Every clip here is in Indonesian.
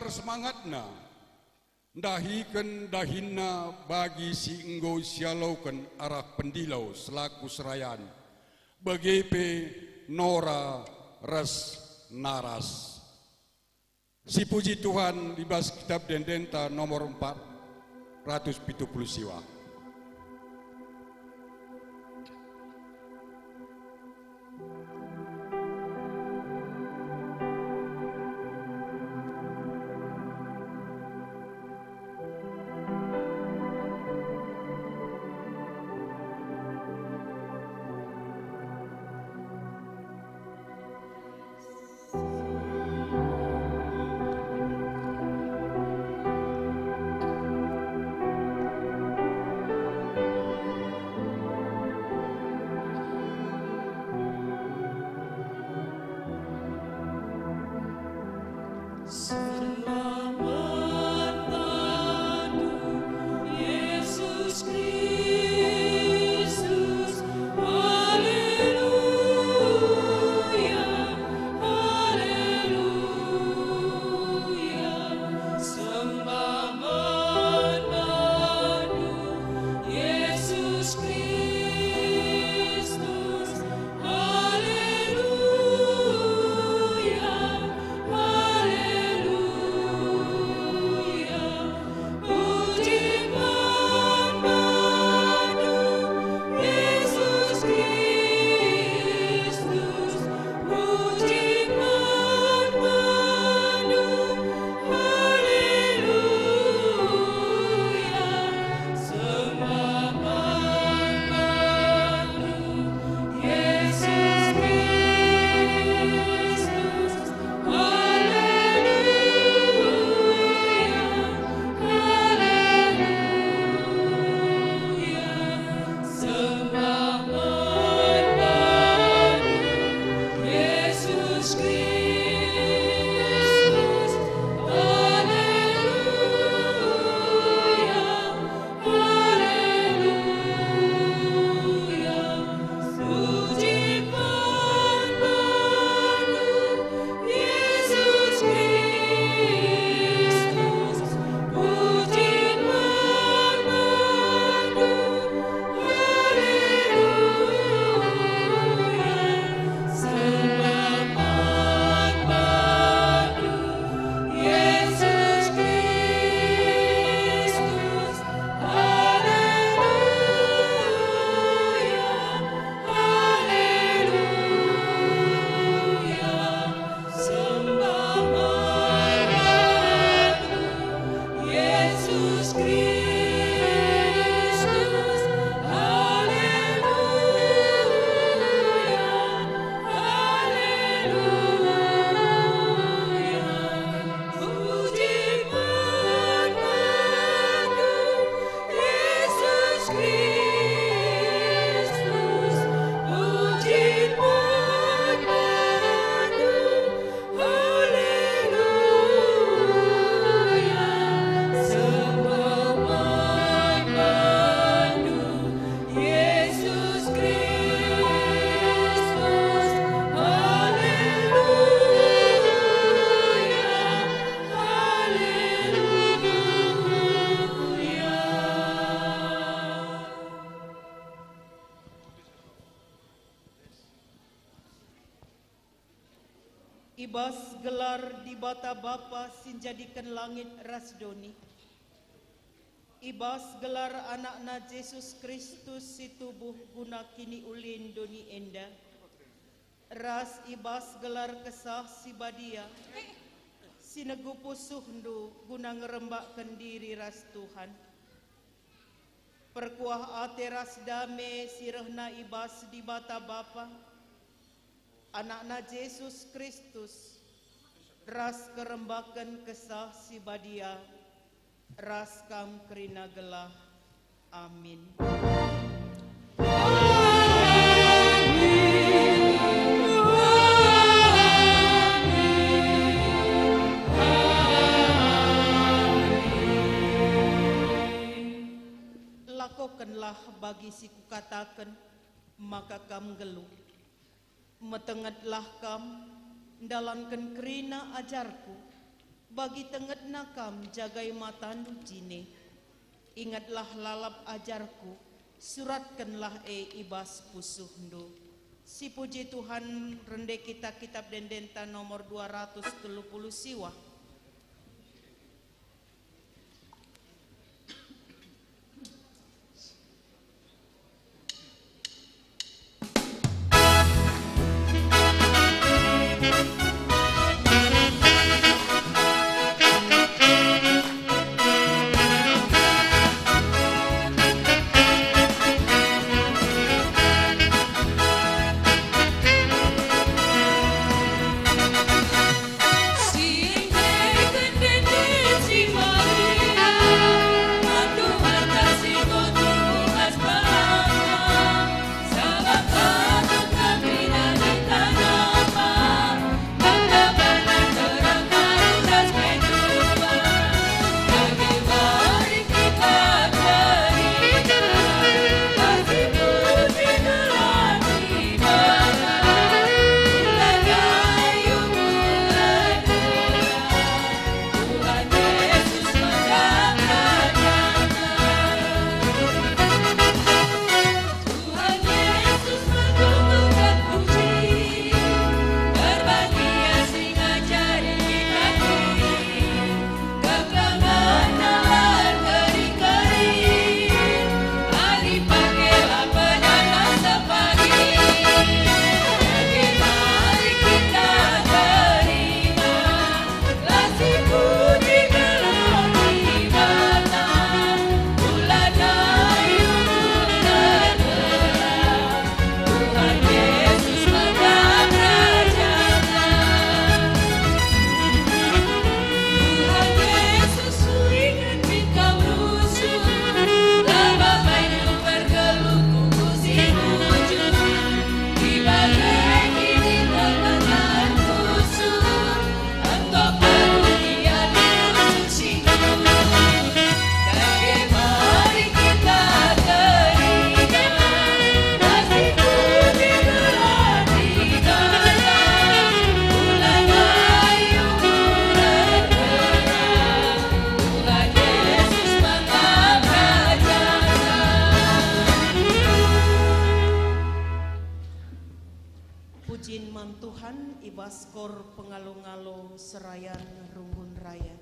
semangatna dahikan dahina bagi si enggo sialaukan arah pendilau selaku serayan begipe nora res naras. Si puji Tuhan di bas kitab Dendenta nomor 470 siwa. Ibas gelar di bata Bapa sinjadikan langit rasdoni. Ibas gelar anakna Yesus Kristus si tubuh guna kini ulin doni enda. Ras ibas gelar kesah si badia. Sinegu pusuhndu guna ngerembakkan diri ras Tuhan. Perkuah ate ras dame sirehna ibas di bata Bapa. Anakna Yesus Kristus ras kerembakan kesah si badia ras kam kerina gelah. Amin. Lakukanlah bagi si kukatakan maka kam geluh. Metengatlah kam dalankan kerina ajarku Bagi tenget nakam jagai matandu jine. Ingatlah lalap ajarku, suratkanlah ibas pusuhndo. Si puji Tuhan rende kita kitab dendenta nomor 230 siwa. Pujin mantuhan ibaskor pengalu-ngalu serayan rumbun raya.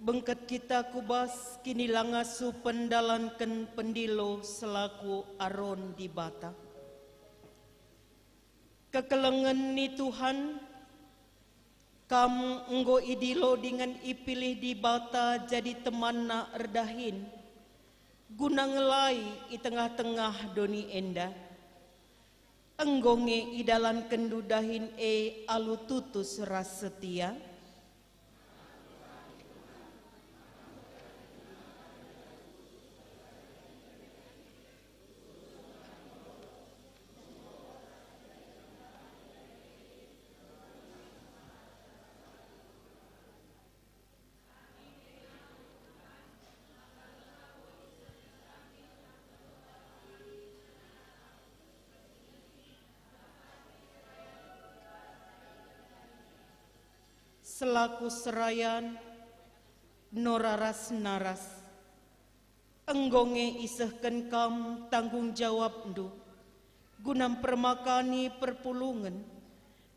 Bengket kita kubas kini langasu pendalankan pendilo selaku aron di bata. Kekelengan ni Tuhan, kam enggo idilo dengan ipilih di bata jadi teman na erdahin. Guna ngelai i tengah-tengah doni enda. Enggonge idalan kendudahin alu tutus ras setia. Selaku serayan noraras naras enggonge isehken kam tanggung jawab ndu gunam permakani perpulungan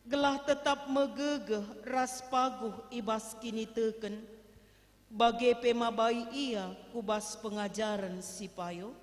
gelah tetap megegeh ras paguh ibas kini teken bagai pemabai ia kubas pengajaran si payo.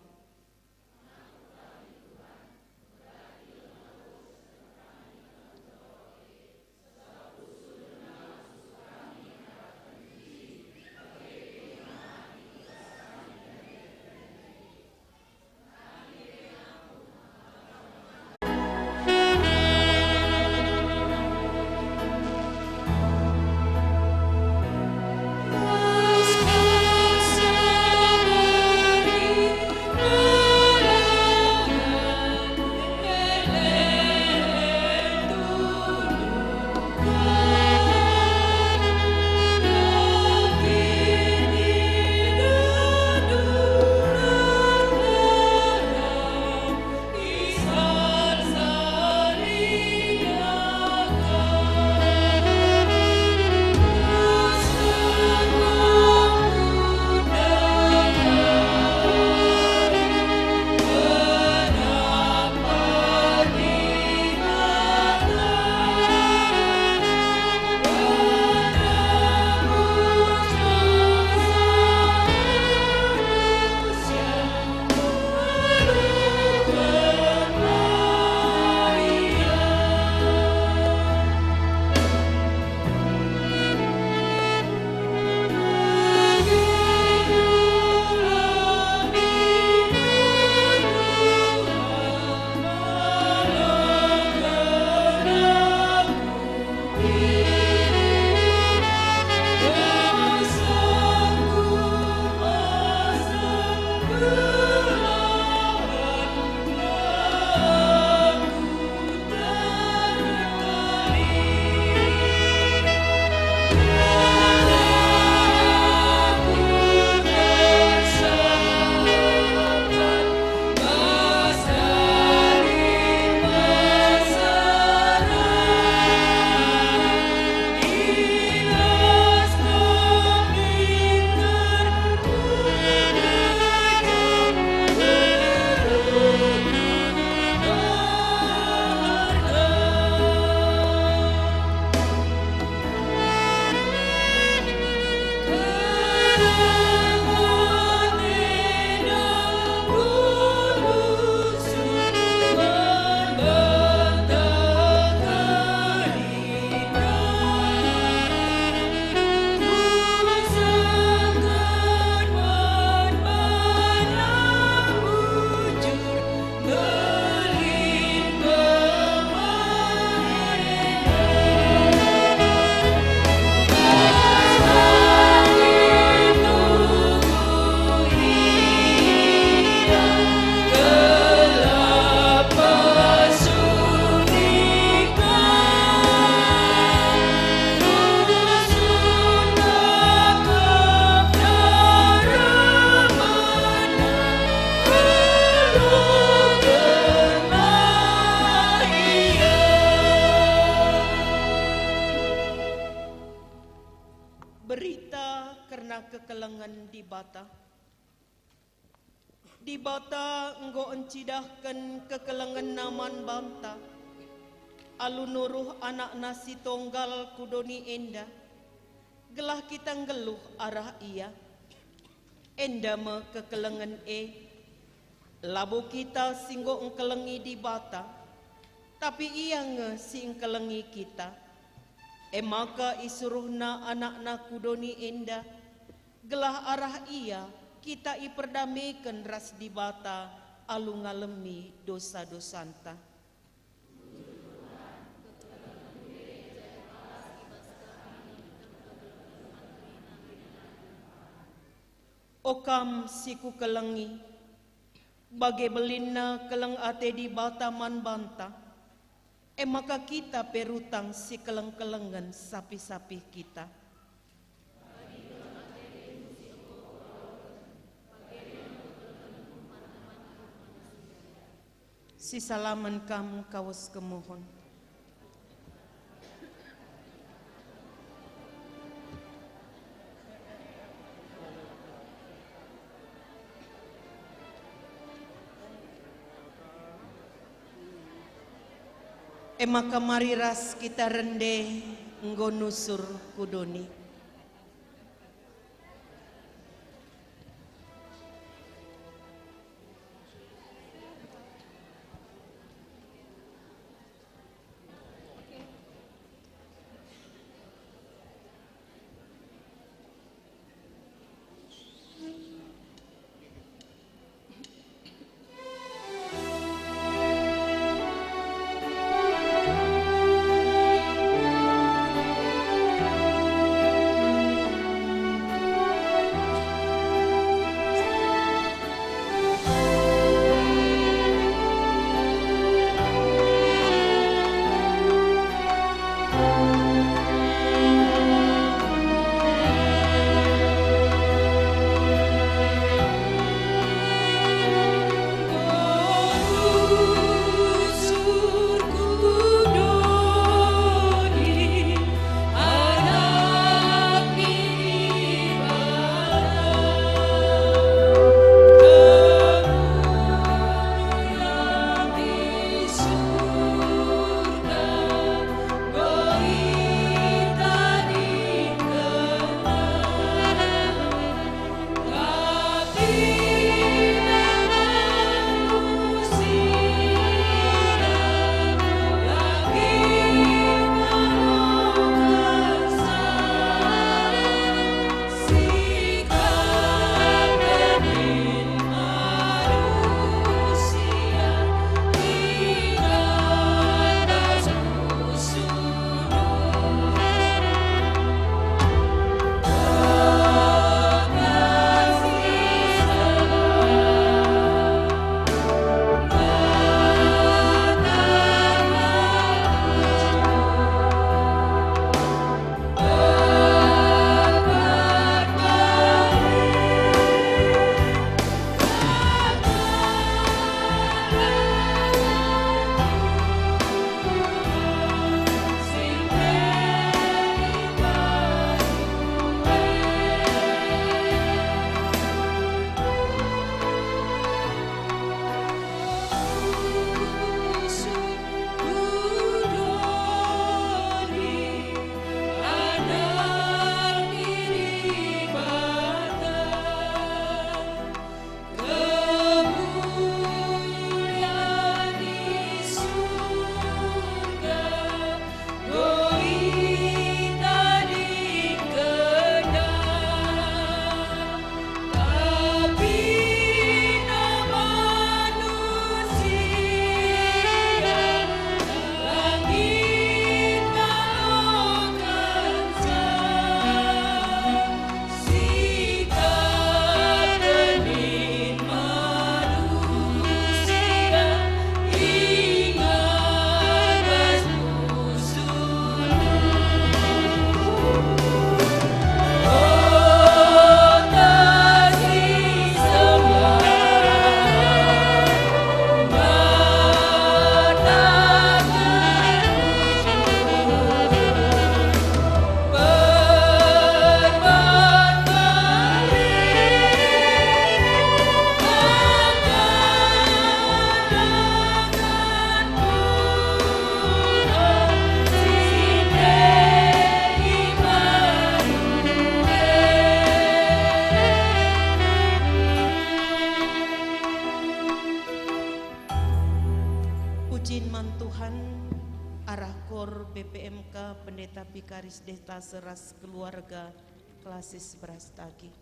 Di bata enggo encidahkan kekelengan naman banta. Alu nuruh anak nasi tonggal kudoni enda. gelah kita ngeluh arah ia, enda me kekelengan labo kita singgo engkelengi di bata, tapi ia nge si engkelengi kita, maka isuruhna anak-na kudoni enda, gelah arah ia, kita iperdamaikan ras di bata, alu ngalemi dosa-dosanta. Okam siku kelengi, bagai belina keleng ate di bata man banta, maka kita perutang si keleng-kelengan sapi-sapi kita. Si salaman kam kawas kemohon. Maka mari ras kita rende nggo nusur kudoni. Izin mantuhan arah kor BPMK Pendeta Bikaris Desa Seras Keluarga Klasis Brastagi.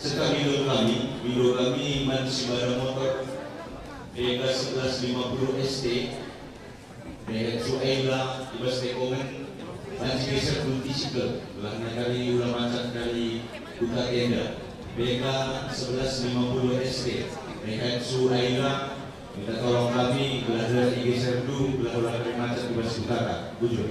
Serta biro kami Man Sibara Motor BK 1150 ST dengan Suaila Ibas Tekongan dan Geser Multisikl belakang kali ulang macet kali Buka Tenda BK 1150 ST dengan Suaila minta tolong kami belajar Geser dulu belakang kali macet Ibas Utara Bujur.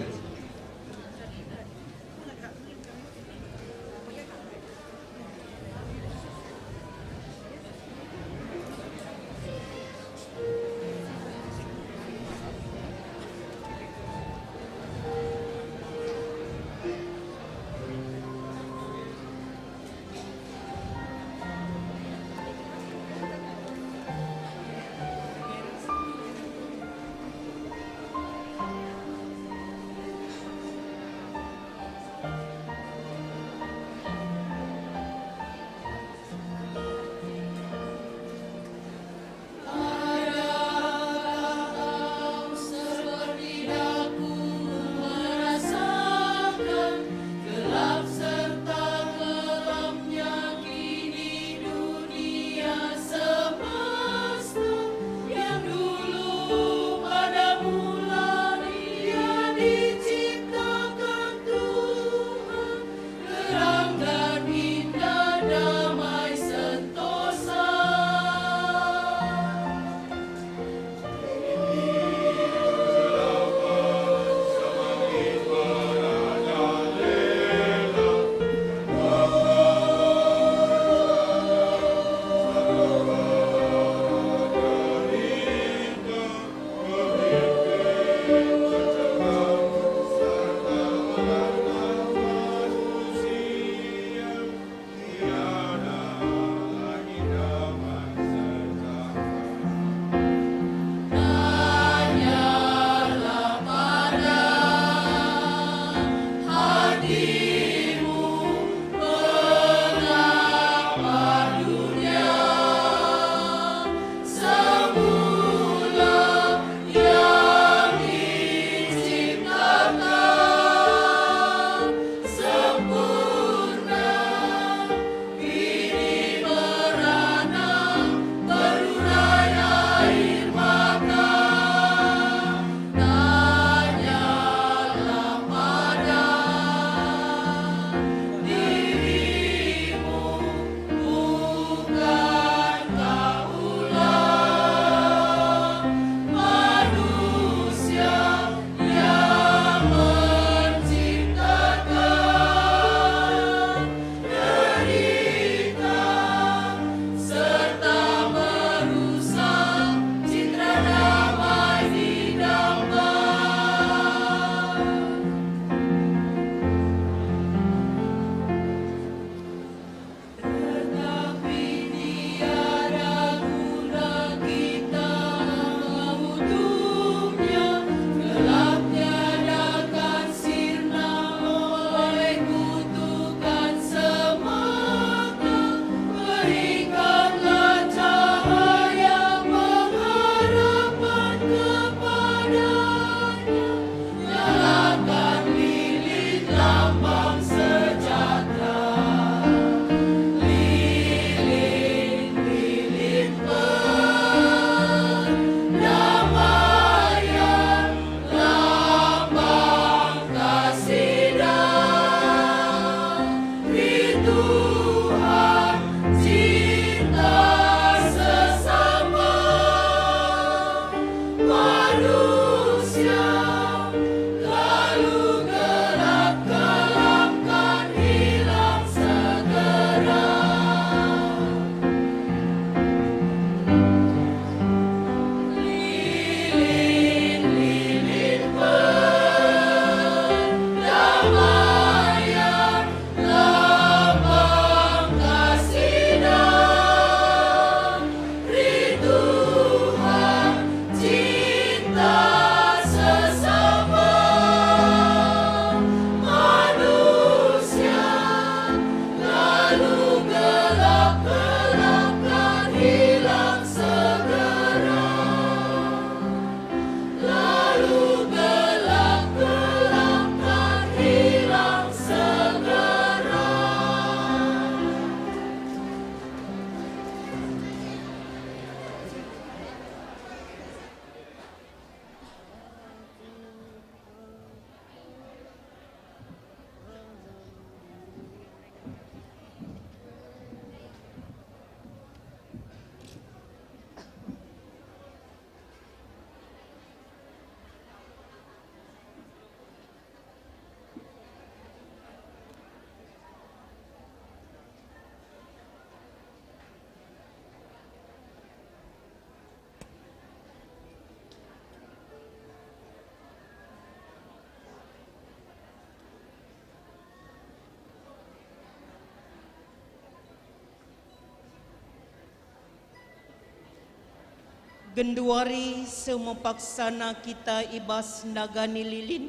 Genduari semepaksana kita ibas nagani lilin.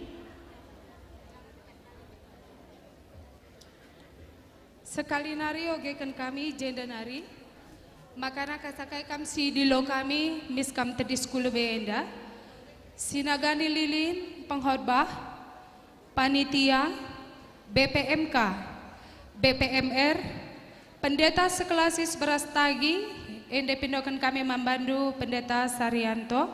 Sekali nari ogekan kami jenda nari. Makana kasakai kam si dilo kami miskam tedis kulu beenda. Sinagani lilin penghotbah, panitia, BPMK, BPMR, pendeta sekelasis beras tagi, ende pindokan kami membantu pendeta Saryanto.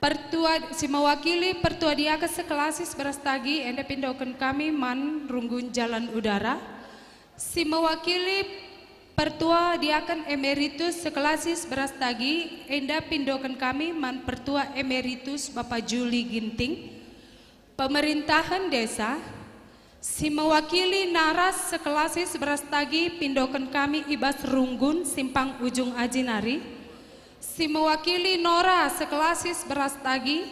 Pertua si mewakili pertua diakas sekelasis beras tagi, ende pindokan kami man runggun jalan udara. Si mewakili pertua diakan emeritus sekelasis beras tagi, enda pindokan kami man pertua emeritus Bapak Juli Ginting. Pemerintahan desa, si mewakili naras sekelasis beras tagi, pindokan kami ibas runggun simpang ujung ajinari. Si mewakili nora sekelasis beras tagi,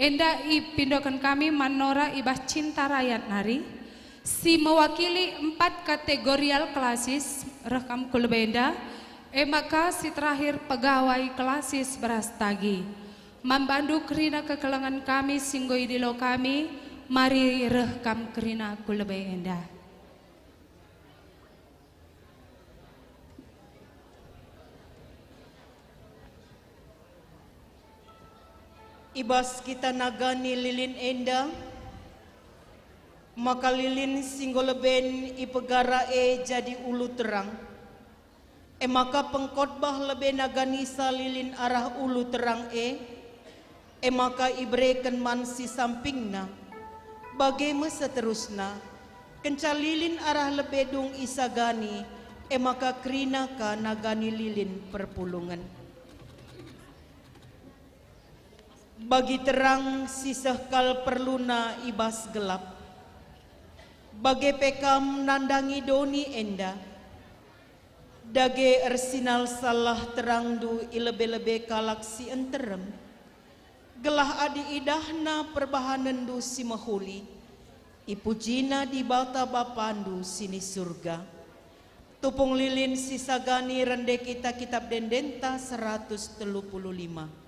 enda pindokan kami man nora ibas cinta rakyat nari. Si mewakili 4 kategorial kelasis rekam kulbenda, maka si terakhir pegawai kelasis beras tagi. Membantu kerina kekelangan kami singgoi dilo kami, mari rekam kerina kulbenda. Ibas kita nagani lilin enda, maka lilin singgoleben ipegara jadi ulu terang. Maka pengkhotbah lebe naganisa lilin arah ulu terang maka ibrekan man si sampingna. Bagaimana seterusna, kenca lilin arah lebedung isagani, maka krina ka nagani lilin perpulungan. Bagi terang sisahkal perluna ibas gelap. Bagi pekam nandangi doni enda, dage ersinal salah terang du ilebe-lebe kalak si enterem, gelah adi idahna perbahanan du si mahuli, ipujina di bata bapandu sini surga. Tupung lilin sisagani rende kita kitab dendenta 135.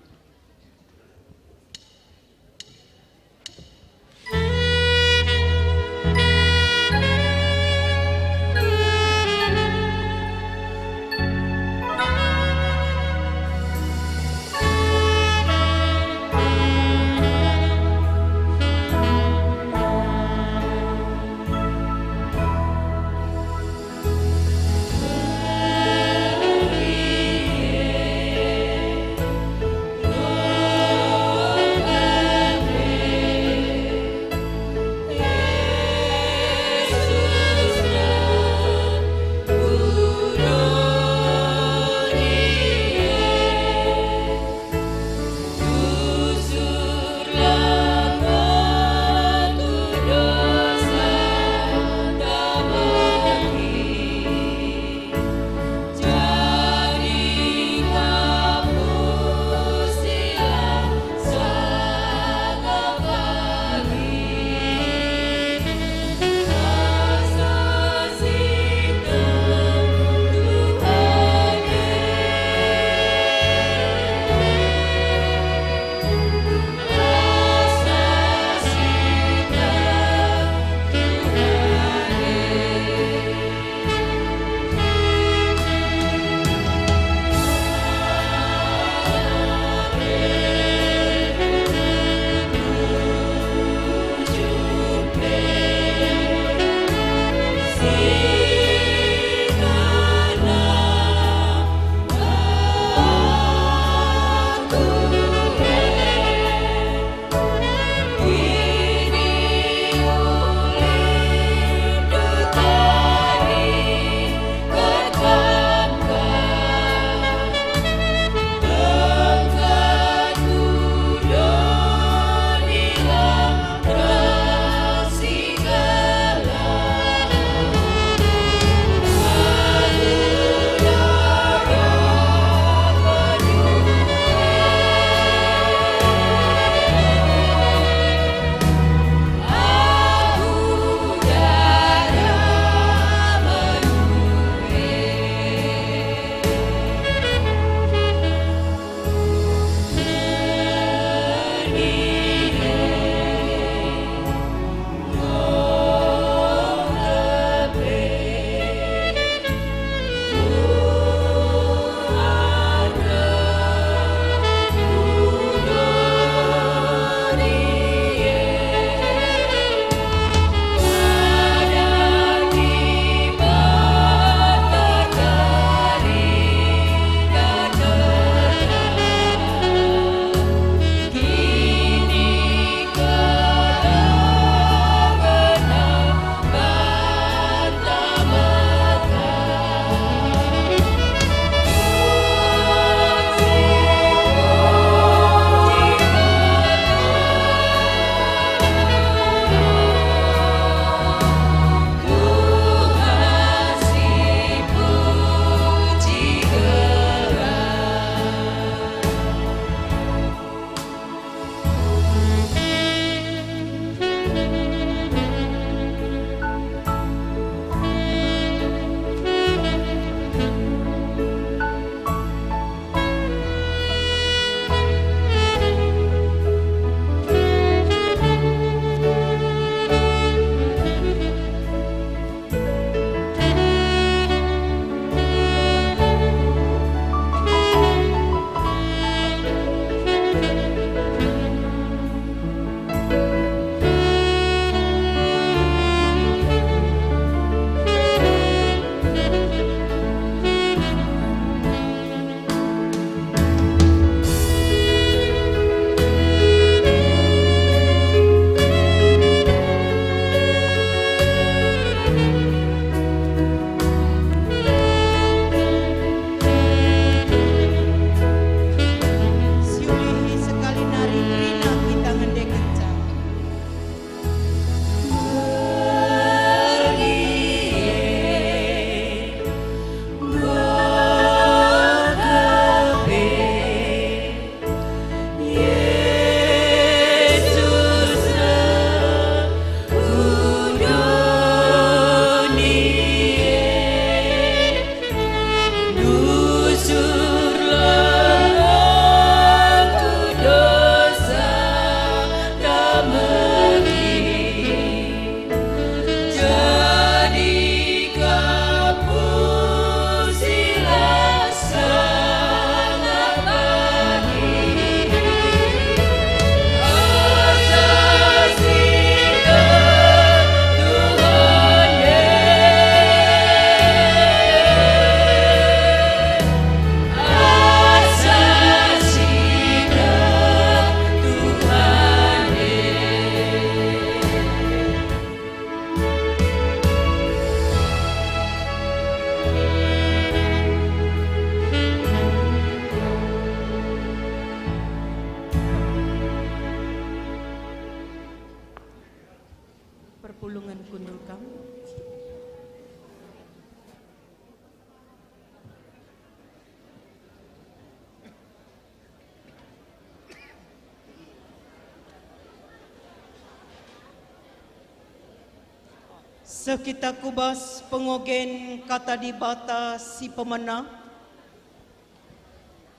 Sekita kubas pengogen kata di bata si pemena.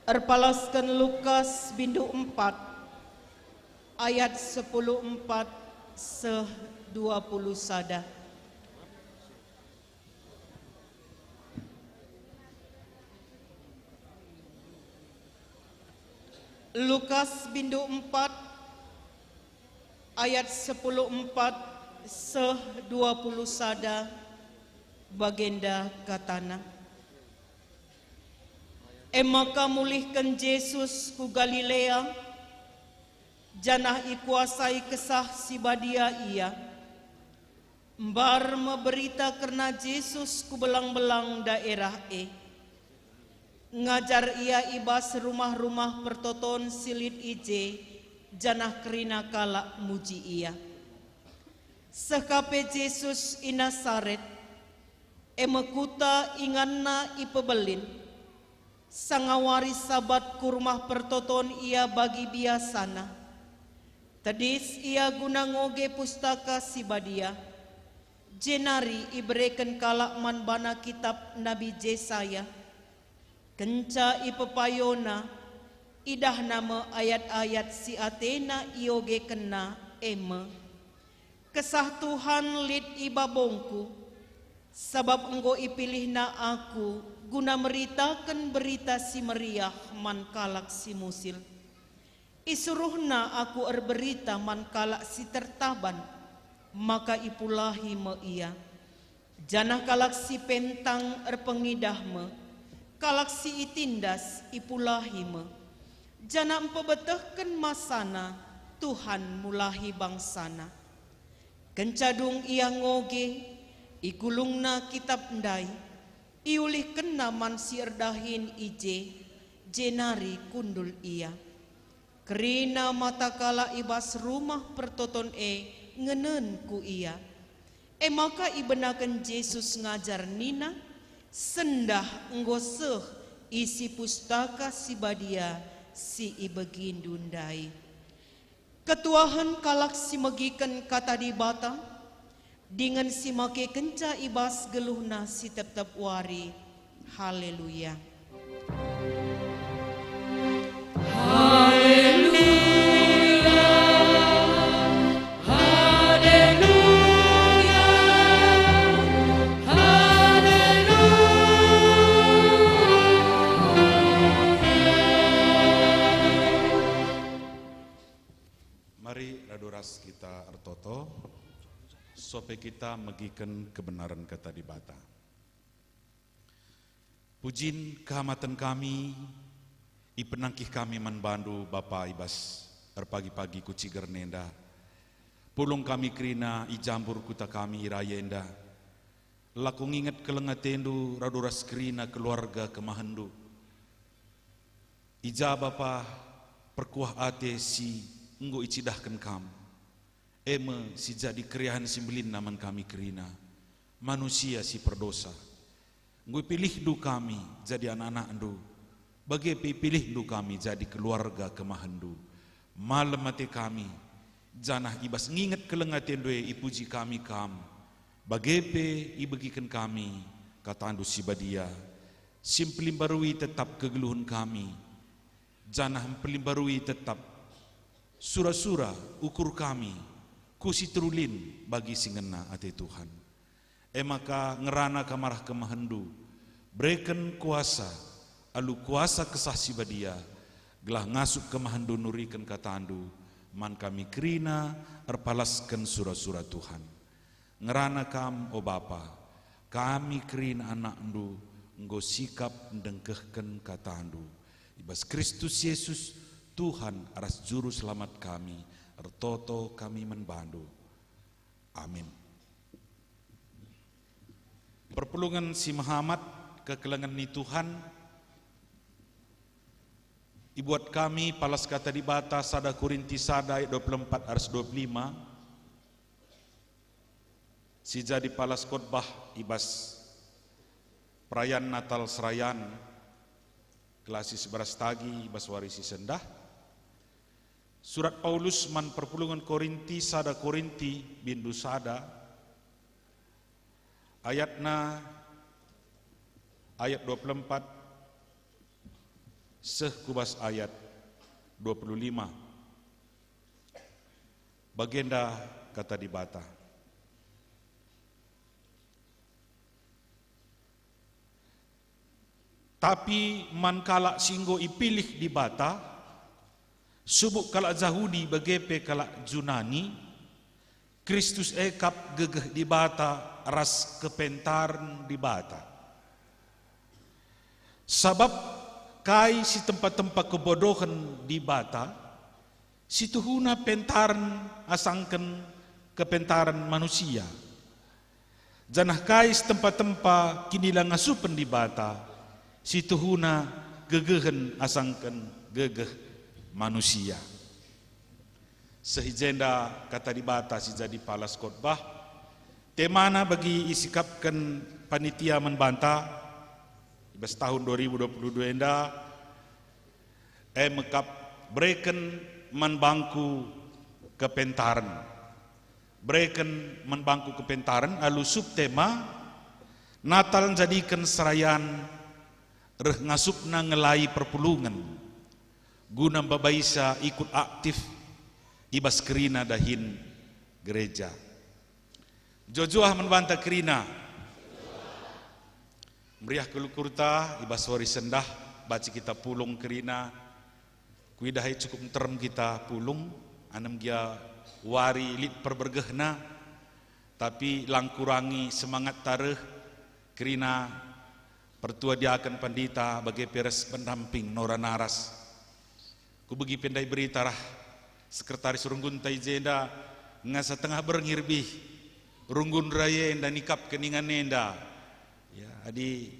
Erpalaskan Lukas bindu 4 ayat 10:4 se-20 sada. Lukas bindu 4 ayat 10:4 se-20 sada bagenda katana. Maka mulihkan Yesus ku Galilea, janah ikuasai kesah si badia ia. Mbar memberita karena Yesus ku belang-belang daerah ngajar ia ibas rumah-rumah pertoton silit ije, janah kerina kalak muji ia. Sekape Yesus i Nasaret, emekuta inganna ipebelin, sangawari sabat ku rumah pertoton ia bagi biasana. Tadis ia guna ngoge pustaka si badia, jenari ibereken kalak manbana kitab Nabi Jesaya, kenca ipepayona, idah nama ayat-ayat si Atena ioge kena kesah Tuhan lid ibabongku, sabab engkau ipilihna aku guna meritakan berita si meriah man kalak si musil. Isuruhna aku berita man kalak si tertaban, maka ipulahi me ia. Janah kalak si pentang pengidah me, kalak si itindas ipulahi me. Janah empebetehken masana, Tuhan mulahi bangsana. Kencadung ia ngoge, ikulungna kitab ndai, iulih kena man si erdahin ije, jenari kundul ia. Kerina mata kala ibas rumah pertoton ngenen ku ia. Maka ibenakan Yesus ngajar nina, sendah nggoseh isi pustaka si badia si ibegindundai. Ketuahan kalak si megikan kata di bata, dengan si make kenca ibas geluhna si tetap wari. Haleluya. Haleluya. Haleluya. Mari raduras kita ertoto, sope kita megiken kebenaran kata di bata. Pujin kehormatan kami, ipenangkih kami manbandu Bapa ibas erpagi-pagi kuci gernenda. Pulung kami kerina ijambur kuta kami irayenda. Laku nginget kelengatendu raduras kerina keluarga kemahendu. Ija Bapa perkuah ate si enggo icidahkan kamu. Si jadi keriahan simbelin naman kami kerina. Manusia si perdosa. Enggo pilih du kami jadi anak-anak du. Bagi pilih du kami jadi keluarga kemahendu. Malam mati kami. Janah ibas nginget kelengatin due ipuji kami kam. Bagi ibagikan kami kata andu si badia. Simplim barui tetap kegeluhan kami. Janah pelimbarui tetap sura-sura ukur kami kusi terulin bagi singena ate Tuhan. Maka ngerana kamarah kemahendu berikan kuasa alu kuasa kesah si badia gelah ngasuk kemahendu nurikan katandu man kami kerina erpalaskan sura-sura Tuhan. Ngerana kam o Bapa kami kerina anak ndu enggo sikap ndengkehken katandu ibas Kristus Yesus Tuhan aras juru selamat kami, ertoto kami menbandu. Amin. Perpulungan si Muhammad kekelengan ni Tuhan, ibuat kami palas kata di bata sada Korinti sada 24 ars 25, si jadi palas khotbah ibas perayaan Natal serayan, kelasi seberas tagi ibas warisi sendah. Surat Paulus man perpulungan Korinti sada Korinti bindu sada ayatna ayat 24 kubas ayat 25 bagenda kata di bata. Tapi man kalak singgo ipilih di bata, subuk kalak Yahudi bagepe kalak Junani, Kristus ekap gegeh di bata ras kepentaran di bata. Sabab kai si tempat-tempat kebodohan di bata, si tuhuna pentaran asangken kepentaran manusia. Janah kai si tempat-tempat kinilang asupen di bata, si tuhuna gegehen asangken gegeh manusia. Sehijenda kata di bata si jadi palas khotbah, temana bagi isikapkan panitia membantah ibas tahun 2022 enda mekap breken menbangku kepentaran. Breken menbangku kepentaran alu subtema Natal jadikan serayan reh ngasupna ngelai perpulungan guna babaisa ikut aktif ibas kerina dahin gereja. Jojoah membantah kerina meriah kelukurta ibas wari sendah baca kita pulung kerina kuidahai cukup term kita pulung anem gia wari lit perbergehna tapi langkurangi semangat tareh kerina pertua dia akan pandita bagi peres pendamping Nora Naras. Ku bagi pendai berita rah sekretaris Runggun Taijenda ngasa tengah berngirbi Runggun Raya enda nikap keningan enda. Ya, adi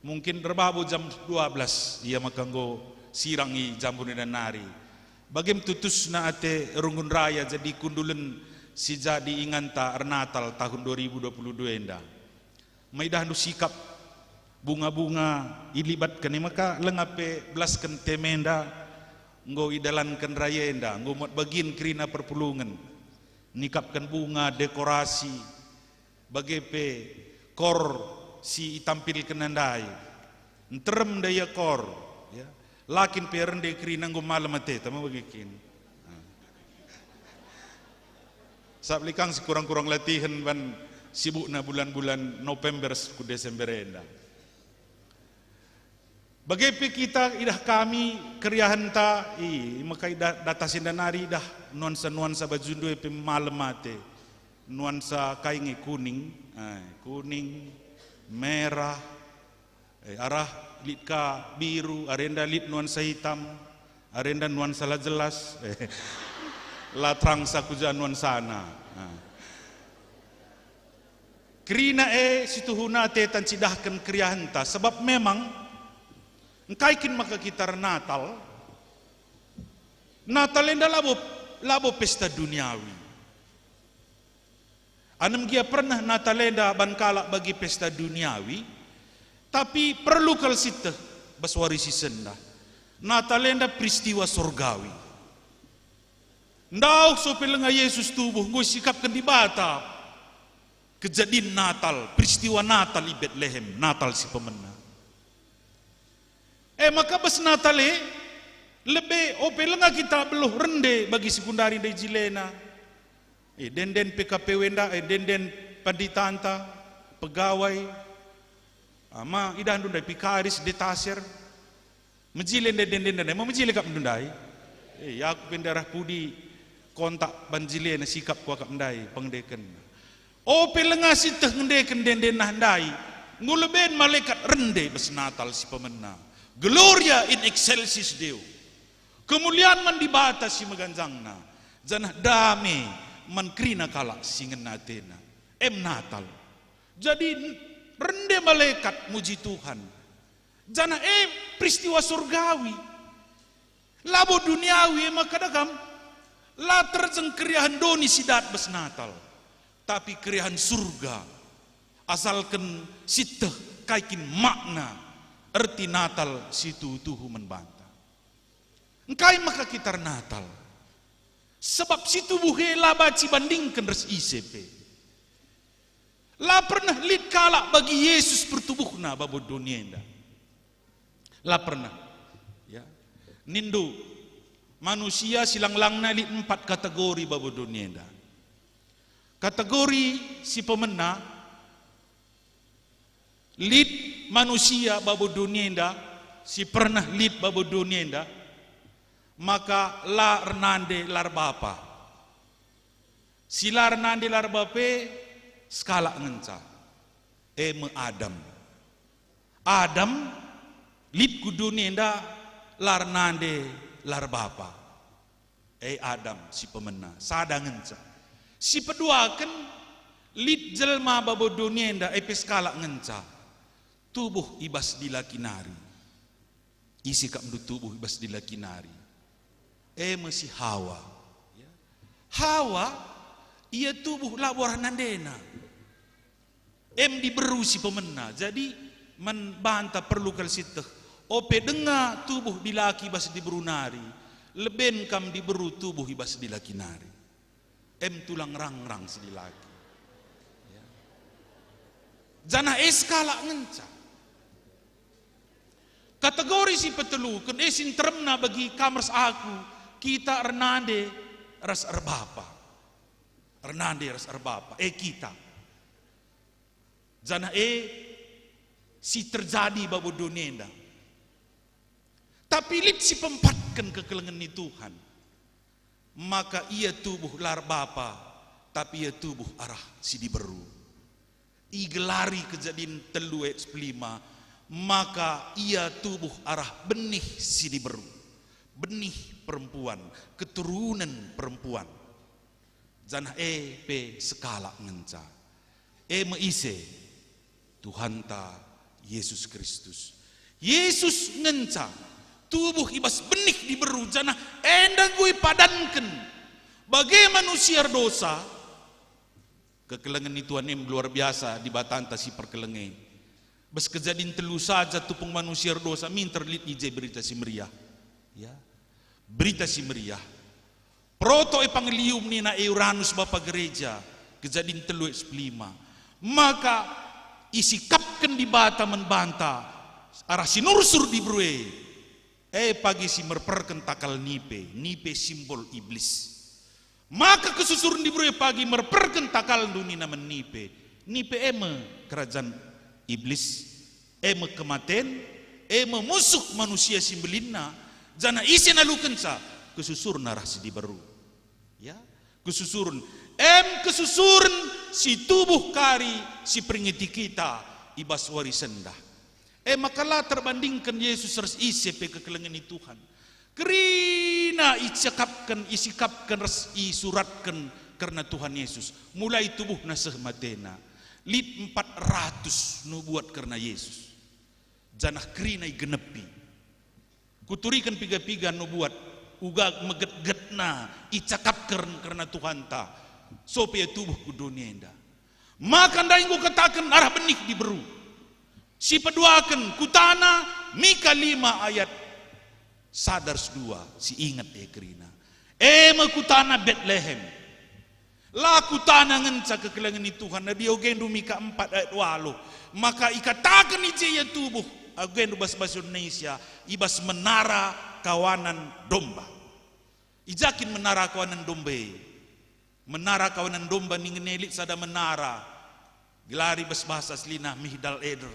mungkin terbabu jam 12 ia makanggo sirangi jambun dan nari. Bagim tutus na ate Runggun Raya jadi kundulen si jadi inganta Natal tahun 2022 enda. Maidah nu sikap bunga-bunga ilibat kani maka lengape belaskan temenda nggo idalankan raya enda nggo mat bagin kerina perpulungan nikapkan bunga dekorasi bagepe kor si tampil kenandai enterem daya kor ya lakin perende kerina nggo malam ate tama bagikin sablikang si kurang-kurang latihan ban sibukna bulan-bulan November ke Desember enda. Bagaimana kita idah kami keriahan ta maka idah data sindanari idah nuansa bajundu epe malam mate nuansa kainge kuning kuning merah arah litka biru arenda lit nuansa hitam arenda nuansa la jelas la terang sakuja nuansana kerina situhuna te tan cidahkan keriahan ta sebab memang engkaikin maka kita Natal enda labo pesta duniawi. Anem gia pernah Natal enda bankala bagi pesta duniawi, tapi perlu kal sita baswari si senda. Natal enda peristiwa surgawi. Ndau sopelenga Yesus tubuh ngoi sikapkan di bata. Kejadian Natal, peristiwa Natal di Bethlehem, Natal si pemenang. Maka bes Natale lebih opelenga kita beluh rende bagi sekundari dari Jilena. Den PKP wenda den panditanta pegawai ama idah ndai pikaris detaser mejilen den mau mejile kap ndai ya aku pendarah pudi kontak banjilena sikap ku kap ndai pengdeken opelenga siteh ndeken den ndai nguleben malaikat rende bes Natal si pemenang. Gloria in excelsis Deo. Kemuliaan man di batas si maganjangna. Janah dame man krina kalak singen natena. Natal. Jadi rende malaikat muji Tuhan. Janah peristiwa surgawi. Labo duniawi makadagam la terjeng kriahan doni sidat bes Natal. Tapi kriahan surga asalkan siteh kaikin makna erti Natal situ tuhu membantah. Engkai maka kita Natal. Sebab situ buhe laba cibandingkan res ICP. La pernah lit kalak bagi Yesus pertubuhna babo dunia enda. La pernah. Ya. Nindu manusia silang langna lit 4 kategori babo dunia enda. Kategori si pemena lit manusia babo dunia enda, si pernah lit babo dunia enda, maka la renande lar bapa. Si la renande lar bape skala ngenca. Me Adam. Adam lit ku dunia enda lar nande lar bapa. Adam si pemena sada ngenca. Si peduakan lit jelma babo dunia enda skala ngenca. Tubuh ibas dilakinari. Isi kak mendu tubuh ibas dilakinari. Si Hawa. Hawa ia tubuh labor nandena. Diberu si pemena. Jadi membantah perlu kal siteh. Ope denga tubuh dilaki ibas diberunari. Leben kam diberu tubuh ibas dilakinari. Tulang rang-rang si dilaki. Jana eskala ngenca. Kategori si petelu, kun esin teremna bagi kamers aku, kita renande ras erbapa. Renande ras erbapa, kita. Jana si terjadi babo dunia. Tapi lit si pempatkan kekelengan ni Tuhan. Maka ia tubuh lar bapa, tapi ia tubuh arah si diberu. Igelari kejadian telu 5. Maka ia tubuh arah benih si diberu. Benih perempuan, keturunan perempuan. Janah pe sekala ngenca. Meise Tuhan ta Yesus Kristus. Yesus ngenca tubuh ibas benih diberu. Janah enda gue padankan bagai manusia dosa. Kekelengan itu Tuhan luar biasa di batanta si perkelengan. Bes kejadian telu saja tupung manusia dosa min terlit ije berita si meriah. Ya. Berita si meriah. Proto epangelium nina Uranus Bapa Gereja kejadian telu 5. Maka isikapkan di bata membanta arah sinursur di brue. Pagi si merperken takal nipe simbol iblis. Maka kesusuran di brue pagi merperken takal dunina menipe. Nipe kerajaan iblis, kematen, musuh manusia simbelina, jana isi nalukan sa kesusuran arah si diberu, ya kesusuran, kesusuran si tubuh kari si peringati kita ibas warisan dah, makalah terbandingkan Yesus res isi kekelengan Tuhan, kerina isikapkan res isuratkan karena Tuhan Yesus, mulai tubuh naseh matena. Lit 400 nubuat karena Yesus. Janah kerinai genepi. Kuturikan piga-piga nubuat. Uga meget-getna. Icakap karena Tuhan ta. Supaya tubuh ku dunia indah. Maka ndaing ku katakan arah benih diberu. Si peduakan kutana Mika 5 ayat sadars 2. Si ingat kerina. Kutana Bethlehem. Laku tanah ngenca kekelengan itu Tuhan. Nabi Ogendu Mika 4 ayat 8. Maka ikatakan ije tubuh. Ogendu bahasa Indonesia. Ibas menara kawanan domba. Ijakin menara kawanan domba. Menara kawanan domba ningenelik sada menara. Gelari bahasa selina mihdal eder.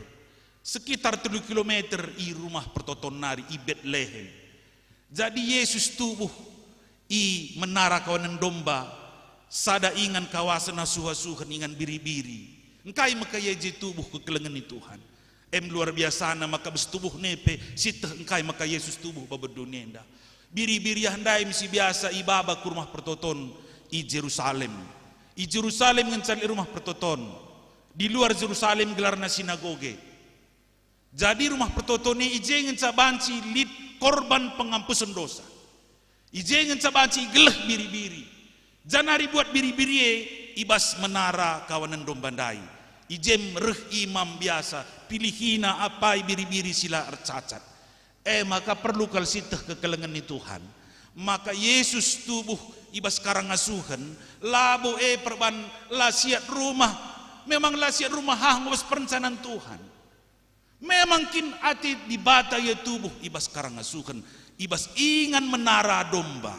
Sekitar 3 kilometer i rumah pertoton nari i Bethlehem. Jadi Yesus tubuh i menara kawanan domba. Sada ingan kawasan asuh-asuhan ingan biri-biri. Engkai maka yeje tubuh kekelengan ni Tuhan. Luar biasa na maka bestubuh nepe sitah engkai maka Yesus tubuh baba dunia enda. Biri-biri handai misi biasa ibaba ke rumah pertoton i Jerusalem. I Jerusalem ngencari rumah pertoton. Di luar Jerusalem gelarna sinagoge. Jadi rumah pertoton ni ije ngencabanci lid korban pengampusan dosa. Ije ngencabanci geleh biri-biri. Janari buat biri-biri ibas menara kawanan dombandai. Ijem reh imam biasa. Pilihina apai biri-biri sila ercacat. Maka perlu kal sitah kekelengan ni Tuhan. Maka Yesus tubuh ibas karangasuhan. Labo perban lasiat rumah memanglah si rumah hangos perencanaan Tuhan. Memang kin ati di bata ya tubuh ibas karangasukan, ibas ingan menara domba.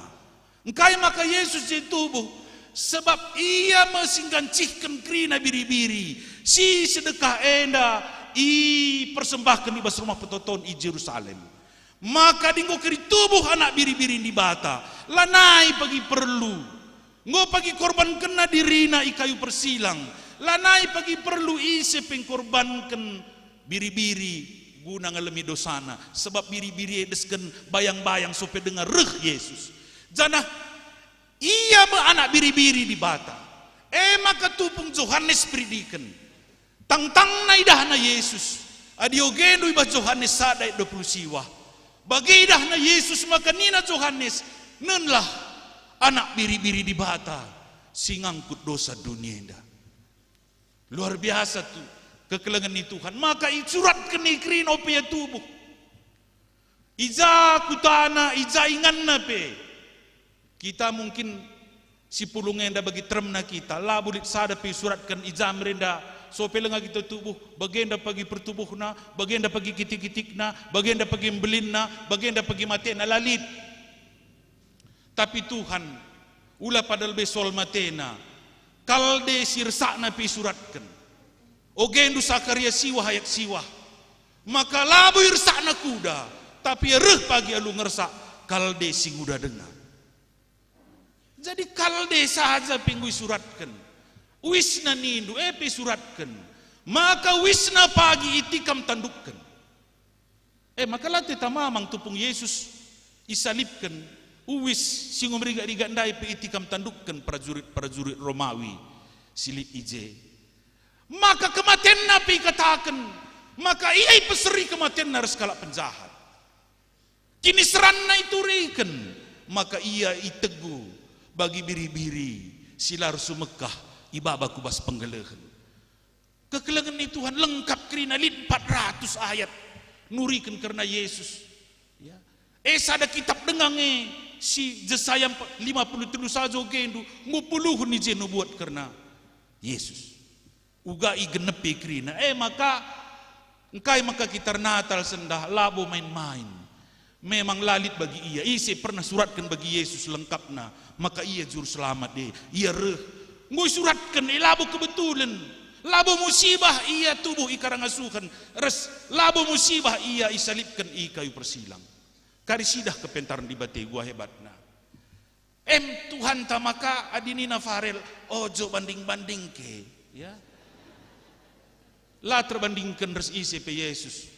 Engkai maka Yesus di tubuh, sebab ia mesinggancihkan krina biri-biri, si sedekah enda i persembahkan ibas rumah petoton i Jerusalem. Maka dinggo kiri tubuh anak biri-biri di bata, lanai pagi perlu, ngo pagi korban kena dirina i kayu persilang, lanai pagi perlu isi pengkorbankan biri-biri guna ngalemi dosana, sebab biri-biri edesken bayang-bayang supaya dengar reh Yesus. Jana ia anak biri-biri di bata. Maka tupung Yohanes pridiken. Tang-tang na idahna Yesus. Adiogendo iba Yohanes sadai 20 siwa. Bagi idahna Yesus maka nina Yohanes nenlah anak biri-biri di bata singangkut dosa dunia indah. Luar biasa tuh kekelengan ni Tuhan. Maka surat kenikrin opia tubuh. Ija kutana, ija inganna pe. Kita mungkin si pulungenda bagi termna kita. La bulit sada pe suratkan ija merenda. So pelenga kita tubuh, bagenda pagi pertubuhna, bagenda pagi kitik-kitikna, bagenda pagi embelinna, bagenda pagi matena lalit. Tapi Tuhan, ulah pada lebih sol matena, kalde sirsakna pi suratkan. Ogendu sakaria siwah hayat siwah. Maka labu irsakna kuda, tapi reh pagi alu ngersak, kalde sing udah dengar. Jadi kalde saja pinggui suratkan. Wisna nindu epi suratkan, maka wisna pagi itikam tandukkan. Maka latih tamamang tupung Yesus isalipkan, uwis singum riga-riga ndai pe itikam tandukkan prajurit Romawi silip ije. Maka kematian napi katakan, maka ia peseri kematian harus kalak penjahat. Kini seranna itu riken, maka ia itegu bagi biri-biri silar Sumekah. Ibaba kubas penggelehan. Kekelengan ni Tuhan lengkap kerina lid 400 ayat nurikan karena Yesus. Ya. Sada kitab dengange si Jesaya 53 saja gendu ngupuluhun ni jenu buat karena Yesus. Ugai genepi kerina. Maka engkai maka kita Natal sendah labo main-main. Memang lalit bagi ia. Isi pernah suratkan bagi Yesus lengkapna. Maka ia juru selamat deh. Ia reh. Ngui suratkan labu kebetulan, labu musibah ia tubuh ikarangasukan, res labu musibah ia isalipkan i kayu persilang. Karisidah kepentaran di bate gua hebatna. Tuhan tamaka adinina Farel ojo banding-banding ke, ya. La terbandingkan res isi pe Yesus.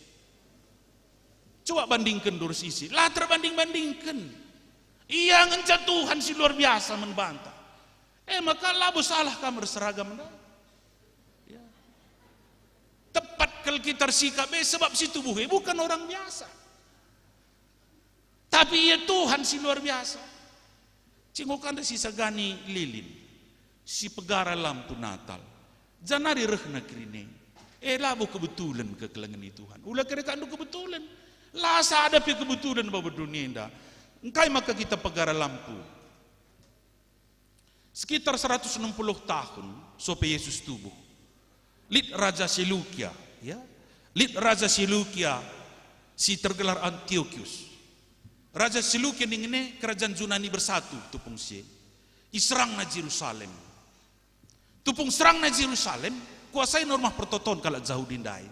Coba bandingkan res isi, la terbanding-bandingkan. Ia ngenca Tuhan si luar biasa membantah. Maka labu salah kamu seragam ya. Tepat kalau kita sikap sebab si tubuh bukan orang biasa. Tapi ya Tuhan si luar biasa. Cingokan si sagani lilin, si pegara lampu Natal. Janari rehna krine. Labu kebetulan kekelengan Tuhan. Ulah kira kandu kebetulan. Lah ada kebetulan bahwa dunia indah. Engkai maka kita pegara lampu. Sekitar 160 tahun sampai Yesus tubuh. Lid Raja Seleukia, ya. Lid Raja Seleukia si tergelar Antiochus. Raja Seleukia ini kerajaan Yunani bersatu tupung si. Iserang na Jerusalem. Tupung serang na Jerusalem, kuasai rumah pertoton kalau jauh dindai.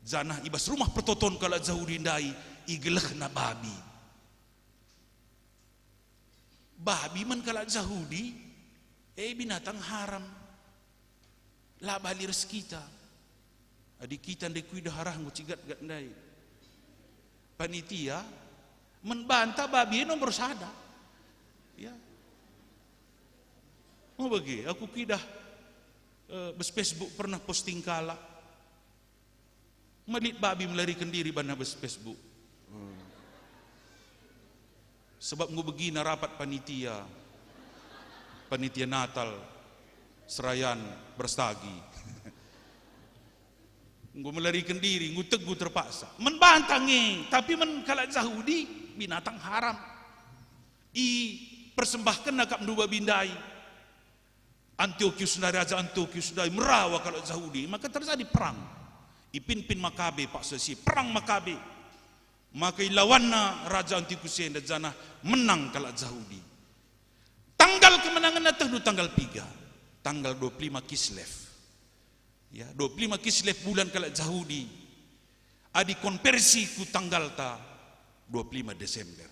Janah ibas rumah pertoton kalau jauh dindai, igeleh na babi. Babi man kalak Yahudi, binatang haram. Lah bali res kita. Adik kita ndai kui daharah ngucigat gandai. Panitia membantah babi nomor sada. Ya. Mau bagi, aku kidah bes Facebook pernah posting kala. Melit babi melarikan diri bana bes Facebook. Sebab ngu begina rapat panitia Natal Serayan Berstagi. Ngu melarikan diri, ngu teguh terpaksa. Menbantangi, tapi kalak Yahudi binatang haram. I persembahkan nakap dua bindai. Antiochus dari Raja Antiochus dari merawa kalau Yahudi, maka terjadi perang. Ipin Makabe Pak Sesi, perang Makabe. Maka ilawanna Raja Antiochus dan jana menang kalau Yahudi. Tanggal kemenangan itu tanggal 3, tanggal 25 Kislev. Ya, 25 Kislev bulan kalau Yahudi. Adi konversi ku tanggal ta 25 Desember.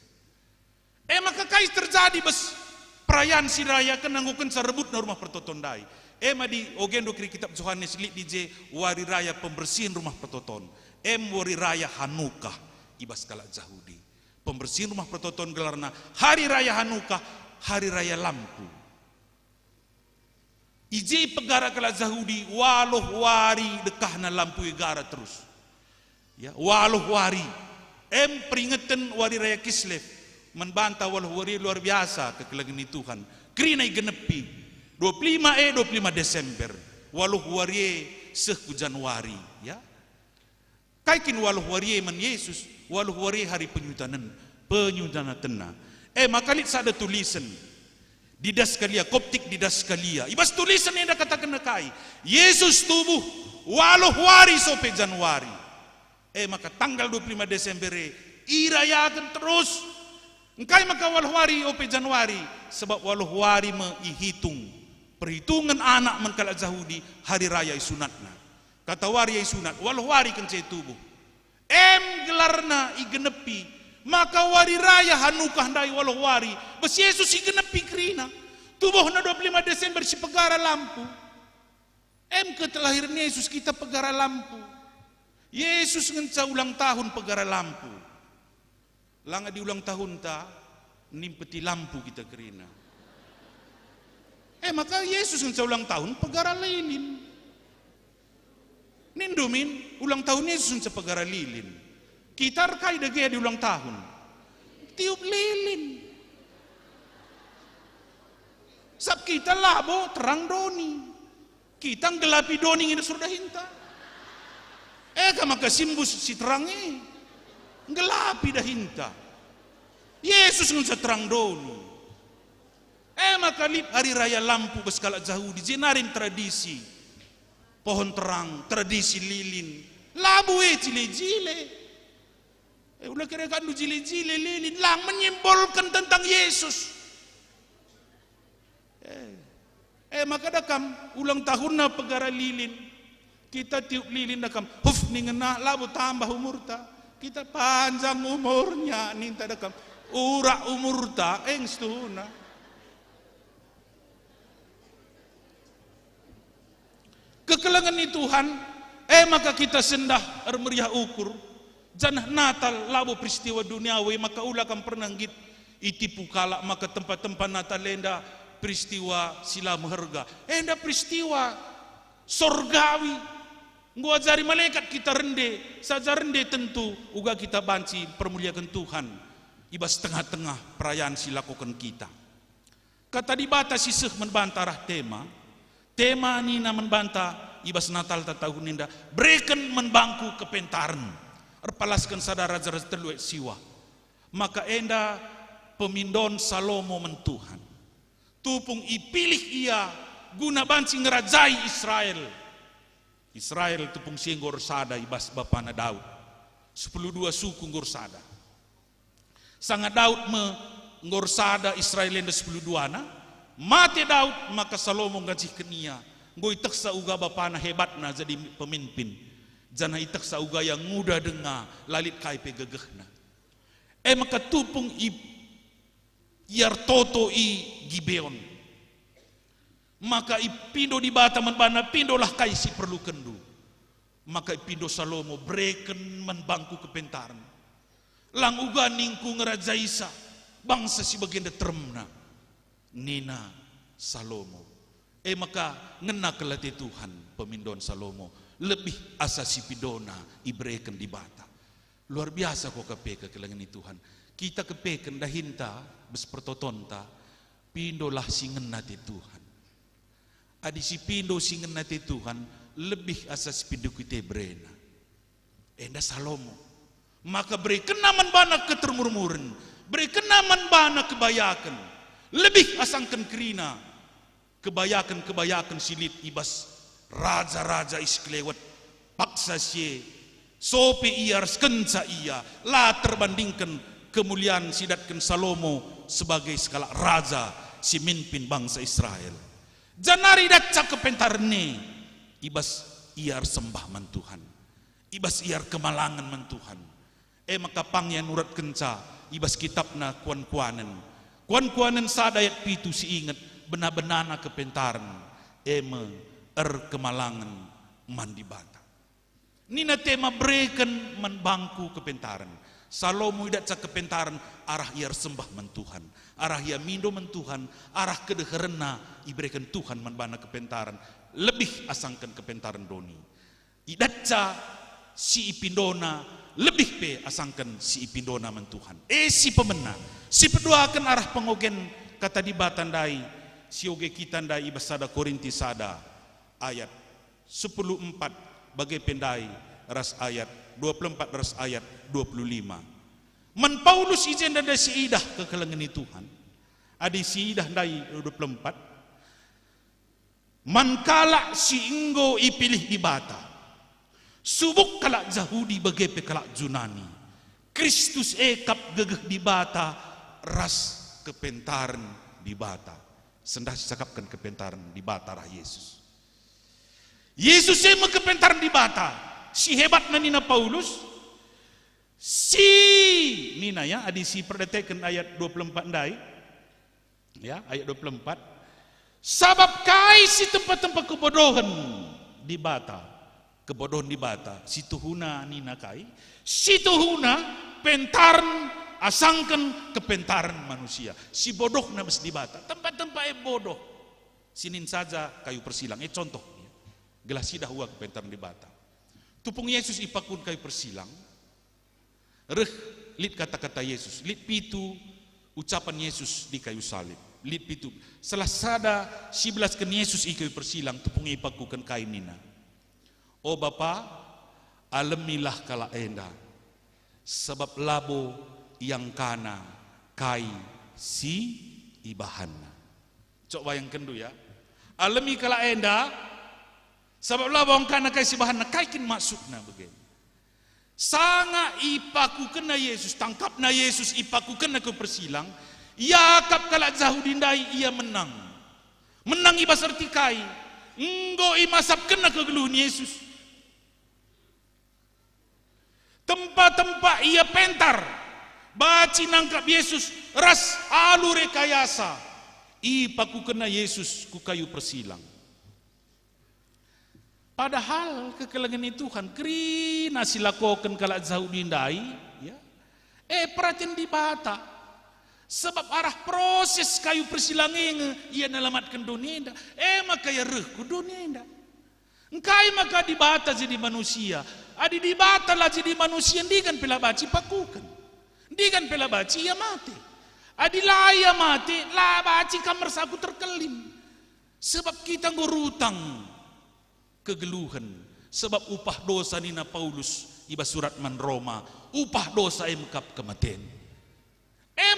Maka kais terjadi bes perayaan si raya kenanggukan sarebut na rumah pertotondai. Di ogendo kiri kitab Yohanes lit DJ wari raya pembersihan rumah pertoton. Wari raya Hanukkah ibas kala Yahudi. Pembersihan rumah pertoton gelarna hari raya Hanukkah, hari raya lampu. Ije pegara kala Yahudi waluh wari dekahna lampu igara terus. Ya, waluh wari. Peringatan wari raya Kislev membantah waluh wari luar biasa kekelagan Tuhan. Kerinai genepi 25 Desember waluh wari sehku Januari, ya. Kaikin waluh wari men Yesus, waluh wari hari penyutanan tena. Makalit sada tulisan di Daskalia Koptik di Daskalia. Ibas tulisan yang dah katakan kai. Yesus tubuh waluh wari sope Januari. Maka tanggal 25 Desember irayakan terus. Engkai maka waluh wari ope Januari sebab waluh wari menghitung perhitungan anak mengkala Yahudi hari raya isunatna. Kata wari isunat waluh wari kencai tubuh. Gelarna igenepi maka wari raya Hanukkah ndai waluh wari bes Yesus igenepi kerina. Tubuhna 25 Desember si pegara lampu. Ketelahiran Yesus kita pegara lampu. Yesus ngenca ulang tahun pegara lampu. Langa di ulang tahun ta nimpeti lampu kita kerina. Maka Yesus ngenca ulang tahun pegara lilin. Nindumin ulang tahun Yesus ngenca pegara lilin. Kita rekai dege di ulang tahun. Tiup lilin. Sab kita labo terang doni. Kita ngelapi doni ini sudah hinta. Maka simbus si terangi ngelapi dah hinta. Yesus ngunsa terang doni. Maka lip hari raya lampu beskala Yahudi jenarin tradisi pohon terang, tradisi lilin. Labu cile-cile. Ulah kira kan cile-cile lilin lang menyimbolkan tentang Yesus. Maka dakam ulang tahunna pegara lilin. Kita tiup lilin dakam, huf ni ngena labu tambah umurta. Kita panjang umurnya ninta dakam. Ura umurta stuna. Kekelangan ni Tuhan, maka kita sendah meriah ukur. Janah Natal labu peristiwa duniawi maka ulah kan pernah git itipu kala maka tempat-tempat Natal lenda peristiwa sila meherga. Enda peristiwa sorgawi. Gua jari malaikat kita rende, saja rende tentu uga kita banci permuliakan Tuhan. Ibas tengah-tengah perayaan silakukan kita. Kata dibatasi seh menbantarah tema nina membantah ibas Natal tahun ninda berikan menbangku kepentaran erpalaskan sadara raja terluet siwa. Maka enda pemindon Salomo mentuhan tupung ipilih ia guna banci ngerajai Israel tupung singgor sada ibas bapana Daud 12 suku ngor sada sangat Daud ngor sada Israel enda 12 na mati Daud maka Salomo ngajih kenia ngoi teksa uga bapana hebatna jadi pemimpin jana iteksa uga yang muda denga lalit kai pe gegehna maka tupung iar toto Gibeon maka ipindo di bata menbana pindolah kaisi perlu kendu maka ipindo Salomo breken menbangku kepentaran lang uga ningku ngerajaisa bangsa si bagian termna nina Salomo maka ngena kelati Tuhan pemindon Salomo lebih asasi pidona ibreken di bata luar biasa kok kepeka kelangan Tuhan kita kepeken dahinta bespertotonta pindolah singenati Tuhan adi si pindo singenati Tuhan lebih asas pindo kita brena enda Salomo maka beri kenaman bana ketermurmuran beri kenaman bana kebayakan lebih asangkan kerina kebayakan silit ibas raja-raja isklewat paksa sie sope ia skenca ia la terbandingkan kemuliaan sidatkan Salomo sebagai skala raja si mimpin bangsa Israel. Janari datca kepentarne ibas iar sembah man Tuhan, ibas iar kemalangan man Tuhan. Maka pangyan urat kenca ibas kitabna kuan-kuanen sadayat pitu si ingat benar-benana kepentaran kemalangan man di bata. Nina tema breken man bangku kepentaran. Salomo idat ca kepentaran arah iar sembah man Tuhan, arah ia mindo man Tuhan, arah kedeherena iberikan Tuhan man bana kepentaran lebih asangkan kepentaran doni. Idat ca si ipindona lebih pe asangkan si ipindona man Tuhan. Si pemena, si pedoakan arah pengogen kata di batandai si oge kita ndai basada Korinti sada ayat 14 bagai pendai ras ayat 24 ras ayat 25. Man Paulus ijen dada si idah ke kelengan Tuhan. Adi si idah ndai 24. Man kala si inggo ipilih di bata. Subuk kalak Yahudi bagai pekalak Junani. Kristus kap gegeh di bata ras kepentaran di bata. Sendah cakapkan kepentaran di bata rah Yesus. Yesus kepentaran di bata. Si hebat nina Paulus. Si nina ya adi si perdetekan ayat 24 ndai. Ya, ayat 24. Sabab kai si tempat-tempat kebodohan di bata. Kebodohan di bata, situhuna nina kai, situhuna pentaran asangkan kepentaran manusia. Si bodoh nabas di bata, tempat-tempat bodoh. Sinin saja kayu persilang. Contoh, gelas sidah hua kepentaran di bata. Tupung Yesus ipakun kayu persilang. Lit kata-kata Yesus, lit pitu ucapan Yesus di kayu salib. Lit pitu. Salah sada 11 kan Yesus kayu persilang, tupung ipakukan kayu nina. Oh Bapa, alamilah kala enda, sebab labo yang kana kai si ibahana. Cok bayangkan dulu ya, alami kala enda, sebab labo yang kana kai si ibahana, kaikin maksudna begini. Sanga ipaku kena Yesus, tangkapna Yesus ipaku kena ke persilang, yakap kala jauh dindai ia menang. Menang ibas arti kai, enggo imasap kena ke geluhun Yesus. Tempat-tempat ia pentar, baci nangkap Yesus, ras alu rekayasa, ipaku kena Yesus ku kayu persilang. Padahal kekelengan Tuhan, krina silakokan kalak jauh dindai, ya. Perhatian di bata, sebab arah proses kayu persilang ini, ia nalamatkan dunia, maka ya rehku dunia. Engkai maka di bata jadi manusia. Adi di bata lah jadi manusia, ndigan pela baci pakukan. Ndigan pela baci ia mati. Adi laya mati, lah baci kamar saku terkelim. Sebab kita ngurutang kegeluhan. Sebab upah dosa nina Paulus iba surat man Roma, upah dosa emkap kematian.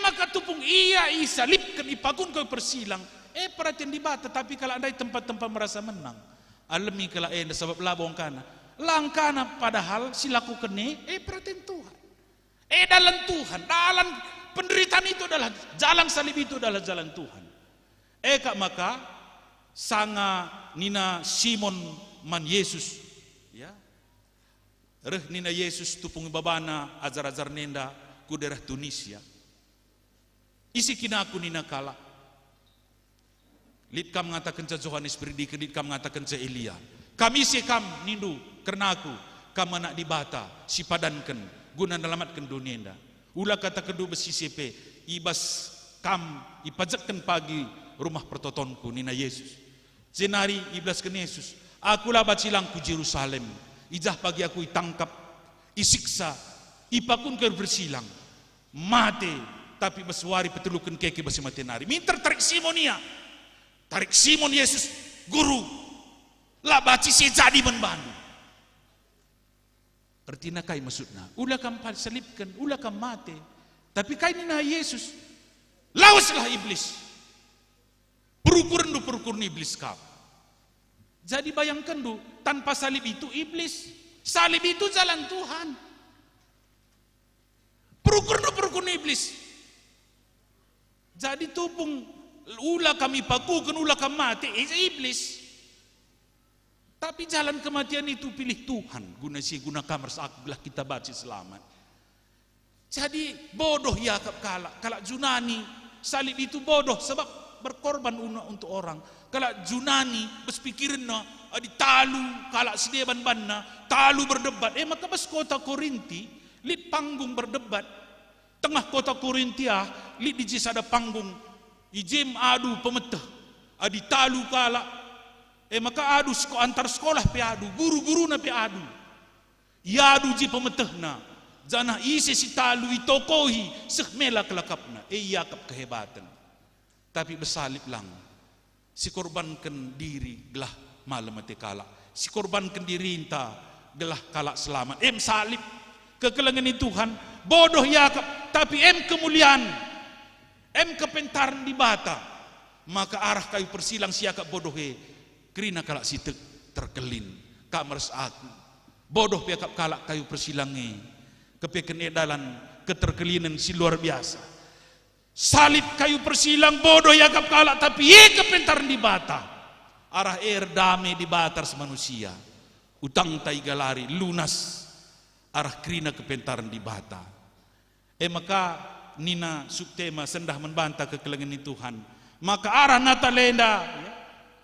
Maka tupung ia isalipkan ipakun kau persilang. Perhatian di bata, tapi kalau ada tempat-tempat merasa menang. Alami kala enda sebab labong kana. Langkana padahal silakukan perhatian Tuhan. Dalam Tuhan, dalam penderitaan itu adalah jalan salib, itu adalah jalan Tuhan. Kak maka sanga nina Simon man Yesus, ya. Nina Yesus tupung babana ajar-ajar nenda ku daerah Tunisia. Isi kinaku nina kala. Lit kam mengatakan ca Yohanes Berdika, lit kam mengatakan ca Elia. Kami sekam nindu karena aku kam anak di bata si padankan guna nelamatkan dunia enda. Ulah kata kedua besi CP ibas kam ipajakkan pagi rumah pertotonku nina Yesus. Jenari iblaskan Yesus. Akulah bacilang ku Jerusalem. Ijah pagi aku itangkap, isiksa, ipakun ke bersilang. Mate tapi beswari petelukan keke besi matenari. Minta tarik Simonia. Tarik Simon Yesus guru. Lah baci si jadi membantu. Artinya kai maksudnya, ulah kam salibkan, ulah kam mati. Tapi kai nina Yesus, lawaslah iblis. perukuran iblis kap. Jadi bayangkan tanpa salib itu iblis, salib itu jalan Tuhan. Perukuran iblis. Jadi tupung ulah kami pakukan, ulah kami mati, iblis. Tapi jalan kematian itu pilih Tuhan. Guna kamar belah kita baca selamat. Jadi bodoh ya kalak Junani. Salib itu bodoh sebab berkorban untuk orang. Kalak Junani berpikiran di talu kalak sedeban banna, talu berdebat. Maka bas kota Korinti, lit panggung berdebat. Tengah kota Korinti lit di ada panggung. Ijem adu pemetah. Adi talu kalak. Maka adu antar sekolah pe adu, guru-guru na pe adu. Yadu ji pemetahna. Janah isi si talu itokohi sekmela kelakapna. Yakap kehebatan. Tapi bersalib lang. Si korbankan diri gelah malam mati kalak. Si korbankan diri inta gelah kalak selamat. Salib kekelengan Tuhan. Bodoh yakap. Tapi kemuliaan. Kepentaran di bata. Maka arah kayu persilang siakap bodoh Kerina kalak si terkelin. Kamars aku. Bodoh piakap kalak kayu persilangi. Kepekan edalan keterkelinan si luar biasa. Salib kayu persilang bodoh yakap kalak tapi kepentaran di bata. Arah damai di batar manusia. Utang tai galari lunas. Arah kerina kepentaran di bata. Maka nina subtema sendah membantah kekelengan Tuhan. Maka arah Natalenda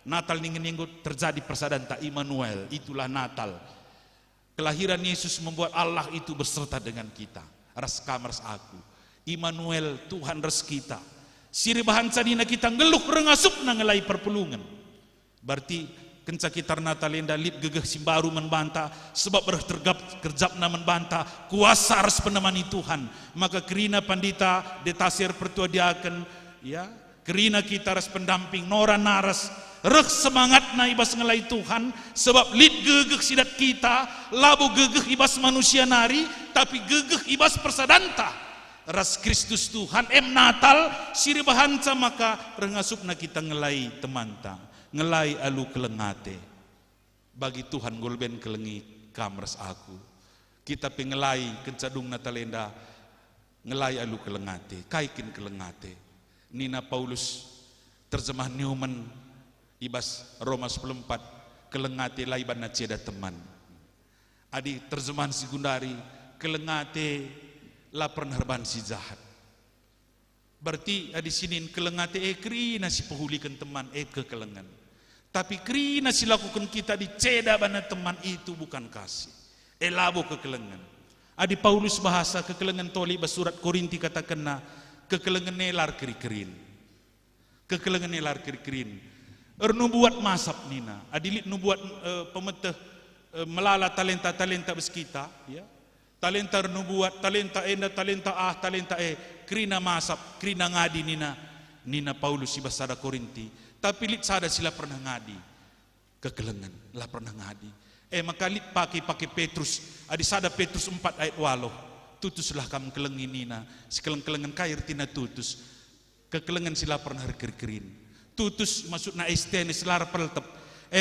Natal ningin-ninggut terjadi persadanta Immanuel. Itulah Natal. Kelahiran Yesus membuat Allah itu berserta dengan kita. Ras kamars aku. Immanuel Tuhan ras kita. Siri bahan sadina kita ngeluh rengasup na ngelai perpulungan. Berarti kenca kita Natalenda lit gegeh simbaru membantah. Sebab bertergap kerjap na membantah. Kuasa ras penemani Tuhan. Maka kerina pandita detasir pertua diaken. Ya. Kerina kita ras pendamping nora naras. Rek semangat na ibas ngelai Tuhan. Sebab lit gegeh sidat kita. Labu gegeh ibas manusia nari. Tapi gegeh ibas persadanta. Ras Kristus Tuhan. Natal. Siri bahanca maka rengasup na kita ngelai temanta. Ngelai alu kelengate. Bagi Tuhan golben kelengi kamers aku. Kita pengelai kencadung Natalenda. Ngelai alu kelengate. Kaikin kelengate. Nina Paulus terjemah Newman ibas Roma 14 kelengate laiban na ceda teman. Adi terjemahan sekundari kelengate lapar harban si jahat. Berarti adi sinin kelengate krina si pehulikan teman kekelengan. Tapi krina si lakukan kita di ceda bana teman itu bukan kasih. Labo kekelengan. Adi Paulus bahasa kekelengan toli bas surat Korinti katakanna kekelengan nelar keri-kerin. Kekelengan nelar keri-kerin. Nubuat masap nina. Adilit nubuat pemeteh melala talenta-talenta bes kita. Ya. Talenta nubuat, talenta enda, talenta talenta Kerina masap, kerina ngadi nina. Nina Paulus si basada Korinti. Tapi lit sada sila pernah ngadi. Kekelengan, lah pernah ngadi. Maka lit pakai Petrus. Adi sada Petrus 4 ayat 8. Tutuslah kamu kelengin nina. Si keleng-kelengan kair tina tutus. Kekelengan sila pernah kerin. Tutus maksudna estenis lar peltep.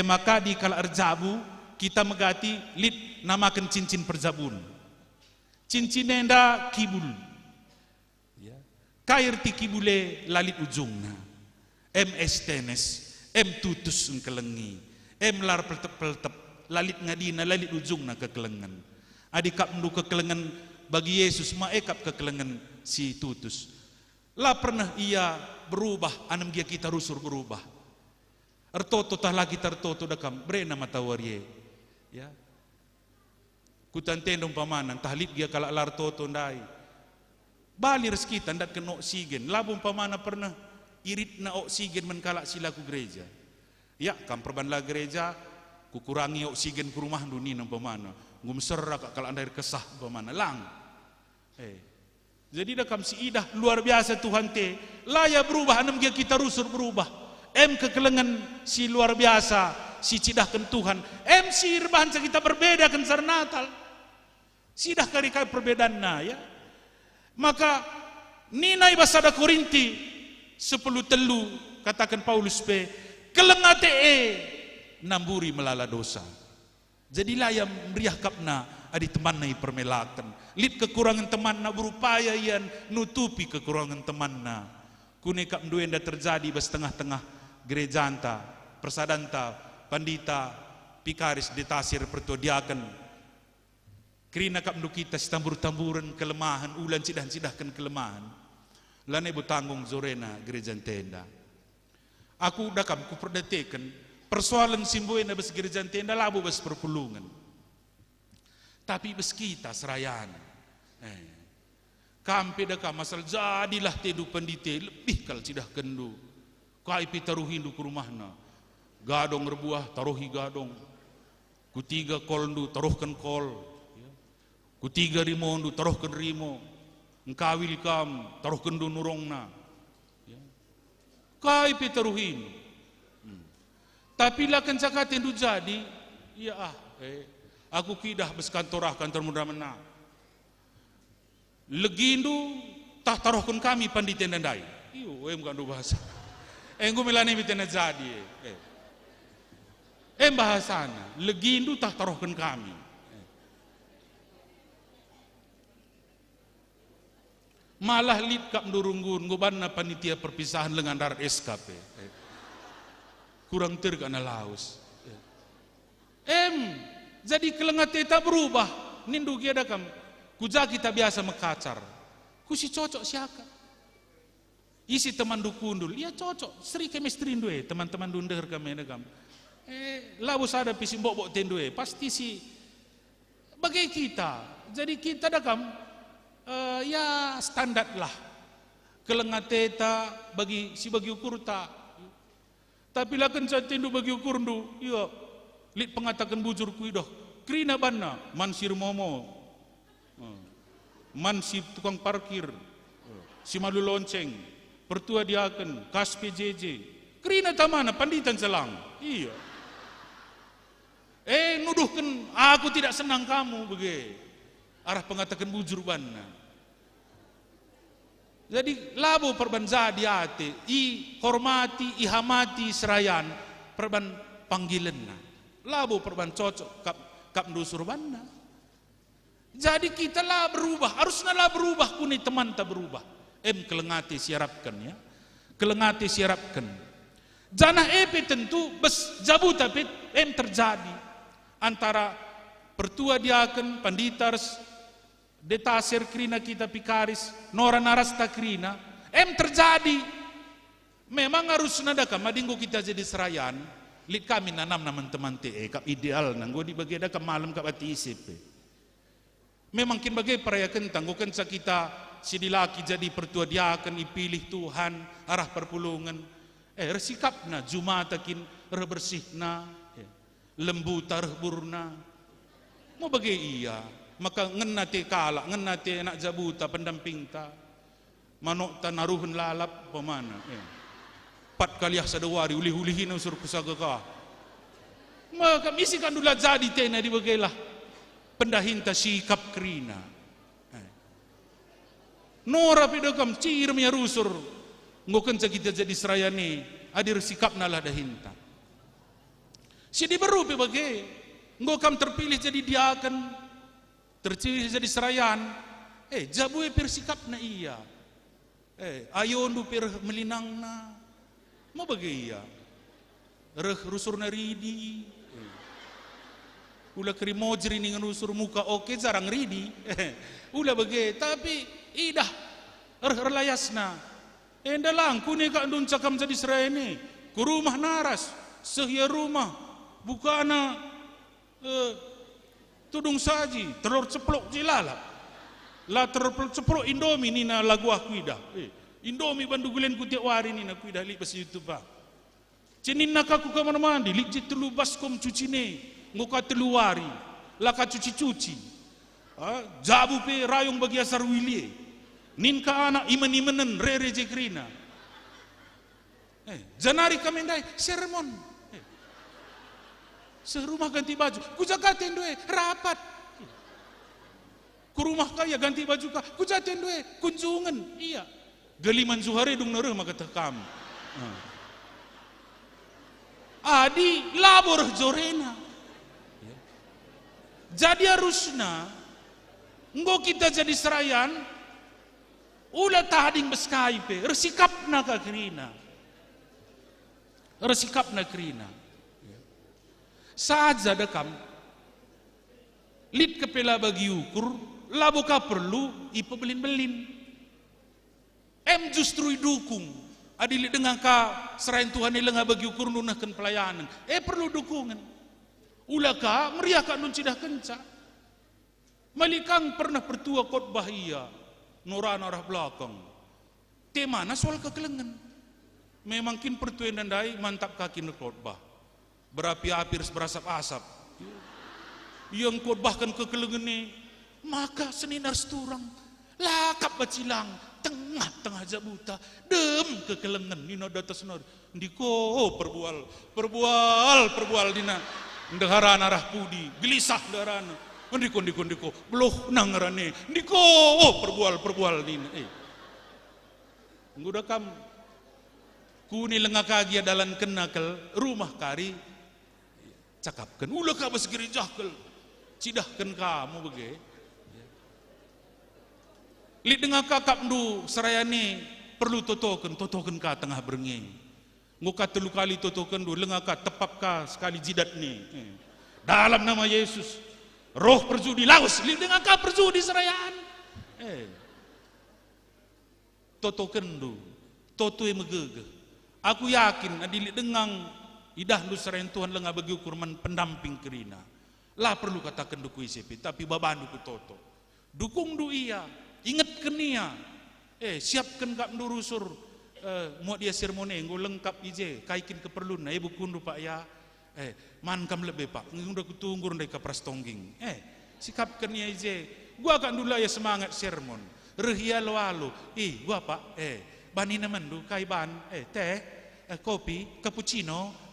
Maka di kala erjabu kita megati lit namakan cincin perjabun. Cincin enda kibul. Ya. Kair ti kibule lalit ujungna. Estenis. Tutus kelengi. Lar peltep-peltep. Lalit ngadina lalit ujungna kekelengan. Adikap mendu kekelengan bagi Yesus maekap kekelengan si tutus. Lah pernah ia berubah, anam dia kita rusur berubah. Ertoto tah lagi tertoto dakam brena matawarie. Ya. Kutantendong pamanan tahlip dia kala lar toto ndai. Bali rezeki tandat kena oksigen. Labung pamana pernah irit na oksigen menkala silaku gereja. Ya, kam perbanla gereja kukurangi oksigen ke rumah duni nang pamana. Ngumserak kalau anda kesah pamana lang. Jadi dah kam si idah luar biasa Tuhan te. Laya berubah anam dia kita rusur berubah. Kekelengan si luar biasa si cidahkan Tuhan. Si rebahan kita berbeda kan sar Natal. Sidah kari-kari perbedaan na ya. Maka nina ibasada Korinti 10 telu katakan Paulus pe kelengate namburi melala dosa. Jadilah yang meriah kapna adi teman na permelakan. Lip kekurangan teman na berupaya yan nutupi kekurangan teman na. Kune kap duenda terjadi bas tengah-tengah gereja anta, persadanta, pandita, pikaris, detasir, pertuadiakan. Kerina kap ndu kita tambur-tamburan kelemahan, ulan cidah-cidahkan kelemahan. Lane tanggung zorena gereja tenda. Aku udah kam ku perdetekan persoalan simboena bes gereja tenda labu bes perpulungan. Tapi bes kita serayan. Kampe dah kam masal jadilah tedu pendite lebih kal cidah kendu. Kai pi taruhindu ke rumahna. Gadong rebuah taruhi gadong. Kutiga kolndu taruhkan kol. Kutiga rimondu taruhkan rimo. Engkawil kam taruhkan du nurongna. Kai pi taruhin. Tapi lah kan cakatin du jadi, ya aku kidah bes kantor muda menang. Legindu tah taruhkan kami panditen dandai. Iyo, bukan du bahasa. Enggu milane mitena jadi. Bahasana, legindu tah taruhkan kami. Malah lip kap durunggun ngobanna panitia perpisahan lengan darat SKP. Kurang tergana laus. Jadi kelengate tak berubah. Nindu kiada kam. Kuja kita biasa mekacar. Kusi cocok siaka. Isi teman dukundul. Iya cocok. Seri chemistry ndue. Teman-teman dunder kami kam. Labu sada pisi mbok-mbok tendue. Pasti si bagai kita. Jadi kita dah kam. Ya standar lah. Kelengate ta bagi ukur tak. Tapi lah kan tindu bagi ukur ndu. Iya. Lit pengatakan bujur kuidoh. Krina banna. Mansir momo. Man si tukang parkir, si malu lonceng, pertua diaken, kas PJJ, kerina tamana panditan selang, iya. Nuduhkan aku tidak senang kamu bege, arah pengatakan bujur banna. Jadi labu perban jadi ate, i hormati, i hamati serayan, perban panggilan. Labu perban cocok kap ndusur banna. Jadi kita lah berubah, harusnya lah berubah kuni teman tak berubah. Kelengate siarapkan ya. Kelengate siarapkan. Janah tentu bes jabu tapi terjadi antara pertua diaken panditars detasir krina kita pikaris nora narasta krina terjadi. Memang harusnya dah madinggo kita jadi serayan. Lik kami nanam teman-teman kap ideal nanggo di bagian dah malam kap ati isip. Memang kin bagai peraya kentang, bukan kita si dilaki jadi pertua dia akan dipilih Tuhan arah perpulungan. Resikapna jumatakin rebersihna, lembuta reburna. Mau bagai iya, maka ngenate kalak, ngenate nak jabuta pendamping ta, manok ta naruhun lalap pemana. 4 kali sadawari ulih-ulihin unsur kusagaka. Maka misi kan dula jadi tena di bagailah. Pendahinta sikap kerina. Nora pidokam cirmnya rusur. Ngoken kita jadi serayani. Adir sikap nalah dahinta. Sidi berupi bagai. Ngokam terpilih jadi diaken. Terpilih jadi serayan. Jabue pir sikap na iya. Ayo ndu pir melinang na. Mau bagai iya. Rusur na ridi. Ula kerimojri ni ngerusur muka oke jarang ridi. Ula bagai tapi idah relayasna. Endalang kuni ka andun cakam jadi serayani. Ku rumah naras sehia rumah bukana tudung saji telur ceplok jilala. La telur ceplok Indomie ni na lagu aku idah. Indomie bandu gulen ku tiap hari ni na ku idah li pas YouTube. Cenin nakaku ka mana mandi li jitulu baskom cuci ne. Nguka teluari, laka cuci-cuci. Jabu pe rayong bagi asar wilie. Ninka anak iman-imanen rere jekrina. Janari kamendai sermon. Serumah ganti baju. Kujakaten doe rapat. Ku rumah kaya ganti baju ka. Kujaten doe kunjungan. Iya. Geliman zuhare dung nereh maka tekam. adi labor jorena. Jadi harusnya engko kita jadi serayan ulah tahading beskai pe resikapna ka kerina. Resikapna kerina. Saja dekam lid kepela bagi ukur labo ka perlu ipebelin-belin. Justru idukung adili dengan ka serayan Tuhan ilang bagi ukur nunahkan pelayanan. Perlu dukungan. Ulaka meriah ka nun cidah kenca. Malikang pernah pertua khotbah iya nurana arah belakang. Temana soal kekelengan. Memang kin pertuan dandai mantap kaki khotbah. Berapi-api berasap-asap. Yang khotbahkan kekelengan ni maka seninar seturang lakap bacilang tengah-tengah jabuta dem kekelengan nina datas nor ndiko perbual dina ndeharan arah pudi gelisah ndeharan ndiko beloh nangarane ndiko perbual dina nguda kam kuni lengah kagia dalan kenakel rumah kari cakapkan ulah ka basgiri jahkel cidahkan kamu bege lid dengan kakap ndu serayane perlu totoken ka tengah berengi nguka telu kali totoken du lengah ka tepap ka sekali jidat ni dalam nama Yesus roh perjudi laus lid dengan ka perjudi serayan totoken du totoi megege aku yakin adili dengan idah du serayan Tuhan lengah bagi ukurman pendamping kerina lah perlu katakan du kuisepi tapi babandu ku toto dukung du iya ingat kenia, siapkan kap nurusur, muat dia sermone, nggo lengkap ije, kaikin keperluan, bukundu pak ya, man kam lebih pak, nguda kutunggur ndai kapras tongging, sikap kenia ije, gua akan dulu ya semangat sermon, rehia lalu, gua pak, bani naman du, kai ban, teh, kopi, cappuccino,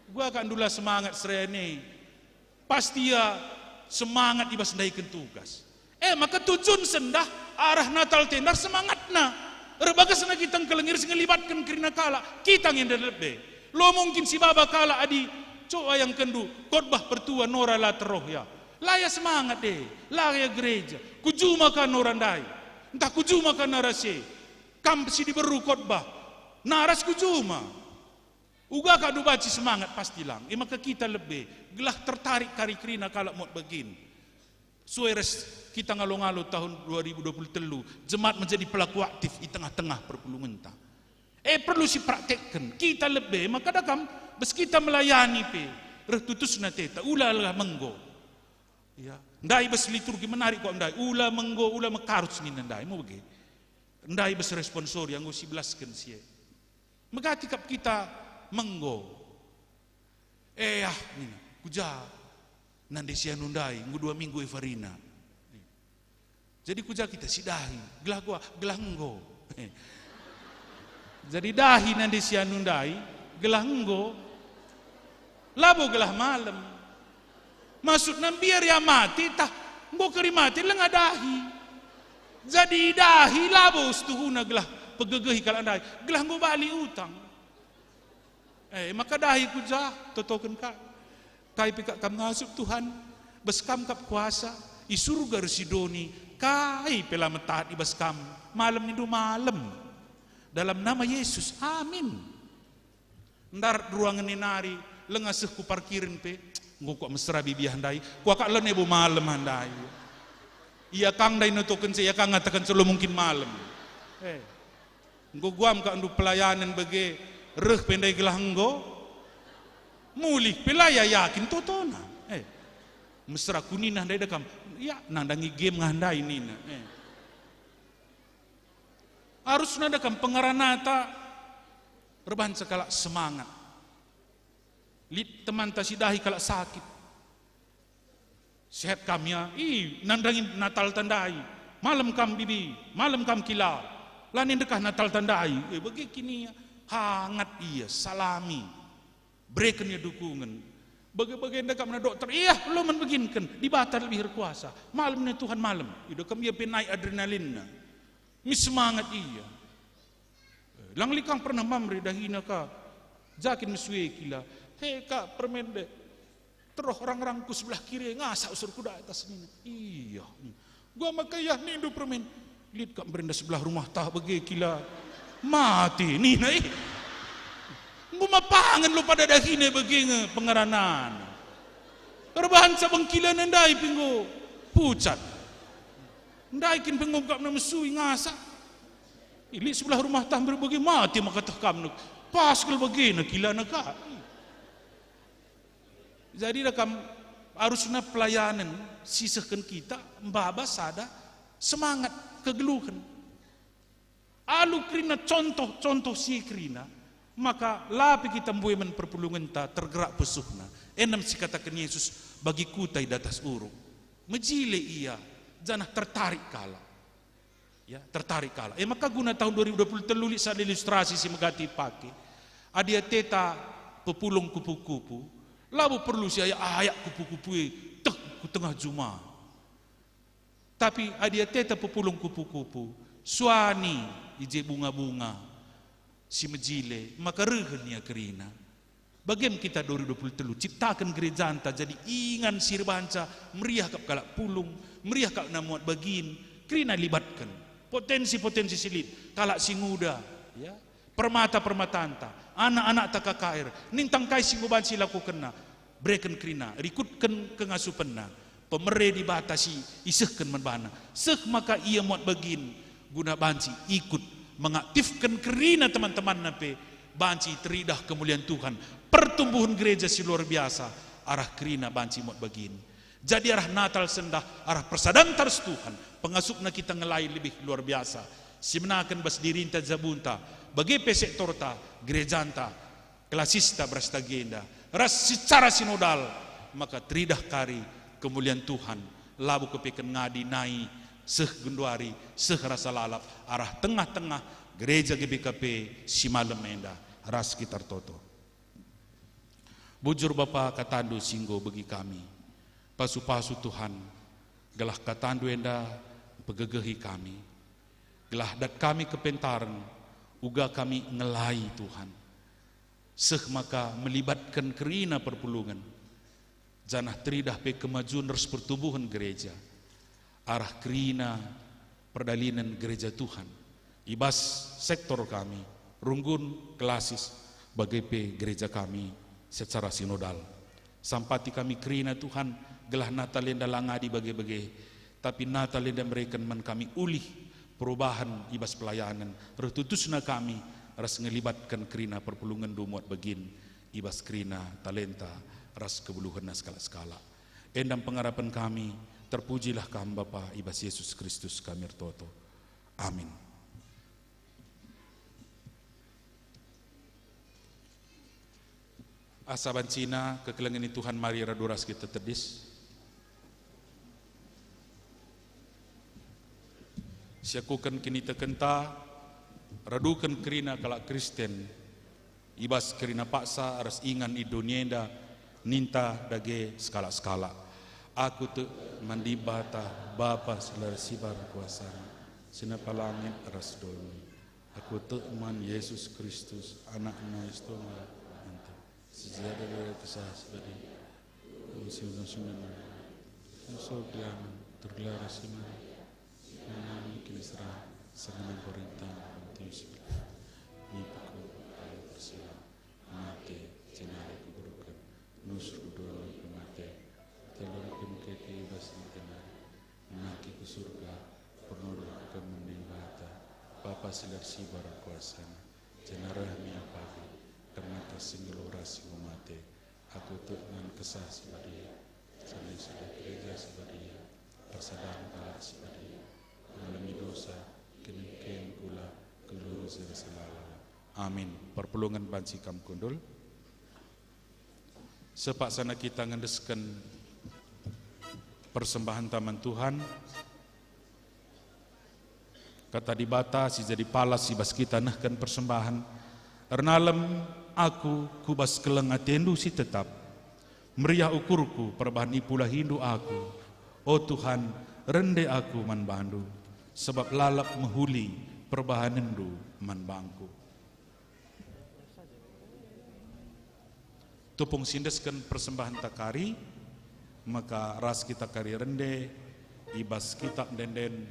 gua akan dulu semangat serene, pasti ya semangat ibas ndaikan tugas. Maka tujuan sendah arah Natal tendar semangatna. Rebagas na kitang kelengir ngelibatkan kerina kala kita yang lebih. Lo mungkin si baba kala adi coba yang kendu khotbah pertua nora la teroh ya. Laya semangat deh, laya gereja. Kujuma kan norandai. Entah kujuma kan narase. Kam si diberu khotbah. Naras kujuma. Uga kadu baci semangat pasti lang. Maka kita lebih gelah tertarik kari kerina kala mau begin. Sueres kita ngalo-ngalo tahun 2023 jemaat menjadi pelaku aktif di tengah-tengah perpulungan. Perlu si praktekkan kita lebih maka dakam bes kita melayani pe retutus na teta ulah menggo ya ndai bes liturgi menarik kok ndai ulah menggo ulah mekarut ni ndai mau bege ndai bes responsor yang go 11 sie maka tikap kita menggo nina kuja nande sia nundai ngu 2 minggu Farina. Jadi kuja kita sidahi, gelah gua, gelah enggo. Jadi dahi nande sia nundai, gelah enggo. Labo gelah malam. Maksudnya biar ya mati tah, enggo keri mati lengah dahi. Jadi dahi labo setuhuna gelah pegegehi kalau dahi, gelah enggo bali utang. Maka dahi kuja totoken ka. Kai pikak kam ngasup Tuhan, beskam kap kuasa, isurga residoni. Kai pela metahat ibas kam malam itu malam dalam nama Yesus amin ndar ruangan nari lengaseh ku parkirin pe nggo kok mesra bibi handai ku akak len ibu malam handai iya kang dai nutukeun saya kang ngatakan selo mungkin malam nggo guam ka andu pelayanan bege reh pendai gelah nggo mulih pelaya yakin totona mesra kunina handai dakam ya nandangi game ngandai nina harus nadakan pengaranata reban sekala semangat lip teman tasidahi kala sakit sehat kamya nandangi Natal tandai malam kam bibi malam kam kila lanin dekah Natal tandai bagi kini hangat iya salami brekennya dukungan bagian dekat mana dokter lo menbeginkan dibatal lebih berkuasa malamnya Tuhan malam itu kami penai adrenalin mi semangat iya lang likang pernah mamri dahina ka Jakin mesue kila. Hei kak permen deh. Terus orang-orangku sebelah kiri ngasak usur kuda atas ini. Iya. Gua makanya nindu permen. Lihat kak berenda sebelah rumah tah bagi kila. Mati nih naik. Gua mapangan lu pada dahine bagi pengaranan. Perbahan sabang kila nendai pinggu pucat. Ndaikin pengum kap nama sui ngasak. Ili sebelah rumah tah berbagi mati maka tah kam nuk. Pas kalau bagi nak kila nak. Jadi rakam harusnya pelayanan sisahkan kita mbabas ada semangat kegeluhan. Alu krina contoh si krina maka lapi kita mbuemen perpulungan ta tergerak pesuhna. Enam si katakan Yesus bagi kutai di atas uruk. Mejile ia janah tertarik kala. Ya, tertarik kala. Maka guna tahun 2020 terlulit saat ilustrasi si megati pakai. Adia teta pepulung kupu-kupu. Lalu perlu si ayak kupu-kupu tek ku tengah juma. Tapi adia teta pepulung kupu-kupu. Suani ije bunga-bunga. Si mejile maka rehen ya kerina. Bagaimana kita 2023 ciptakan gereja anta jadi ingan sirbanca meriah kap kalak pulung, meriah kap namuat bagin, kerina libatkan potensi-potensi silit, kalak singuda, ya, permata-permata anta, anak-anak takakair, nintang kai singuban sila ku kena, breken kerina, rikutkan kengasupenna, pemere dibatasi, isehkan menbana, seh maka ia muat bagin, guna banci ikut mengaktifkan kerina teman-teman nape, banci teridah kemuliaan Tuhan. Pertumbuhan gereja si luar biasa. Arah kerina banci muat bagin. Jadi arah Natal sendah. Arah persadaan taras Tuhan. Pengasupna kita ngelai lebih luar biasa. Si menakan bas dirinta zabunta. Bagi pesek torta. Gerejanta. Kelasista berasta agenda. Ras secara sinodal. Maka teridah kari kemuliaan Tuhan. Labu kepikan ngadi nai. Seh genduari. Seh rasa lalap. Arah tengah-tengah. Gereja GBKP si malam endah. Ras sekitar toto. Bujur Bapa katandu singgo bagi kami. Pasu-pasu Tuhan. Gelah katandu enda pegegehi kami. Gelah dat kami kepentaran. Uga kami ngelai Tuhan. Seh maka melibatkan kerina perpulungan. Janah teridah pe kemajuan res pertumbuhan gereja. Arah kerina perdalinan gereja Tuhan. Ibas sektor kami. Runggun kelasis bagi pe gereja kami. Secara sinodal. Sampati kami kerina Tuhan. Gelah Natal yang dalangadi bagi-bagi. Tapi Natal yang mereka men kami ulih. Perubahan ibas pelayanan. Retutusna kami. Ras ngelibatkan kerina perpulungan dumuat begin. Ibas kerina talenta. Ras kebuluhan skala-skala. Endam pengharapan kami. Terpujilah kami Bapa ibas Yesus Kristus kami ertoto. Amin. Asa bancina kekelengan Tuhan mari raduras kita terdis. Siakukan kini tekenta radukan kerina kalak Kristen. Ibas kerina paksa aras ingan idonienda ninta dage skala-skala. Aku tu mandibata Bapa selar sibar kuasa. Sinapalangit aras doni. Aku tu man Yesus Kristus anaknya istoma. Sejadah dari kisah seperti usia sunnah, usul kiamat tergelar sinar, menami kinisra, sangat perintah untuk sebelah, nipu persilah, mati, jenari keburukan, nusru doa kematian, telur kemketi basi kena, menaki ke surga, pernodol kemendibata, Bapa silar sibar kuasa, jenarah miapagi. Karena kasih orasi umate, aku tu dengan kesah sebadia, salih sudah gereja sebadia, persadaan kalak sebadia, mengalami dosa, kenikmatan gula, keluar dari selala. Amin. Perpulungan banci kam kundul. Sepak sana kita ngendeskan persembahan taman Tuhan. Kata dibata si jadi palas si bas kita nahkan persembahan. Ernalem aku kubas keleng atendu si tetap. Meriah ukurku perbahan ipulah hindu aku. Oh Tuhan rende aku man bandu. Sebab lalap menghuli perbahan hendu man bangku. tupung sindeskan persembahan takari, maka ras kita kari rende, ibas kitab denden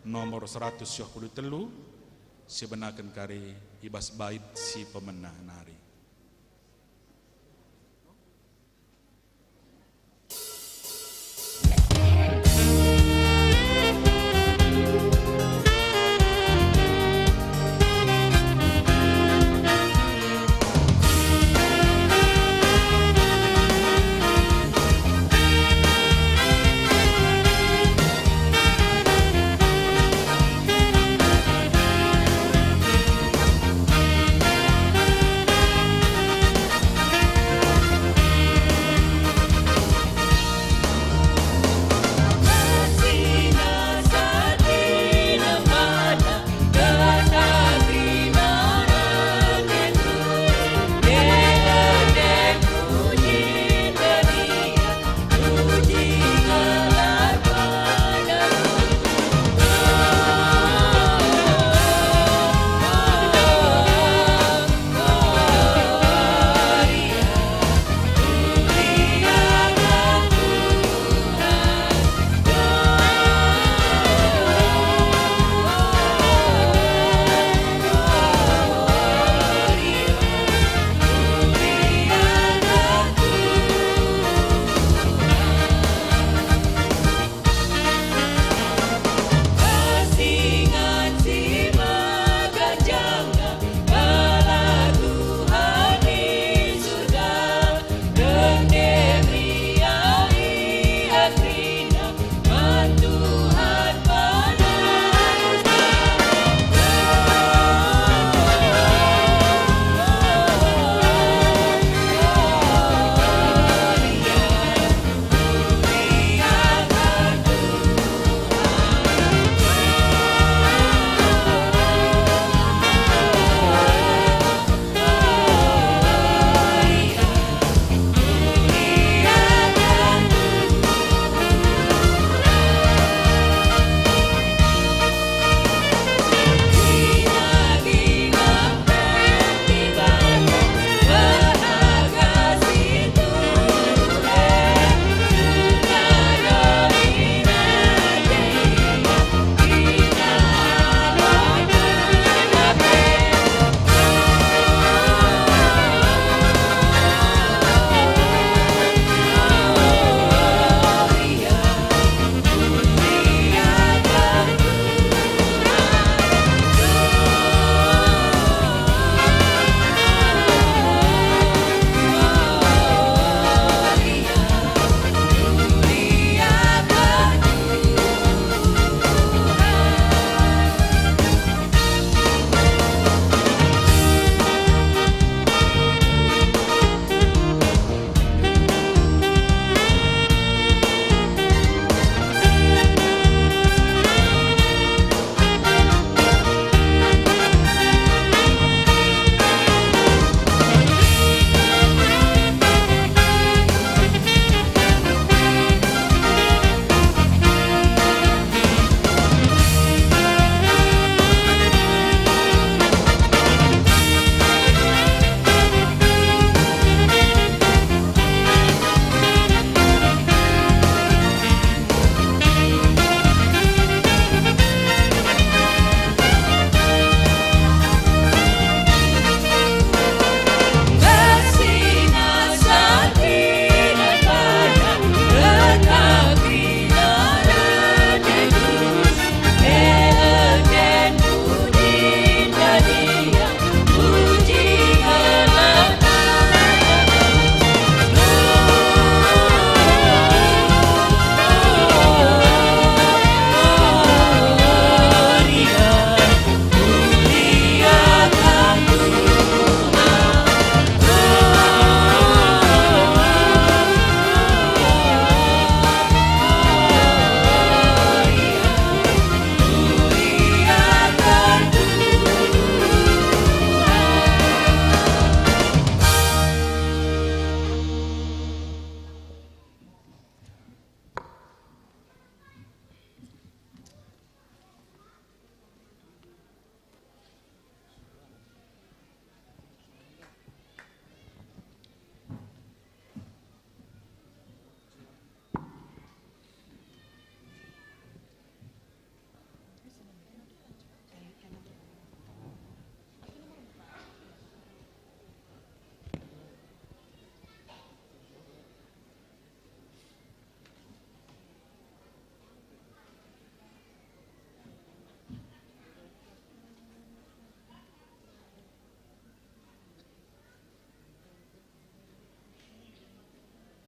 nomor 123, sebenakan kari ibas bait si pemenang nari.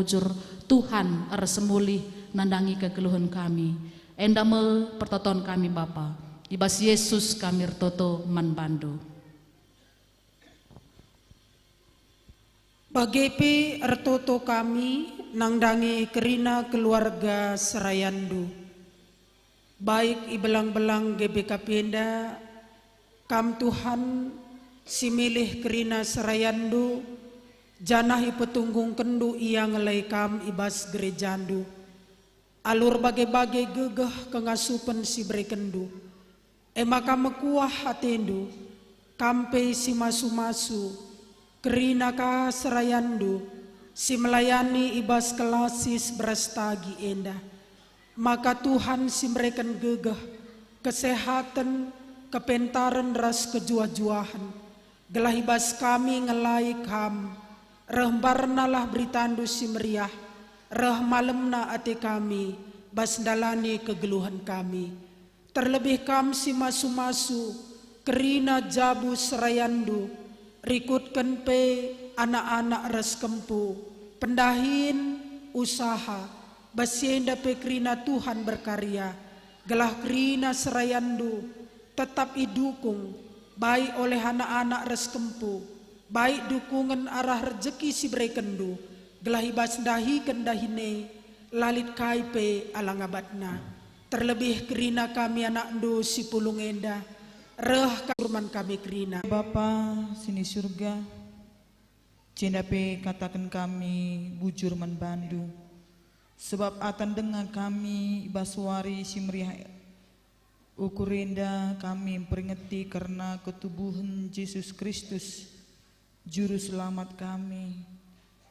bujur Tuhan semulih nandangi kegeluhan kami. Endame pertoton kami Bapa. Ibas Yesus kami rtoto manbando. Bagepe ertoto kami nangdangi kerina keluarga Serayandu. Baik ibelang-belang GBK Penda, kam Tuhan si milih kerina Serayandu, janahi petunggung kendu ia ngelai kam ibas gerejandu. Alur bagai-bagai gegeh kengasupen si brekendu. Emaka mekuah hatendu, kampe si masu-masu, kerina ka Serayandu, si melayani ibas kelasis berastagi endah. Maka Tuhan si mereken gegeh, kesehatan, kepentaran ras kejua-juahan. Gelah ibas kami ngelai kam, reh barnalah britandu si meriah, reh malemna ate kami, bas dalani kegeluhan kami. Terlebih kam si masu-masu, kerina jabu Serayandu, rikutkan pe anak-anak ras kempu, pendahin usaha, basienda pe kerina Tuhan berkarya, gelah kerina Serayandu, tetap idukung, baik oleh anak-anak ras kempu, baik dukungan arah rezeki si brekendu, gelah ibas dahi kendahine, lalit kaipe alangabatna. Terlebih kerina kami anak ndu si pulung enda, reh kurman kami kerina. Bapa sini surga, cendape katakan kami bujur manbandu, sebab atan dengar kami baswari simriah ukurenda kami memperingati karena ketubuhan Yesus Kristus, juru selamat kami,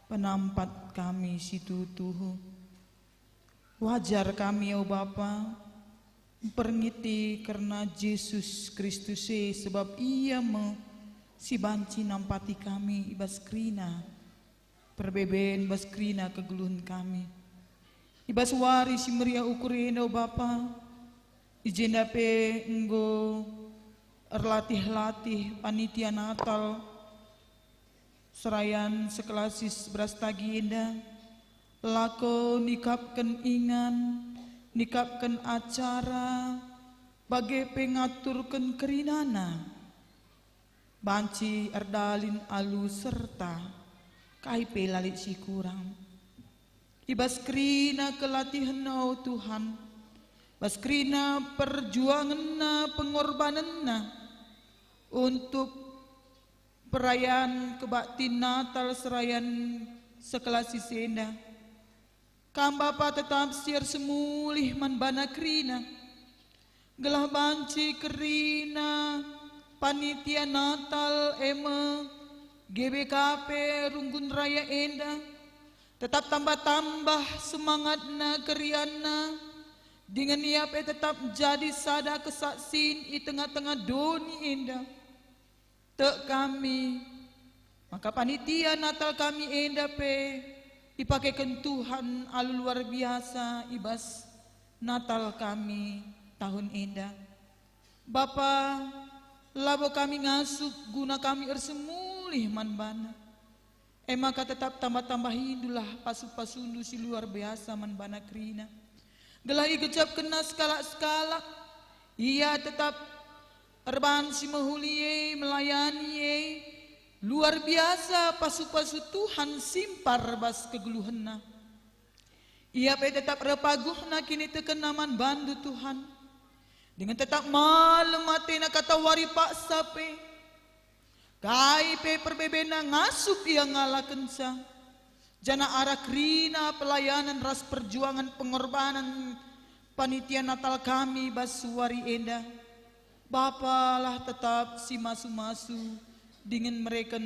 penampat kami situ Tuhu. Wajar kami ya Bapa memperingati karena Yesus Kristus sebab ia si banci nampati kami ibas krina perbeben ibas krina kegeluhan kami ibas wari si meriah ukurena Bapa ijenda pe enggo erlatih-latih panitia Natal serayan sekelasis berastagi indah lako nikapkan ingan, nikapkan acara, bagai pengaturkan kerinana, banci erdalin alu serta kaipe lalit si kurang. Ibas krina kelatihan nau Tuhan, bas krina perjuangan na pengorbanan na untuk perayaan kebakti Natal serayan sekelasis indah. Kam Bapa tetap siar semulih manbana krina, gelah banci kerina panitia Natal ema GBKP Runggun Raya Endah, tetap tambah-tambah semangatna keriana, dengan ia tetap jadi sada kesaksin di tengah-tengah doni endah. Tek kami, maka panitia Natal kami endah pe dipakaikan Tuhan alu luar biasa ibas Natal kami tahun indah. Bapa, labo kami ngasuk guna kami ersemulih manbana. Maka tetap tambah-tambah hindulah pasu-pasundu si luar biasa manbana krina. Gelai gecap kena skala-skala, ia tetap erban si mahulie melayani luar biasa pasu-pasu Tuhan simpar bas kegeluhanna. Ia pe tetap repaguhna kini tekenaman bandu Tuhan. Dengan tetap malam matena kata wari paksa pe. Kai pe perbebena ngasup ia ngalakan sa. Jana arah krina pelayanan ras perjuangan pengorbanan panitia Natal kami bas wari endah. Bapalah tetap si masu-masu dengan mereka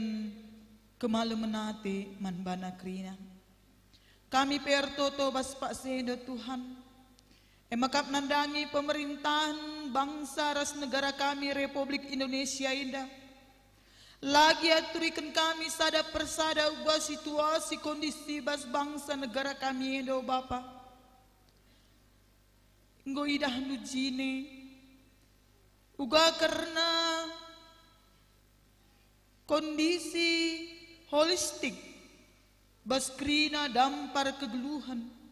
kemalu menate manbana krina. Kami pertoto bas pak sendo Tuhan. Emakap nandangi pemerintahan bangsa ras negara kami Republik Indonesia indah. Lagi aturikan kami sada persada ubah situasi kondisi bas bangsa negara kami indo Bapa. Nggo idah nujine. Uga karena kondisi holistik bas krina dampar kegeluhan.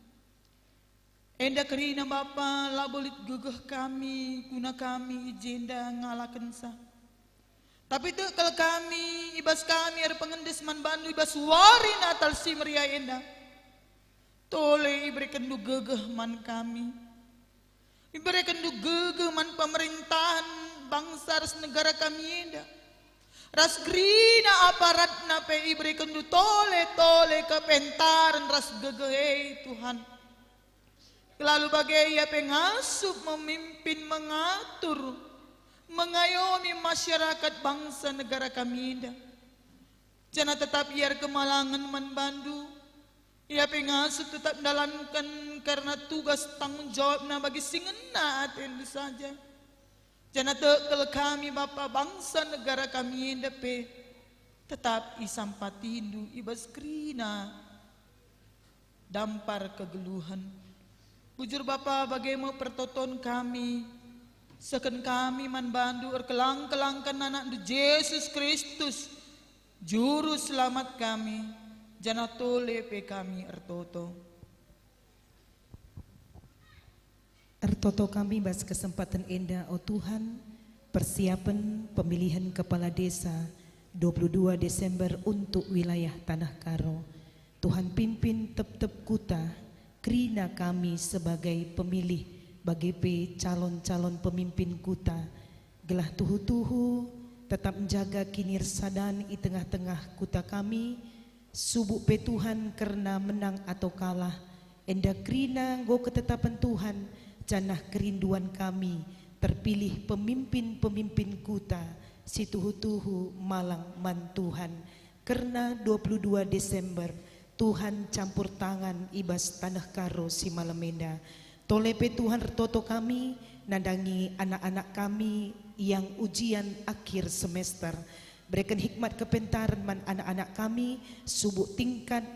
Enda kerina Bapa labolit gegeh kami, guna kami jenda ngalaken sah. Tapi tu kalau kami, ibas kami ada pengendes man bandu, ibas wari natal si meriah enda. Tole iberikan du gegeh man kami. Iberikan du gegeh man pemerintahan bangsa ras negara kami enda. Ras grina aparat nape iberikan du tole kepentaran ras gegeh Tuhan. Lalu bagai ia pengasuh memimpin mengatur mengayomi masyarakat bangsa negara kami indah. Jangan tetap biar kemalangan man bandu. Ia pengasuh tetap dalankan karena tugas tanggung jawabnya bagi singena atendu saja. Jangan tekel kami Bapa bangsa negara kami indah pe tetap isampatindu ibas krina dampar kegeluhan. Bujur Bapa bagaimana pertoton kami seken kami man bandu erkelang-kelangkan anak du Yesus Kristus juru selamat kami jana tole pe kami ertoto kami bas kesempatan indah oh Tuhan persiapan pemilihan kepala desa 22 Desember untuk wilayah Tanah Karo. Tuhan pimpin tep-tep kuta krina kami sebagai pemilih bagi calon-calon pemimpin kuta gelah tuhu-tuhu tetap menjaga kinir sadan di tengah-tengah kuta kami subuk pe Tuhan karena menang atau kalah enda krina go ketetapan Tuhan janah kerinduan kami terpilih pemimpin-pemimpin kuta si tuhu-tuhu malang man Tuhan karena 22 Desember Tuhan campur tangan ibas Tanah Karo si Malamenda. Tolepe Tuhan retoto kami nandangi anak-anak kami yang ujian akhir semester. Berikan hikmat kepentaran man anak-anak kami subuk tingkat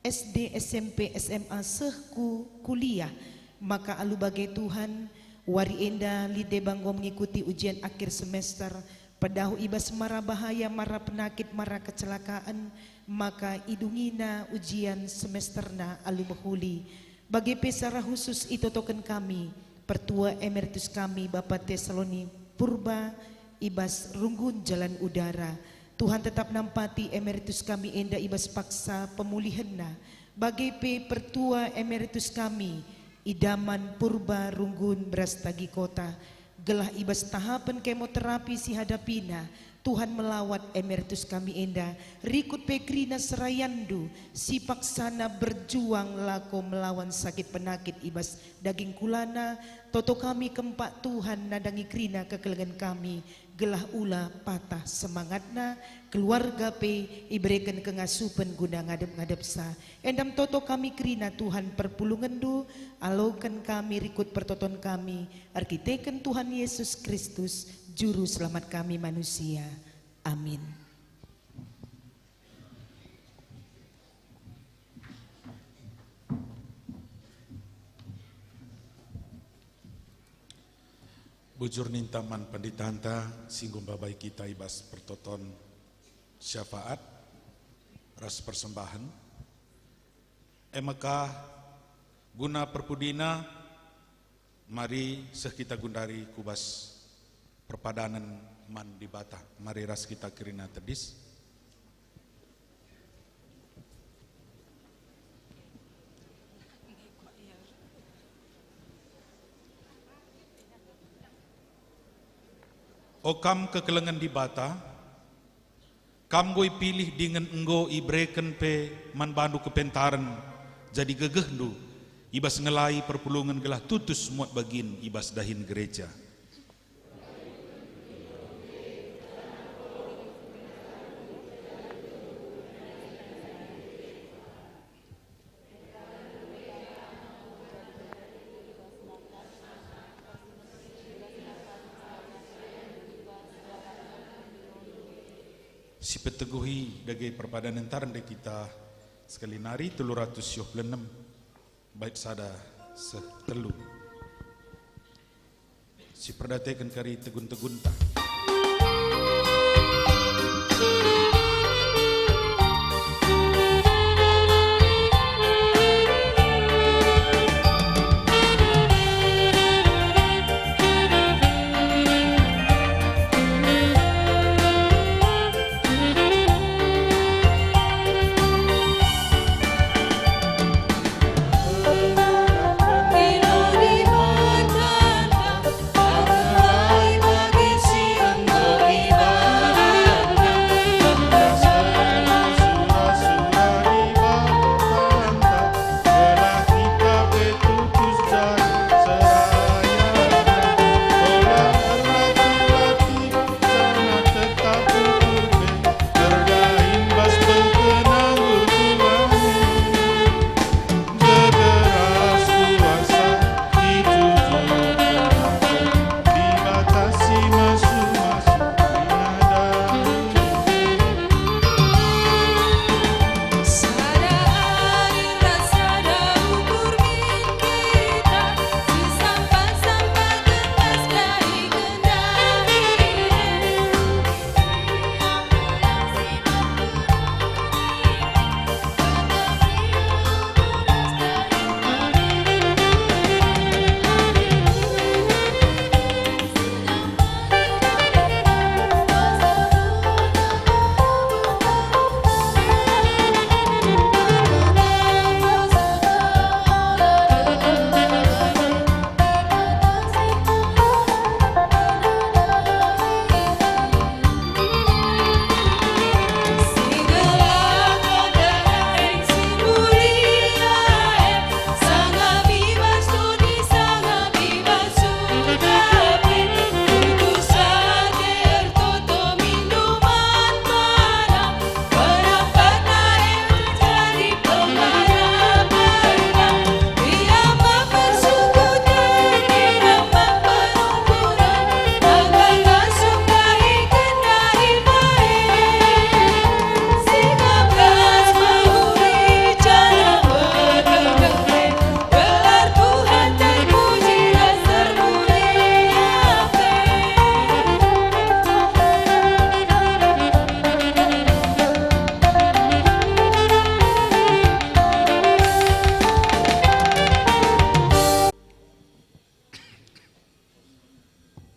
SD, SMP, SMA sehku kuliah. Maka alu bagai Tuhan wari enda lide banggo mengikuti ujian akhir semester. Padahu ibas mara bahaya, mara penyakit, mara kecelakaan, maka idungina ujian semesterna alu bahuli. Bagi pesara khusus itu token kami, pertua emeritus kami Bapak Tesaloni Purba, ibas runggun jalan udara. Tuhan tetap nampati emeritus kami enda ibas paksa pemulihanna. Bagi pertua emeritus kami, idaman Purba runggun beras tagi kota. Gelah ibas tahapan kemoterapi si hadapina Tuhan melawat emeritus kami enda rikut pekrina serayandu si paksana berjuang lako melawan sakit penakit ibas daging kulana toto kami keempat Tuhan nadangi krina kekelengan kami gelah ula patah semangatna keluarga pe iberikan kengasupan guna ngadep-ngadep sa endam toto kami krina Tuhan perpulungan du alokan kami rikut pertoton kami arkiteken Tuhan Yesus Kristus juru selamat kami manusia amin. Bujur nintaman panditanta singgung babai kita ibas pertoton syafaat ras persembahan maka guna perpudina mari seh kita gundari kubas perpadanan man di bata mari ras kita kirina tedis Okam kekelengan di bata, kam goi pilih dengan enggo ibreken pe man bandu kepentaran jadi gegeh du ibas ngelai perpulungan gelah tutus muat bagin ibas dahin gereja. Si peteguhi dagai perpadanan taran de kita sekali nari 326 bait sada setelu si perdatekan kari tegun-tegun tak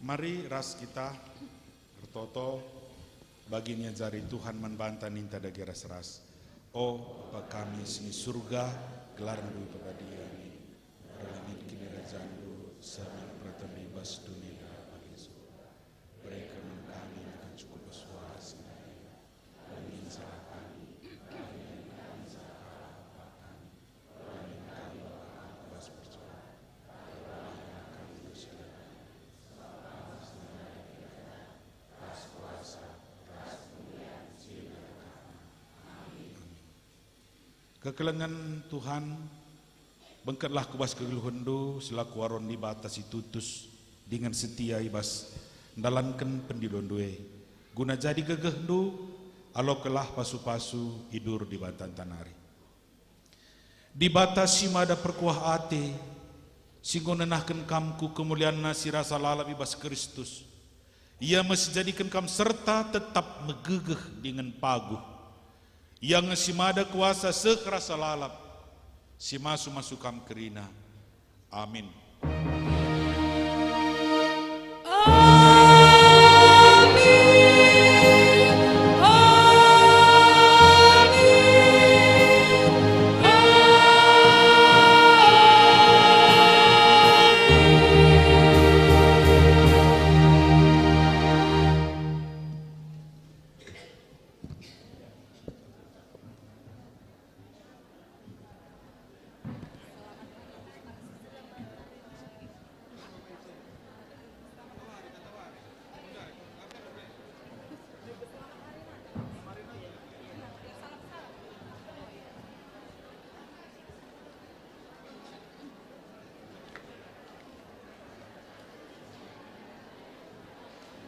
Mari ras kita bertoto baginya jari Tuhan membanta ninta dagi ras. Oh Bapa kami sini surga gelar dulu pegadiani langit kini rajandu sama perata bebas dunia bagi surga. Berikan kami akan cukup bersuas kami salah kami bebas percaya kekelengan Tuhan bengkatlah kubas kegeluhundu selaku waron di batas tutus dengan setia ibas dalankan pendilon due guna jadi gegehndu alo kelah pasu-pasu hidur di batan tanari di batas simada perkuah ate singgo nenahkan kamku kemuliaan nasi rasa lalap ibas Kristus ia masih jadikan kam serta tetap megegeh dengan paguh yang simada kuasa sekerasa lalap si masuk kam kerina. Amin.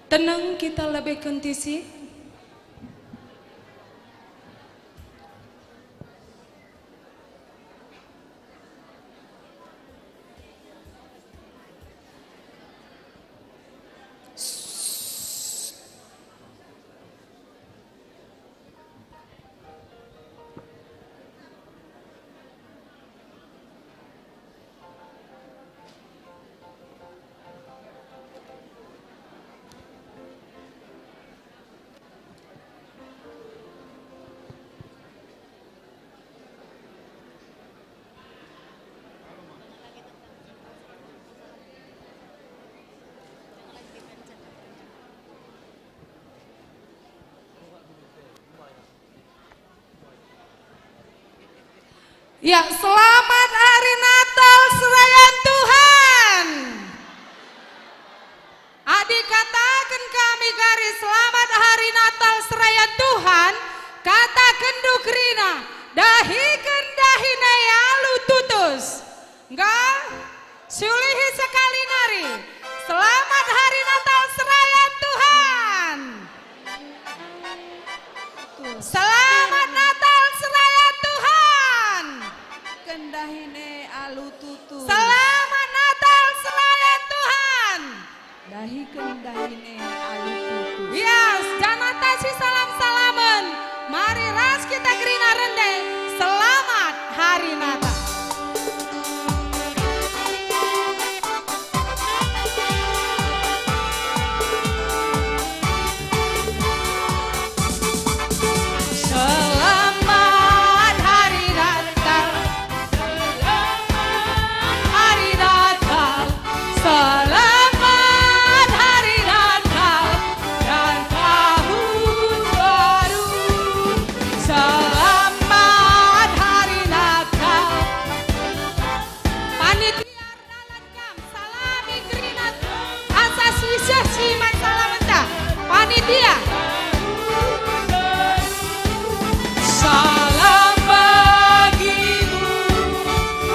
Tenang kita lebih kentisi. Ya, selamat hari Natal serayan Tuhan. Adik katakan kami kari selamat hari Natal serayan Tuhan. Katakan dukrina dahikan dahina alu tutus. Enggak, sulihi sekali nari. Selamat hari Natal serayan Tuhan. Selamat Natal serayan Tuhan. Kendahine alu tutu. Selamat Natal serayan Tuhan. Dahi kendahine alu tutu. Yes, janatasi salam-salaman. Mari ras kita gerina rende. Selamat hari Natal. Selamat hari Natal. Hari Natal. Selamat hari Natal dan tahun baru. Selamat hari Natal. Panitia dalan kam salami kerinat asas wisya siman salamenta. Panitia. Salam bagimu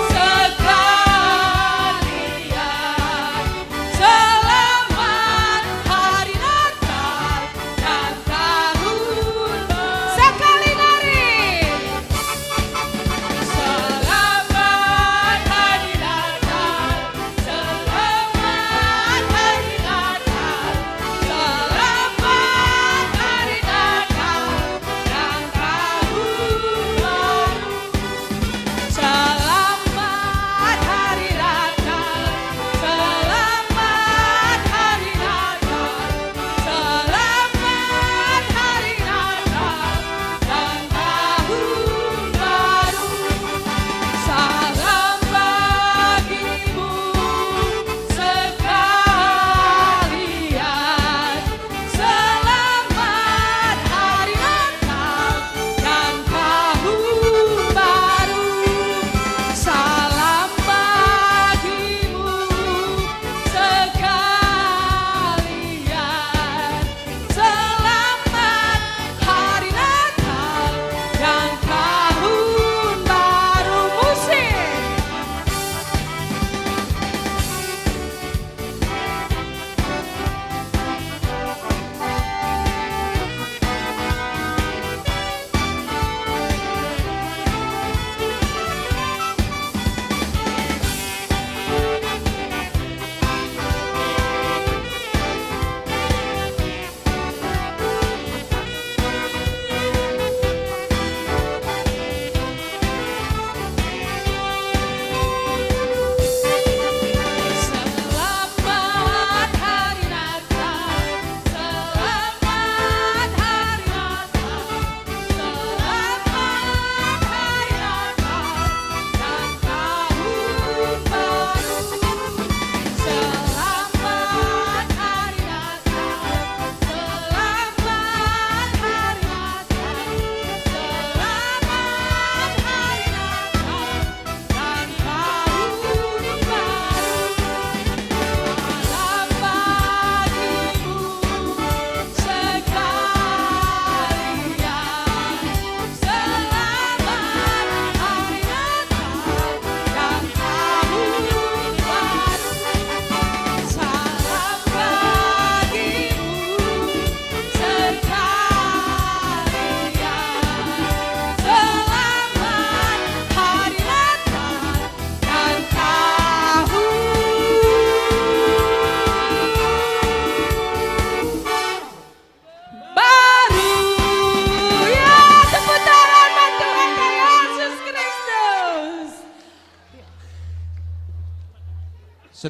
sekalian. Selamat hari Natal dan tahun sekali lari. Selamat hari Natal. Selamat hari Natal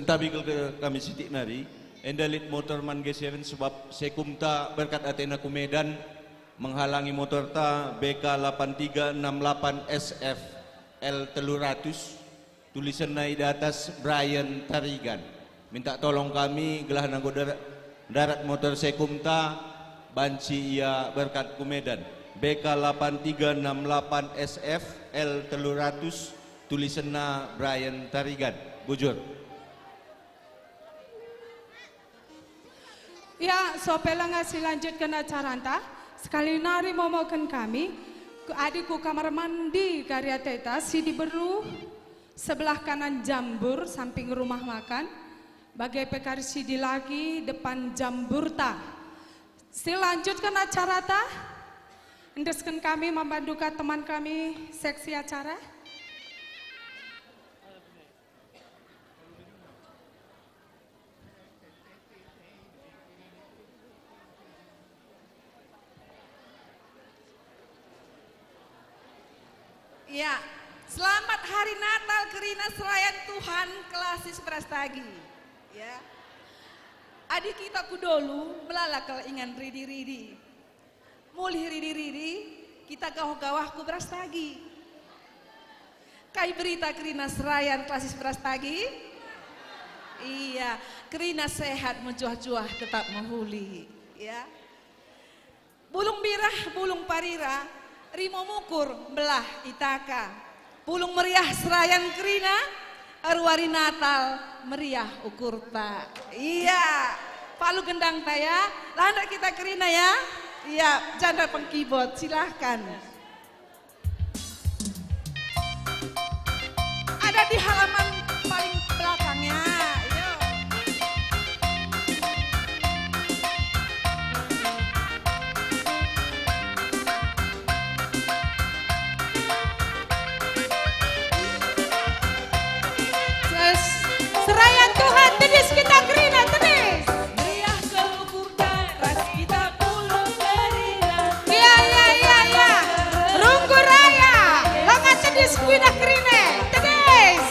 sentabi ke kami sitik nari endalit motor man G7 sebab sekumta berkat Athena ku Medan menghalangi motor ta BK 8368 SF L300 tulisan naik di atas Brian Tarigan. Minta tolong kami gelah nanggo darat motor sekumta banci ia berkat ku Medan BK 8368 SF L300 tulisan na Brian Tarigan. Bujur. Ya, sopela ngasih lanjutkan acara anta. Sekali nari momokan kami, ke adikku kamar mandi karya teta, si diberu sebelah kanan jambur samping rumah makan, bagai pekar si di lagi depan jambur ta. Si lanjutkan acara ta, endeskan kami membantu teman kami seksi acara. Ya, selamat hari Natal Kerina Serayan Tuhan Kelasis Prastagi. Ya, adik kita kudolu melala kalau ingan ridi-ridi, mulih ridi-ridi kita gawah-gawah ku Prastagi. Kai berita Kerina Serayan Kelasis Prastagi. Iya, Kerina sehat menjuah-juah tetap menghuli. Ya, bulung birah, bulung parira. Rimo mukur belah itaka, pulung meriah serayan Kerina, arwari Natal meriah ukurta. Iya, palu gendang taya, landak kita Kerina ya. Iya, janda pengkibot silahkan. Ada di halaman paling belakangnya. Serayan Tuhan, tenis kita Kerina, tenis. Meriah kelukurta, ras kita pulung Kerina. Iya. Runggu raya, langat tenis kita Kerina, tenis.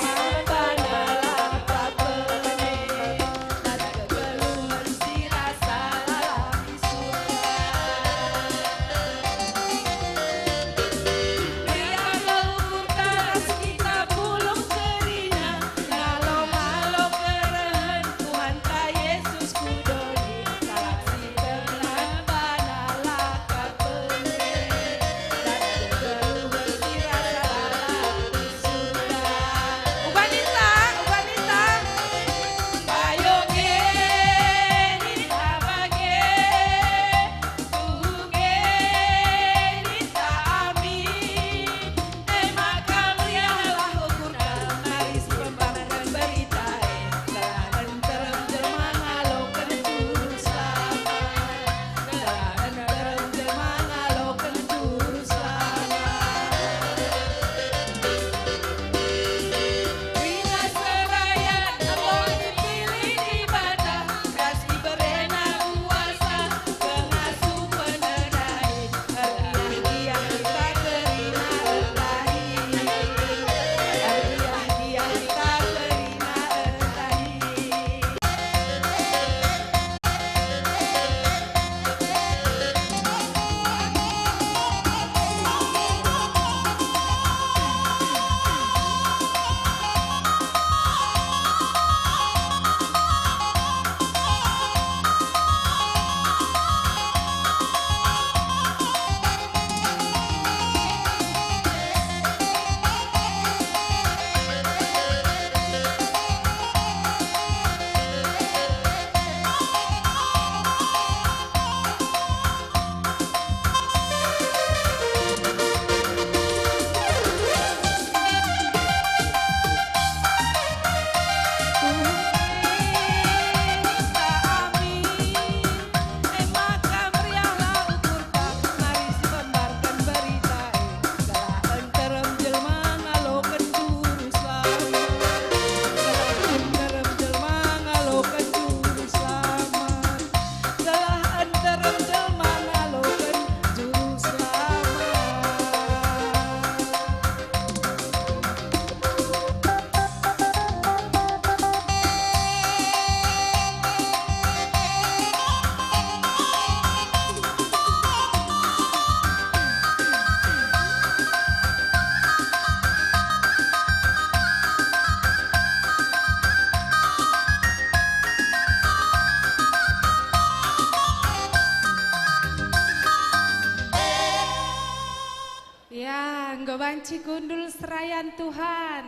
banci gundul serayan Tuhan.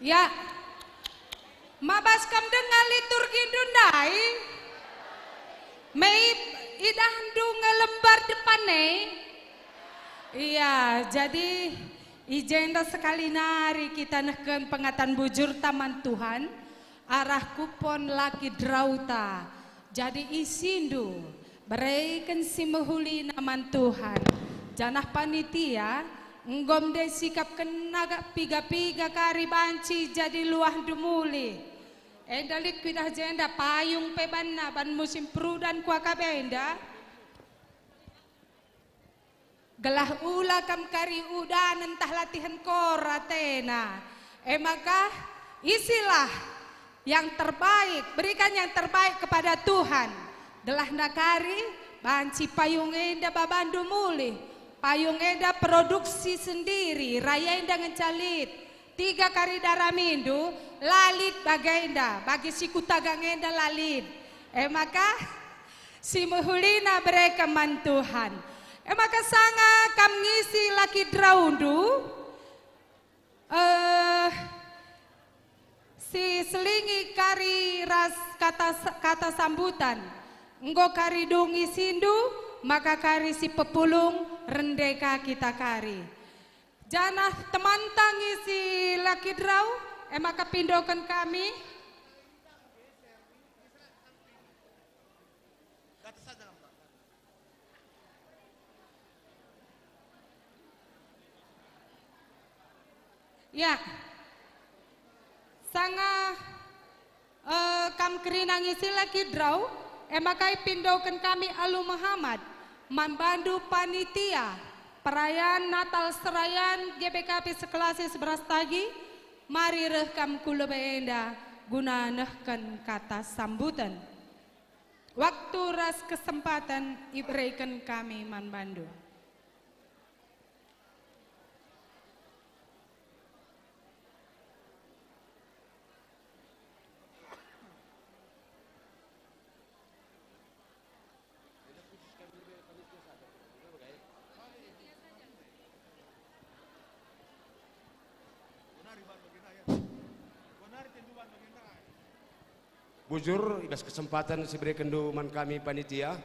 Ya, mabas kam dengar liturgi dundai, mei idah ngelembar depan nih. Iya, jadi ijenda sekali nari kita neken pengatan bujur taman Tuhan, arah kupon laki drauta, jadi isindu, berikan si mehuli naman Tuhan, janah panitia, Nggom de sikap kenaga piga-piga kari banci jadi luah dumuli. Endalit kuidah jenda payung pebanna ban musim prudan kuaka benda. Gelah ula kam kari udan entah latihan koratena. Maka isilah yang terbaik, berikan yang terbaik kepada Tuhan. Gelah nakari banci payung enda babandu muli. Payung enda produksi sendiri, raya enda ngecalit. 3 kari darah mindu, lalit bagai enda, bagi si kutagang enda lalit. Maka si muhulina mereka mantuhan. Maka sanga kam ngisi laki draundu, si selingi kari ras kata sambutan, enggo kari dungi sindu, maka kari si pepulung rendeka kita kari. Janah teman tangi si laki draw, maka pindokan kami. Ya, sanga kam kerinangi si laki draw, maka pindokan kami Alu Muhammad. Membantu panitia perayaan Natal Serayan GBKP sekelas 11 tagi. Mari rekam kula beenda guna nehken kata sambutan. Waktu ras kesempatan ibreikan kami manbandu. Bujur, ibas kesempatan diberikan duman kami panitia.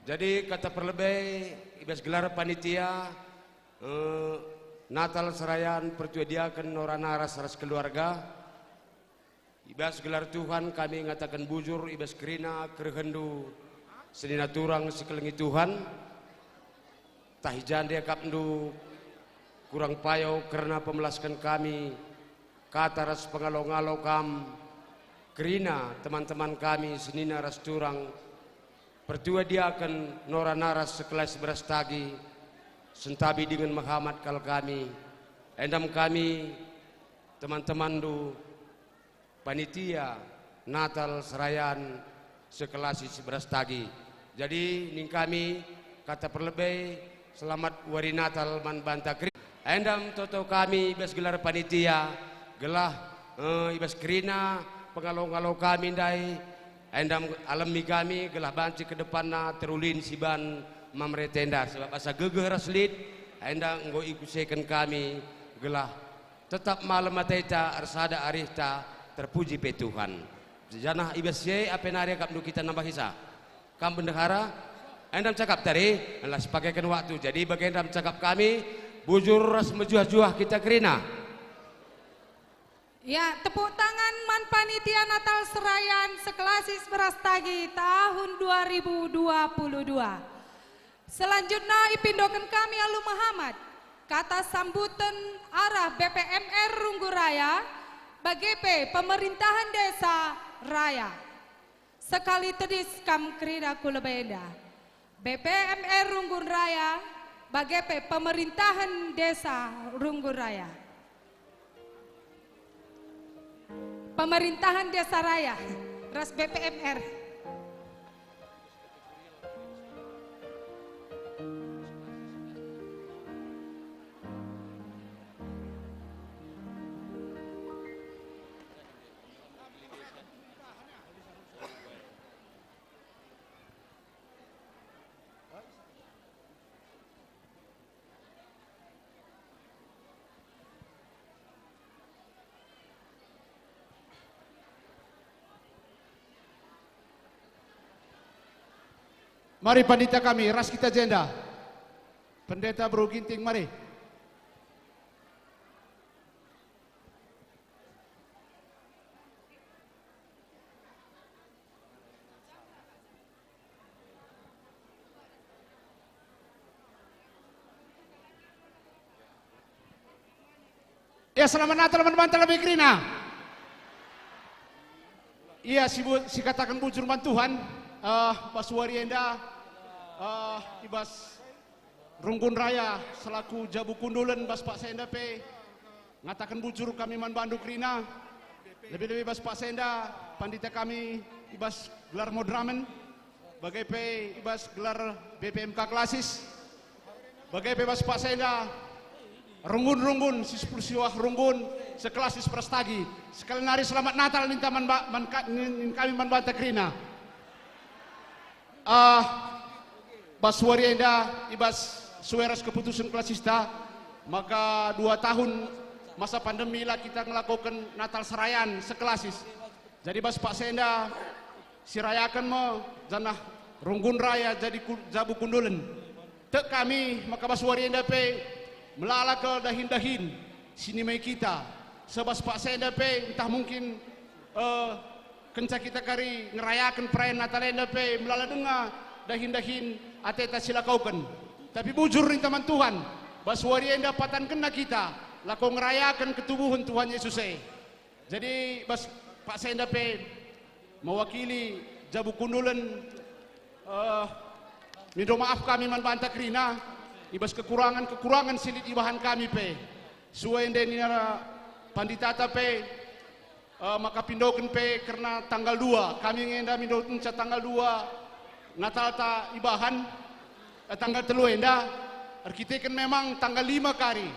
Jadi kata perlebih, ibas gelar panitia Natal Serayan pertuadiakan norana ras keluarga. Ibas gelar Tuhan kami ngatakan bujur, ibas kerina kerhendu senina turang sekelengi Tuhan. Tahijan dia kapndu kurang payau karena pemelaskan kami. Kata ras pengalau-ngalau kam. Kerina teman-teman kami senina ras turang pertua dia akan nora naras sekelas beras tagi sentabi dengan Muhammad kal kami endam kami teman-teman du panitia Natal Serayan sekelas beras tagi. Jadi ning kami kata perlebih selamat wari Natal man banta kri endam toto kami ibas gelar panitia gelah ibas kerina pengalau-ngalau kami dai endam alami kami gelah banci ke depanna terulin siban mamretenda sebab asa gegeh raslit endang nggo ikusekan kami gelah tetap malam mataita arsada arihta terpuji pe Tuhan. Janah ibas ye apenari kapnu kita nambah hisa kam bendahara endam cakap tadi lah sepakaikan waktu jadi bagian endam cakap kami bujur ras mejuah-juah kita kerina. Ya, tepuk tangan man panitia Natal Serayan sekelas beras tagi tahun 2022. Selanjutnya ipindokan kami Alu Muhammad kata sambutan arah BPMR Runggu Raya BGP Pemerintahan Desa Raya. Sekali tedis kam krida kula benda. BPMR Runggu Raya BGP Pemerintahan Desa Runggu Raya. Pemerintahan Desa Raya, ras BPMR. Mari pandita kami, ras kita jenda. Pendeta Bro Ginting, mari. Ya, selamat Natal teman-teman lebih Krina. Iya, si katakan bujur Tuhan, Bas Warienda, Ibas Runggun Raya, selaku Jabu Kundulen, Bas Pak Senda P, ngatakan bujur kami Man Bandu Krina, lebih-lebih Bas Pak Senda, pandita kami, Ibas gelar Modramen, bagai P, Ibas gelar BPMK Klasis, bagai P Bas Pak Senda, Runggun-runggun, si 10 siwah runggun, sekelas si prestagi. Sekali nari selamat Natal ninta kami Man Banta Krina. Baswari Enda, ibas sueras keputusan klasista, maka 2 tahun masa pandemi lah kita melakukan Natal serayan sekelasis. Jadi bas Pak Senda, sirayakan mo, janah runggun raya jadi Jabu Kundulen. Tek kami, maka Baswari Enda pe, melala ke dahin-dahin sini mai kita sebab Pak Senda pe entah mungkin kenca kita kari ngerayakan perayaan Natal Enda pe melala dengar dahin-dahin ateta silakaukan tapi bujur ni teman Tuhan baswari Enda patan kena kita lako ngerayakan ketubuhan Tuhan Yesus jadi bas Pak Senda pe mewakili Jabu Kundulen minta maaf kami Man Banta Krina ibas kekurangan silit ibahan kami pe suai ini panditata pe maka pindoken pe karena tanggal 2 kami ngenda mindoken tanggal 2 Natal ta ibahan tanggal 3 enda arkiteken memang tanggal 5 kari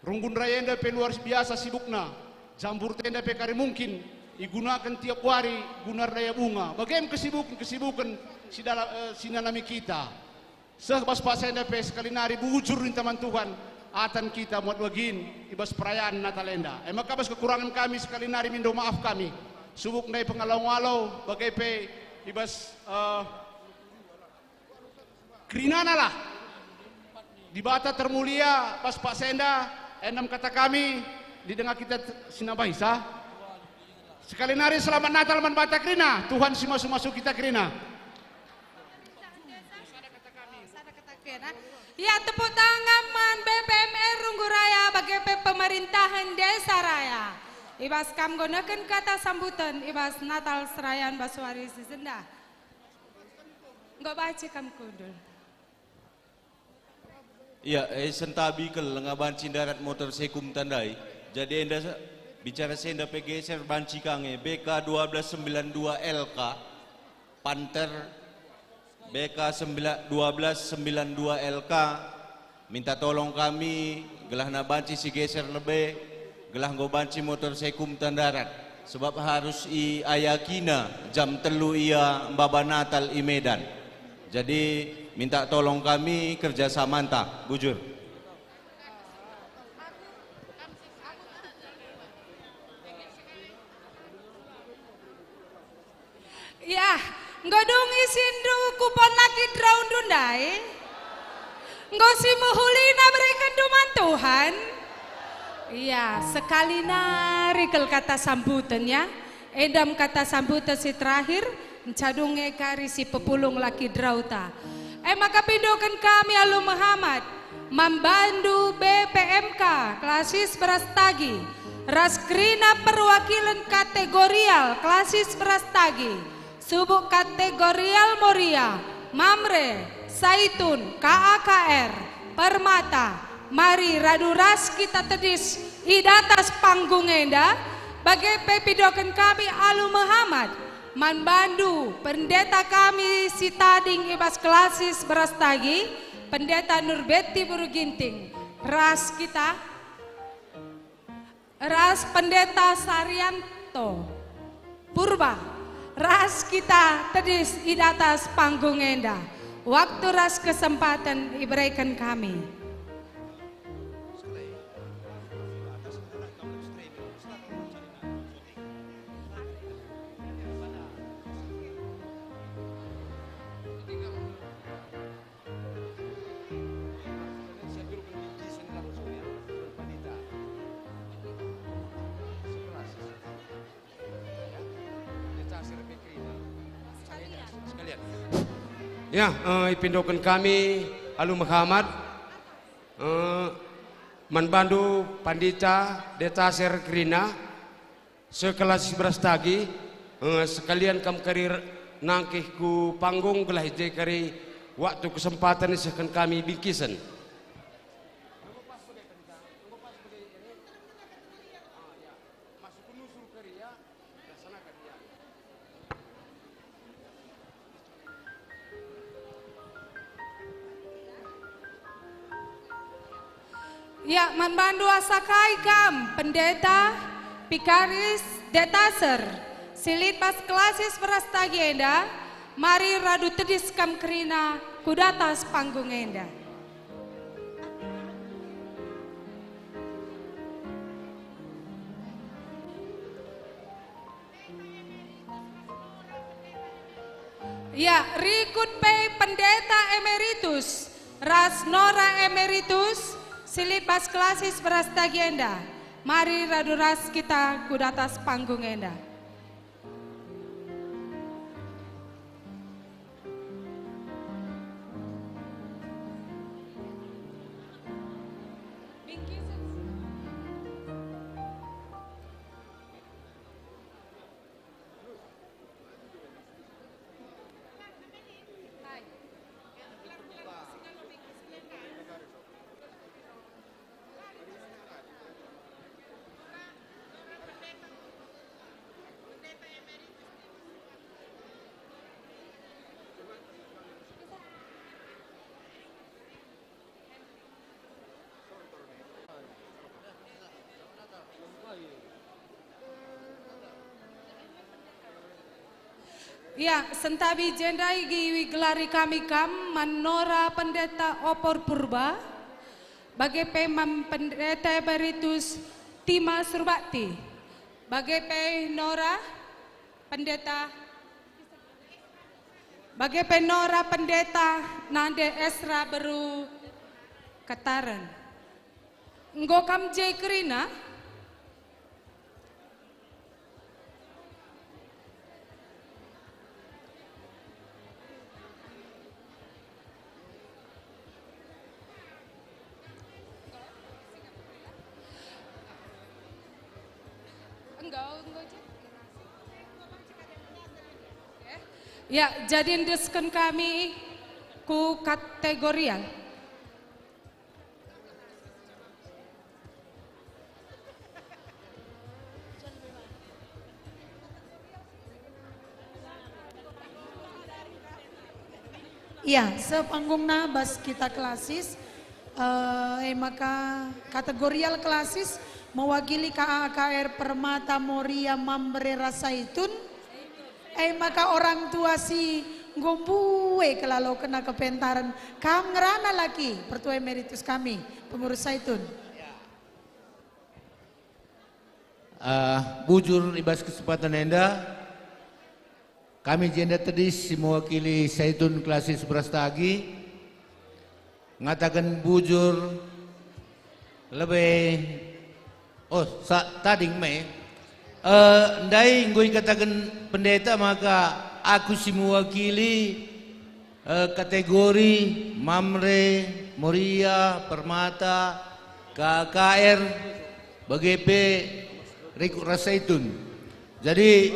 Runggun Raya enda pe luar biasa sibukna jambur tenda pe kari mungkin digunakan tiap hari gunar daya bunga bagaimana kesibukan sinanami kita sebab Pak Senda pe sekali nari bujur ni teman Tuhan atan kita muat wagin ibas perayaan Natal Enda. Maka bas kekurangan kami sekali nari mindo maaf kami. Subuk nai pengalau-ngalau bagai pe ibas Krinana lah. Di bata termulia bas Pak Senda enam kata kami didengar kita sinabahisa. Sekali nari selamat Natal Man Banta Krina. Tuhan si masuk kita Krina. Ya tepuk tangan Man BPMR Rungguraya bagi pemerintahan Desa Raya. Ibas kam gunakan kata sambutan ibas Natal Serayan Baswari Sisenda. Nggak baca kam kundul. Ya, sentabi ke lengaban cindarat motor sekum tandai. Jadi enda bicara senda PGSR banci kange BK 1292 LK Panther BK 1292 LK minta tolong kami gelah na banci si geser lebe gelah go banci motor sekum tandarat sebab harus i ayakina jam 3 ia baba Natal i Medan jadi minta tolong kami kerjasama entah bujur ya ngodong isindu kupon lagi draun dundai nggo si muhulina berikan duman Tuhan iya sekali narikel kata sambutan ya edam kata sambutan si terakhir encadunge kari si pepulung laki drauta maka pindokan kami Alu Muhammad membantu BPMK Klasis Prastagi Raskrina perwakilan kategorial Klasis Prastagi Subuk kategorial Moria, Mamre, Saitun, KAKR, Permata, mari raduras kita tedis idatas panggung enda, bagai pepidokan kami Alu Muhammad, Man Bandu, pendeta kami si Tading Ibas Klasis Berastagi, pendeta Nurbeti Buruginting, ras kita, ras pendeta Saryanto, Purba, ras kita tedis di atas panggung enda. Waktu ras kesempatan diberikan kami. Ya, ipindokan kami Alu Muhammad manbandu pandita detaser Krina sekelas berastagi sekalian kam karir nangkih ku panggung gelah ije kari waktu kesempatan isahkan kami bingkisan. Ya, manbandu asakai kam pendeta Pikaris Detaser silit pas klasis berastagi enda mari radu tedis kam Krina kudatas panggung enda. Ya, rikut pe pendeta emeritus Ras Nora emeritus silipas klasis berastagi enda. Mari radu ras kita kudatas panggung enda. Ya, sentabi jendai giwi gelari kami kam manora pendeta opor purba bagai pemam pendeta emeritus Tima Surbakti bagai pe Nora pendeta bagai pe Nora pendeta Nande Esra Beru Kataran nggo kam je Krina. Ya, jadi induskan kami ku kategorial. Ya, sepanggungna bas kita klasis, maka kategorial klasis mewakili KAKR Permata Moria Mambre Rasaitun. Maka orang tua si ngombue kelalo kena kepentaran kam ngerana lagi pertua emeritus kami pengurus Saitun. Bujur ibas kesempatan enda kami jenda tedis mewakili Saitun klasis berastagi ngatakan bujur lebih tading me ndai ngoi katakan pendeta maka aku si mewakili kategori Mamre, Moria, Permata, KKR, BGP, Rikut Rasaitun. Jadi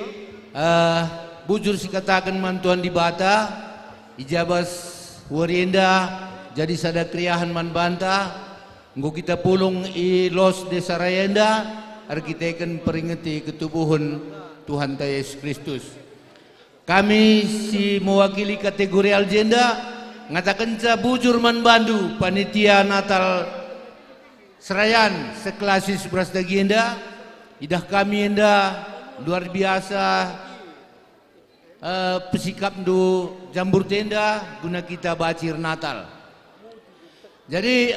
bujur si katakan mantuan di Bata, ijabas Warienda, jadi sada kriahan man banta, nggo kita pulung i los desa Rayenda. Kita akan peringati ketubuhan Tuhan Yesus Kristus. Kami si mewakili kategori Aljenda ngatakan ca bujur man bandu panitia Natal Serayan seklasis berastagi enda idah kami enda luar biasa pesikap du jambur tenda guna kita bacir Natal. Jadi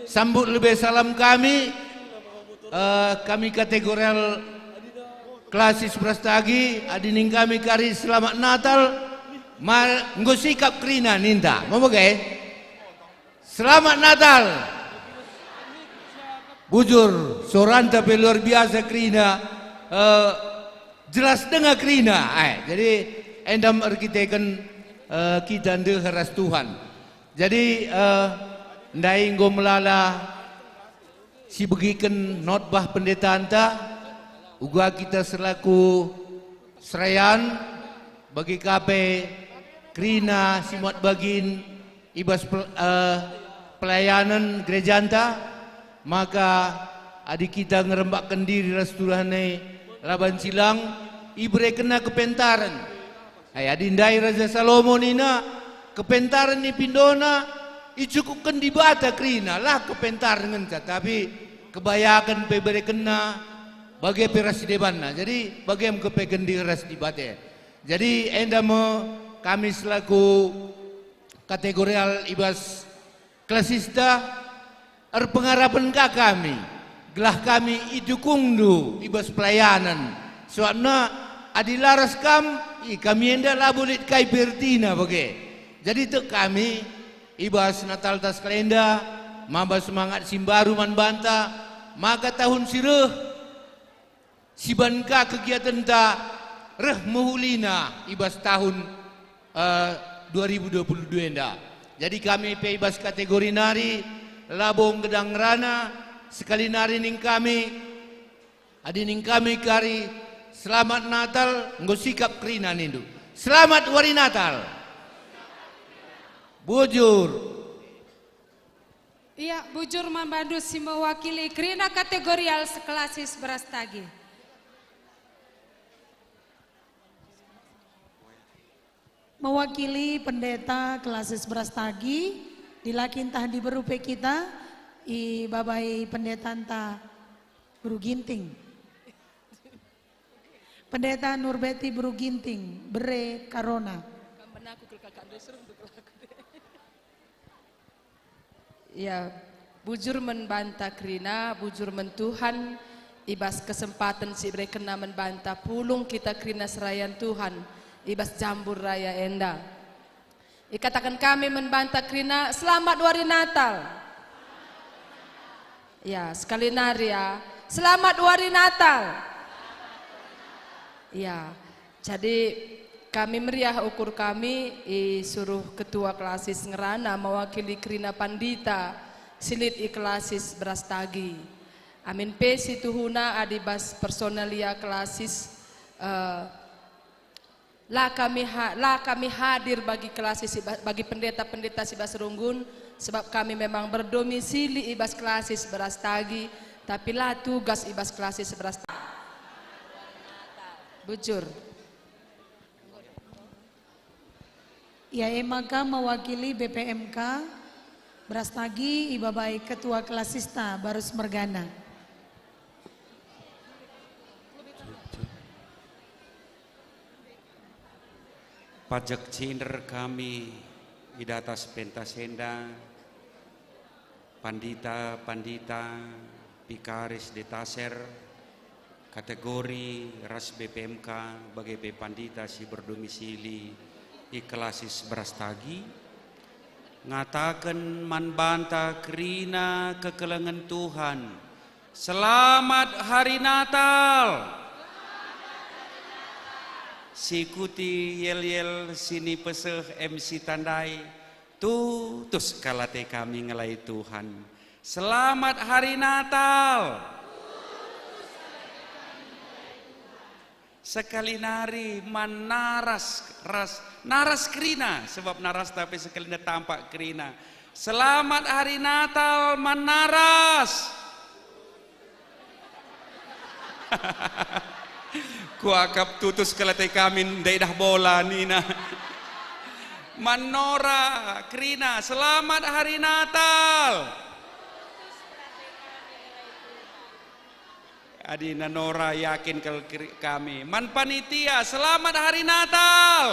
sambut lebih salam kami kami kategorial klasis berastagi adining kami kari selamat Natal nggo sikap Krina ninta mau selamat Natal bujur soran tapi luar biasa Krina jelas dengar Krina jadi endam arkiteken kita nde haras Tuhan. Jadi ndai nggo melala si begiken notbah pendeta anta uga kita selaku serayan bagi kape krina simat bagin ibas pelayanan gereja anta, maka adik kita ngerembakkan diri rastulane laban silang ibre kena kepentaran. Ay adindai Raja Salomo nina kepentaran ni pindona icukupkan di bata krina lah kepentaran ngenta, tapi kebayakan pebere kena bagi peras debanna. Jadi bagaim kepeken di ras di bate. Jadi endamo kami selaku kategorial ibas klasista pengharapan kami gelah kami idukungdu ibas pelayanan soalnya adilaras kami enda labulit kai pertina bage. Jadi tu kami ibas Natal tas kalenda mamba semangat simbaru man banta, maka tahun sireh sibanka kegiatan ta reh muhulina ibas tahun 2022 enda. Jadi kami peibas kategori nari labong gedang rana sekali nari ning kami adi ning kami kari selamat Natal nggo sikap krina nindu. Selamat Wari Natal. Bujur. Iya, bujur membantu si mewakili krina kategorial sekelasis Brastagi. Mewakili pendeta kelasis Brastagi dilakintah di berupe kita i babai pendeta anta Buru Ginting. Pendeta Nurbeti Buru Ginting bere Karona. Ya, bujur membanta krina, bujur mentuhan ibas kesempatan si bre kena membanta pulung kita krina serayan Tuhan. Ibas jambur raya enda. Ikatakan kami membantah krina selamat Wari Natal. Ya, sekali nari ya. Selamat Wari Natal. Ya, jadi kami meriah ukur kami suruh ketua klasis ngerana mewakili krina pandita silit iklasis Brastagi. Amin pe situhuna adibas personalia klasis lah kami hadir bagi klasis bagi pendeta-pendeta Sibas Runggun sebab kami memang berdomisili ibas klasis Brastagi, tapi lah tugas ibas klasis Brastagi. Bujur. Ya maka mewakili BPMK Brastagi ibabai ketua klasista Barus Mergana. Pajak cinder kami di atas pentasenda, pandita, pikaris detaser, kategori ras BPMK bagi pandita si berdomisili di klasis Brastagi, ngatakan manbanta krina kekelengan Tuhan. Selamat Hari Natal. Sikuti yel-yel sini peseh MC tandai tutus kalate kami ngelai Tuhan. Selamat Hari Natal. Sekali nari naras krina sebab naras tapi sekali tampak krina. Selamat Hari Natal naras. Kuakap tutus kalate kami daerah bola nina. Manora krina selamat Hari Natal. Adina Nora yakin kalau kami man panitia selamat Hari Natal.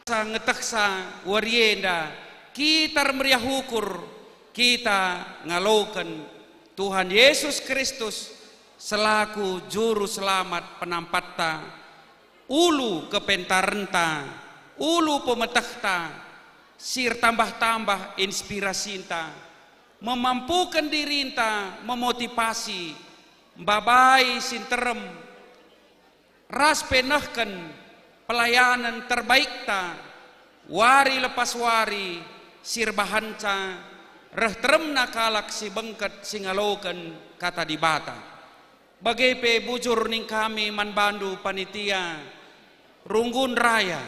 Sangeteksa warienda kita meriah hukur kita ngalokan Tuhan Yesus Kristus selaku juru selamat penampatta ulu kepentarenta ulu pemetahta sir tambah-tambah inspirasinta memampukan dirinta memotivasi babai sinterem ras penahkan pelayanan terbaik ta, wari lepas wari, sirbahanca, reh teremna kalak si bengket singaloken kata di bata. Bagepe bujur ning kami manbandu panitia, runggun raya.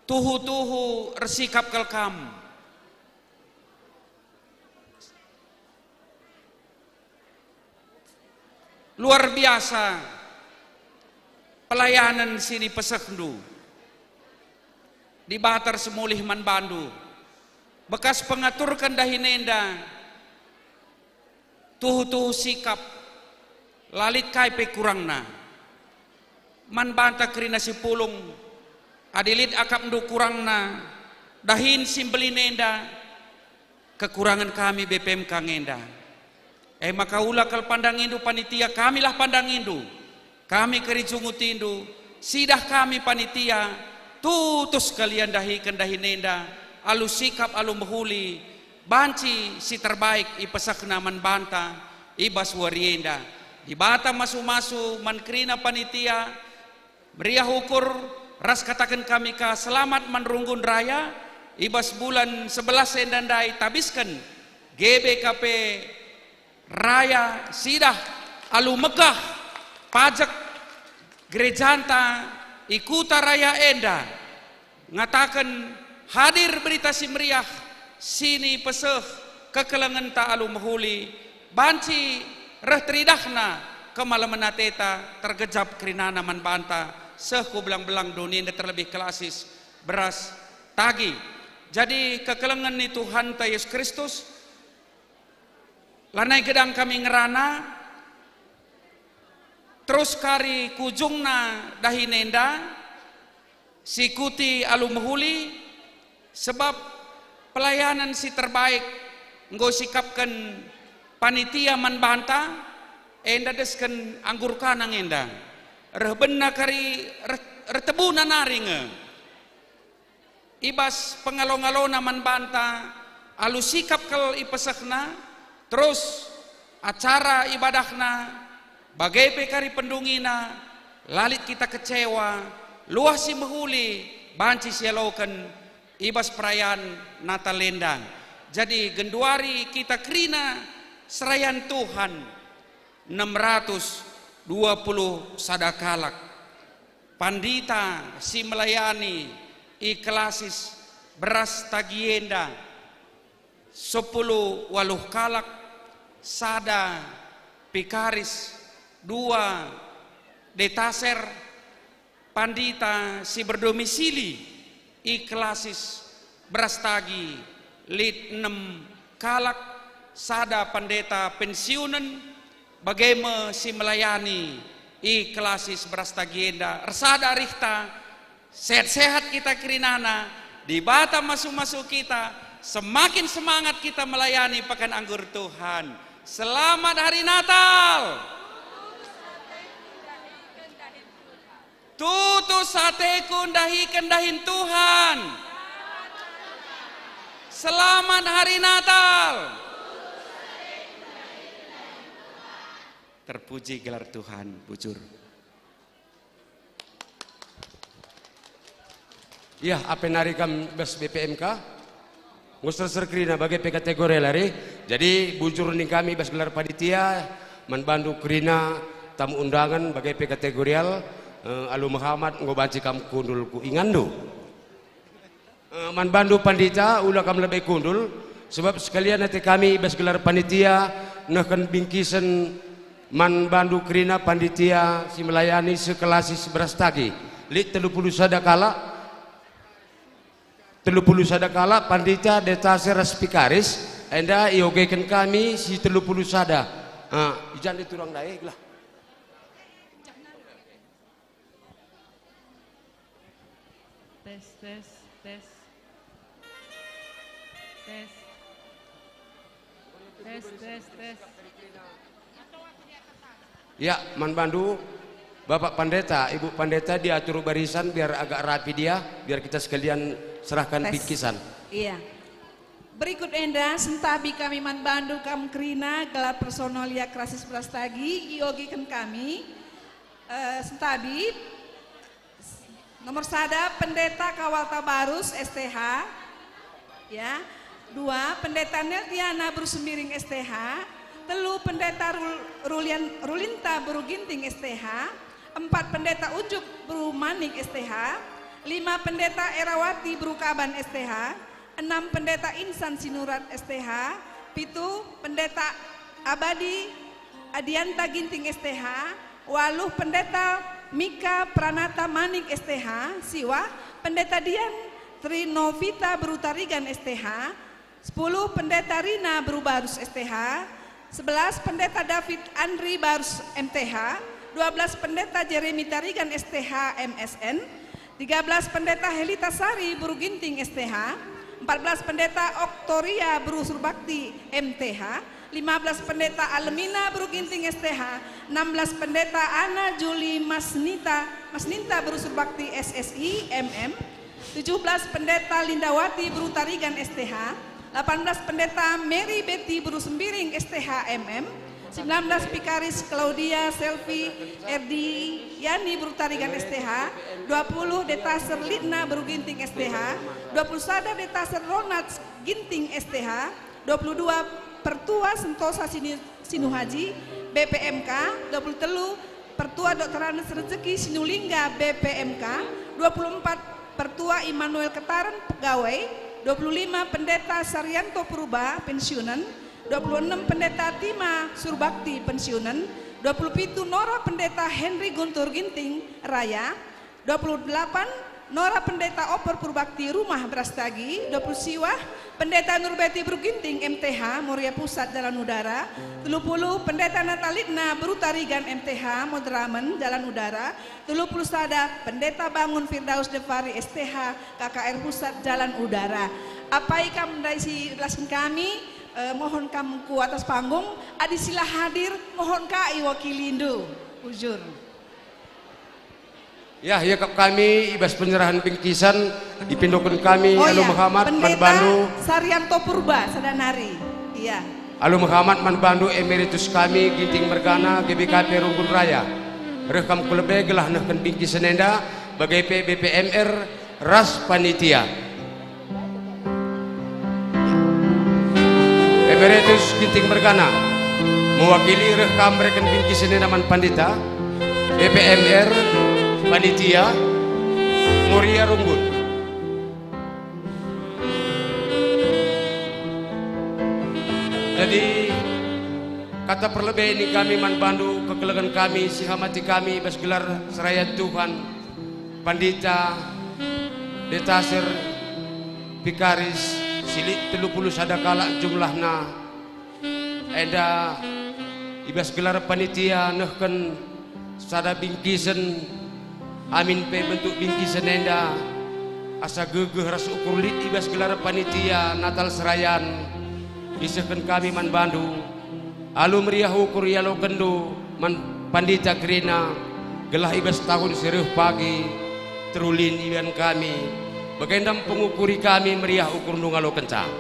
Tuhu-tuhu resikap kelkam. Luar biasa pelayanan sini pesekdu di Batar semulih manbandu bekas pengaturkan dahinenda tuhu-tuhu sikap lalit kaipe kurangna manbanta kerina si pulung adilit akap ndu kurangna dahin simbelinenda kekurangan kami BPMK ngenda. Maka ulah kal pandang indu panitia kamilah pandang indu. Kami kerijungut indu. Sidah kami panitia. Tutus kalian dahikan dahinenda. Alu sikap alu mehuli. Banci si terbaik ipesakna man banta. Ibas warienda. Di bata masu-masu man kerina panitia. Meriah ukur. Ras katakan kami ka selamat manrunggun raya. Ibas bulan 11 endandai tabiskan. GBKP Raya sidah alu megah pajak gerejanta ikuta raya enda ngatakan hadir berita si meriah sini peseh kekelengan ta alu mehuli banci reh teridahna kemalaman teta tergejap kerinana man banta sehku belang-belang dunia terlebih klasis beras tagi. Jadi kekelengan itu Tuhan ta Yesus Kristus lanai gedang kami ngerana terus kari kujungna dahinenda sikuti alu mehuli sebab pelayanan si terbaik nggo sikapkan panitia man banta enda desken anggur kanang enda reh benna kari retebuna naringe ibas pengalong-alona man banta alu sikap kal ipesakna. Terus acara ibadahna bagai pekari pendungina lalit kita kecewa luas si mehuli banci sialokan ibas perayaan Natal lendang. Jadi genduari kita kerina serayan Tuhan 620 sadakalak pandita si melayani iklasis beras tagienda 10 waluh kalak sada pikaris 2 detaser pandita si berdomisili iklasis beras tagi lit 6 kalak sada pendeta pensiunan bagaimana si melayani iklasis beras tagienda resada rihta sehat-sehat kita kirinana di bata masuk-masuk kita semakin semangat kita melayani pekan anggur Tuhan. Selamat hari Natal. Tutu sate kundahi kendahin Tuhan. Selamat hari Natal. Terpuji gelar Tuhan, bujur. Ya, apa narikam bes BPMK? Ngusir serkrina bagai kategori lari. Jadi bujur nih kami bes gelar panitia manbandu kerina tamu undangan bagai kategorial alu Muhammad ngobanci kam kundul ku ingandu. Manbandu pandita ulah kam lebih kundul sebab sekalian nanti kami bes gelar panitia nahkan bingkisan manbandu kerina panitia si melayani sekelasis beras tagi. Lit 30 sadakala 30 sadakala pandita detaser spikaris enda iogekan kami si 30 sada ijan diturang daik lah tes tes tes tes tes tes tes ya manbandu Bapak Pendeta, Ibu Pendeta diatur barisan biar agak rapi dia, biar kita sekalian serahkan bingkisan. Iya. Berikut enda sentabi kami manbandu kam kerina gelar personalia krasis prastagi iogikan kami Sentabib. Nomor 1 Pendeta Kawal Tabarus STH. Ya. 2 Pendeta Neltiana Brusemiring STH. 3 Pendeta Rulinta Beruginting STH. 4 Pendeta Ujuk Berumanik STH. 5 Pendeta Erawati Berukaban STH. 6 Pendeta Insan Sinurat STH. 7 Pendeta Abadi Adianta Ginting STH. 8 Pendeta Mika Pranata Manik STH. Siwa Pendeta Dian Trinovita Berutarigan STH. 10 Pendeta Rina Berubarus STH. 11 Pendeta David Andri Barus MTH. 12 Pendeta Jeremy Tarigan STH MSN. 13 Pendeta Helita Sari Beruginting STH. 14 Pendeta Oktoria Berusurbakti MTH. 15 Pendeta Alemina Beruginting STH. 16 Pendeta Ana Juli Masninta Berusurbakti SSI MM. 17 Pendeta Lindawati Berutarigan STH. 18 Pendeta Mary Betty Berusembiring STH MM. 19 Pikaris Claudia Selvi Erdi Yani Berutarigan STH. 20 Detaser Litna Beruginting STH. 21 Detaser Ronald Ginting STH. 22 Pertua Sentosa Sinuhaji BPMK. 23 Pertua Dr. Anes Rezeki Sinulingga BPMK. 24 Pertua Immanuel Ketaran Pegawai. 25 Pendeta Saryanto Purba pensiunan. 26 Pendeta Tima Surbakti pensiunan. 27 Nora Pendeta Henry Guntur Ginting Raya. 28 Nora Pendeta Opor Purbakti Rumah Brastagi. 20 Siwah Pendeta Nurbeti Beruginting MTH Muria Pusat Jalan Udara. 30 Pendeta Natalitna Berutarigan MTH Modramen Jalan Udara. 30 Sada Pendeta Bangun Firdaus Devari STH KKR Pusat Jalan Udara. Apa ikam dari si lasin kami, mohon kamu ku atas panggung, adi sila hadir, mohon kai wakilindu, ujur. Ya, ya kami ibas penyerahan bingkisan dipindokan kami Alu Muhammad Manbandu Saryanto Purba Sadanari. Iya. Alu Muhammad Manbandu Emeritus kami Ginting Mergana GBKP Rungkun Raya. Rekam kulebe gelah nahkan bingkisan enda bagai BPMR Ras Panitia. Emeritus Ginting Mergana mewakili rekam rekan bingkisan enda Man Pandita BPMR Panitia Muria Runggun. Jadi kata perlebih ini kami Manbandu kekelegan kami sihamati kami bas gelar seraya Tuhan Pandita Detaser Pikaris silik 30 sadakala jumlahna eda ibas gelar panitia nehken sada bingkisen amin pe bentuk bingkisan enda asa gegeh ras ukur lit ibas gelar panitia Natal Serayan isehken kami Manbandu alu meriah ukur yalo kendo Man Pandita Krina gelah ibas tahun sereh pagi terulin iban kami bagendam pengukuri kami meriah ukur nungalo kencang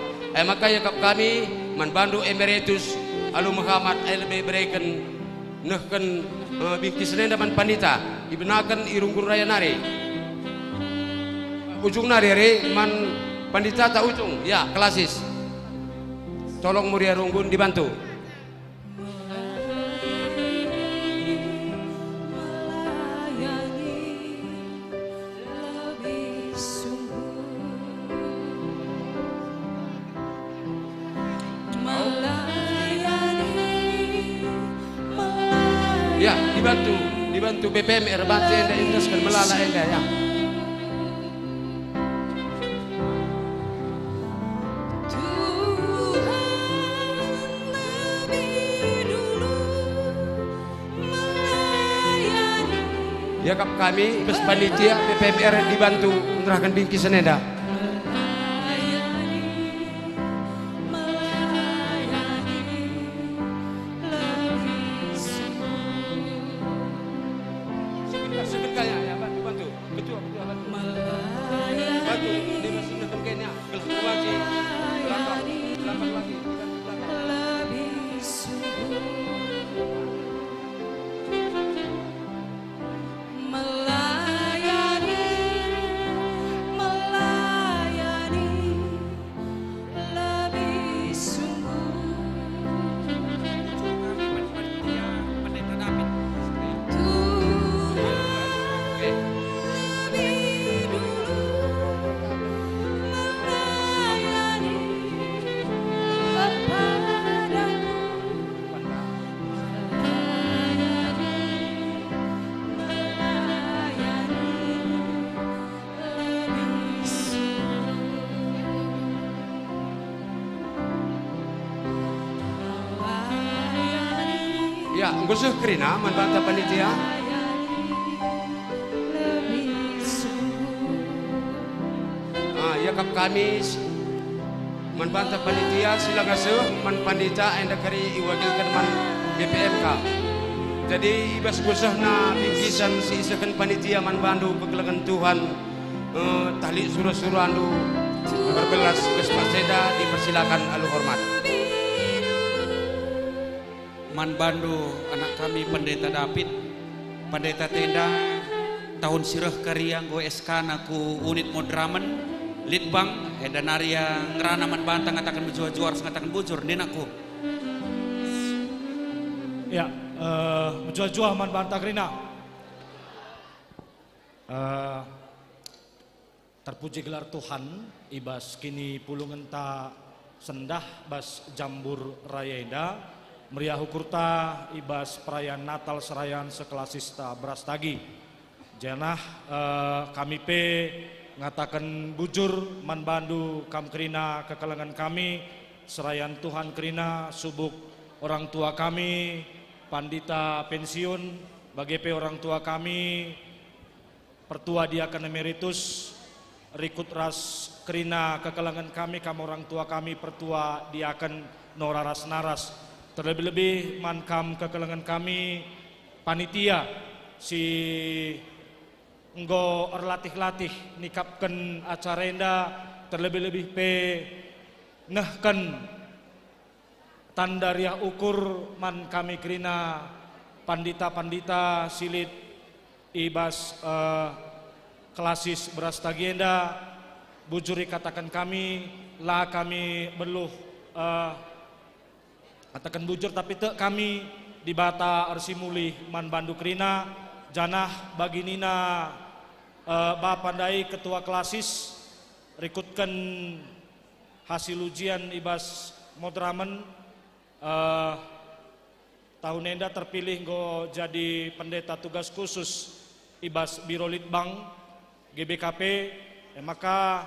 maka yakap kami Manbandu Emeritus Alu Muhammad LB Breken nehken bingkisan enda Man Pandita ibenakan irungkun raya nari ujung nari re Man Pandita tak ujung ya kelasis tolong Muria Runggun dibantu ya dibantu BPMR bantu enda indaskan melala enda ya. Ya kap kami bes panitia BPMR dibantu menerahkan bingkisan enda. Ya, ngusuh kerina membantah panitia. Ya kap kami membantah panitia sila ngasuh man pandita enda kari iwagilkan man BPMK. Jadi ibas ngusuh na bingkisan si isakan panitia man bandu kegelangan Tuhan tali suruh-suruh andu berbelas kespaseda dipersilakan alu hormat. Man bandu anak kami Pendeta David, Pendeta Tenda, tahun sirah kariang go SK naku unit modramen, litbang, dan Arya ngerana man bantang ngatakan menjual-jual, ngatakan bujur, nin aku. Ya, menjual-jual man bantang rina. Terpuji gelar Tuhan, ibas kini pulungan ta sendah bas jambur raya enda. Meriah hukurta ibas perayaan Natal serayan sekelasista Brastagi. Janah kami pe ngatakan bujur man bandu kam kerina kekelangan kami serayan Tuhan kerina subuk orang tua kami pandita pensiun bagi pe orang tua kami pertua diaken emeritus rikut ras kerina kekelangan kami kam orang tua kami pertua diaken noraras naras. Terlebih-lebih mankam kekelangan kami panitia si enggo erlatih-latih nikapkan acara enda terlebih-lebih pe ngehken tandariah ukur man kami kerina pandita-pandita silit ibas kelasis Brastagi enda bujuri katakan kami lah kami beluh katakan bujur tapi te kami di bata arsimuli man bandu kerina janah bagi nina bapandai ketua kelasis rikutkan hasil ujian ibas modramen tahun enda terpilih go jadi pendeta tugas khusus ibas Biro Litbang GBKP maka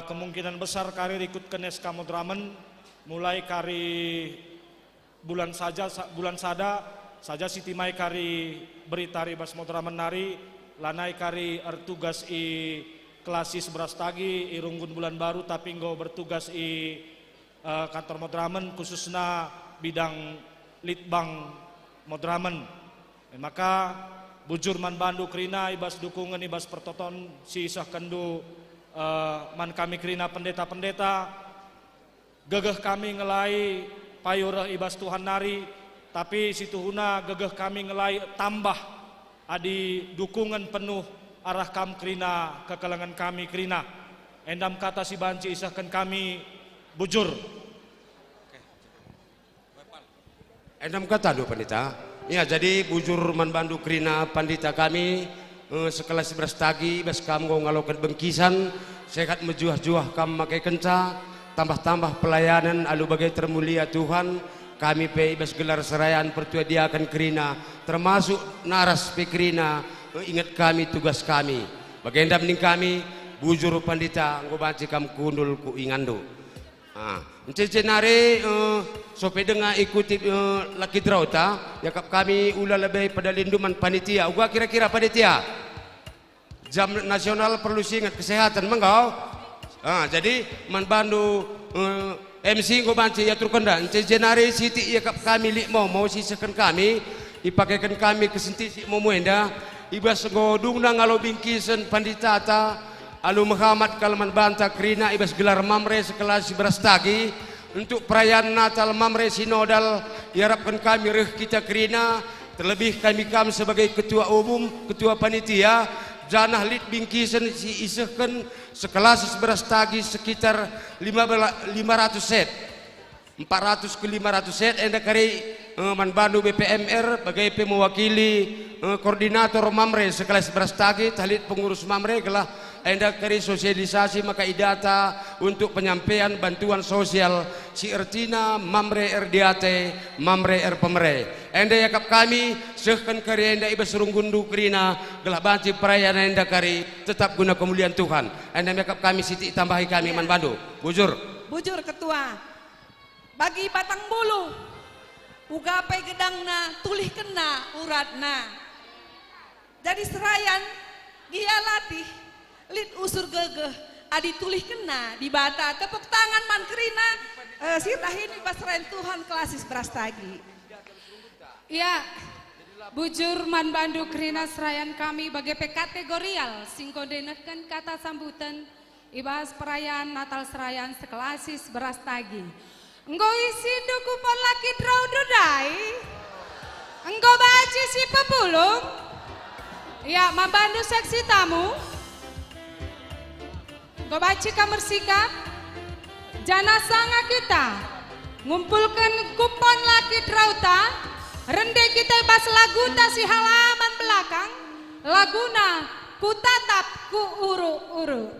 kemungkinan besar kari rikutkan SK modramen mulai kari bulan sada saja Siti Mai kari beritari bas modramen nari lanai kari ertugas i kelasis Brastagi i runggun bulan baru tapi nggo bertugas i kantor modramen khususnya bidang litbang modramen maka bujur man bandu kerina ibas dukungan ibas pertoton si isah kendu man kami kerina pendeta-pendeta gegeh kami ngelai payurah ibas Tuhan nari tapi situhuna gegeh kami ngelai tambah adi dukungan penuh arah kam kerina kekelangan kami kerina endam kata si banci isahkan kami bujur endam kata do pendeta ya jadi bujur man bandu kerina pandita kami sekelas Brastagi bas kam go ngalokan bengkisan sekat mejuah-juah kam makai kenca tambah-tambah pelayanan alu bagai termulia Tuhan kami pe ibas gelar serayan pertua dia akan kerina termasuk naras pe kerina ingat kami tugas kami bagenda mending kami bujur pandita ngobanci kam kundul ku ingando encece nare sope denga ikuti laki drauta yakap kami ula lebih pada linduman panitia gua kira-kira panitia jam nasional perlu ingat kesehatan menggau. Jadi man bandu MC ngo banci ya turkenda ence jenari siti ya kap kami lik mau sisakan kami ipakaikan kami kesenti si momuenda ibas ngo dungna ngalo bingkisen panditata alu Muhammad kalman banta kerina ibas gelar mamre sekelas Brastagi untuk perayaan Natal mamre sinodal diharapkan kami reh kita kerina terlebih kami sebagai ketua umum ketua panitia janah lit bingkisan si isahkan sekelas Brastagi sekitar 500 set 400 ke 500 set enda kari man bandu BPMR bagai mewakili koordinator mamre sekelas Brastagi talit pengurus mamre gelah enda kari sosialisasi maka idata untuk penyampaian bantuan sosial si ertina mamre erdiate mamre pemere enda yakap kami sehkan kari enda ibas runggundu kerina gelah banci perayaan enda kari tetap guna kemuliaan Tuhan enda yakap kami siti tambahi kami man bandu bujur ketua bagi batang bulu ugapai gedangna tulih kena uratna. Jadi serayan dia latih lid usur gegeh adi tulih kena di bata tepuk tangan man kerina sitahin ibas serayan Tuhan kelasis Brastagi. Ya, bujur man bandu kerina serayan kami bagi kategorial singkodenekan kata sambutan ibas perayaan Natal serayan sekelasis Brastagi. Enggo isi kupon laki draw dudai. Enggo baci si pepulung. Ya, membantu seksi tamu. Enggo baci kamar sikap. Jana sanga kita ngumpulkan kupon laki draw ta. Rende kita bas lagu ta si halaman belakang. Laguna ku tatap ku uru-uru.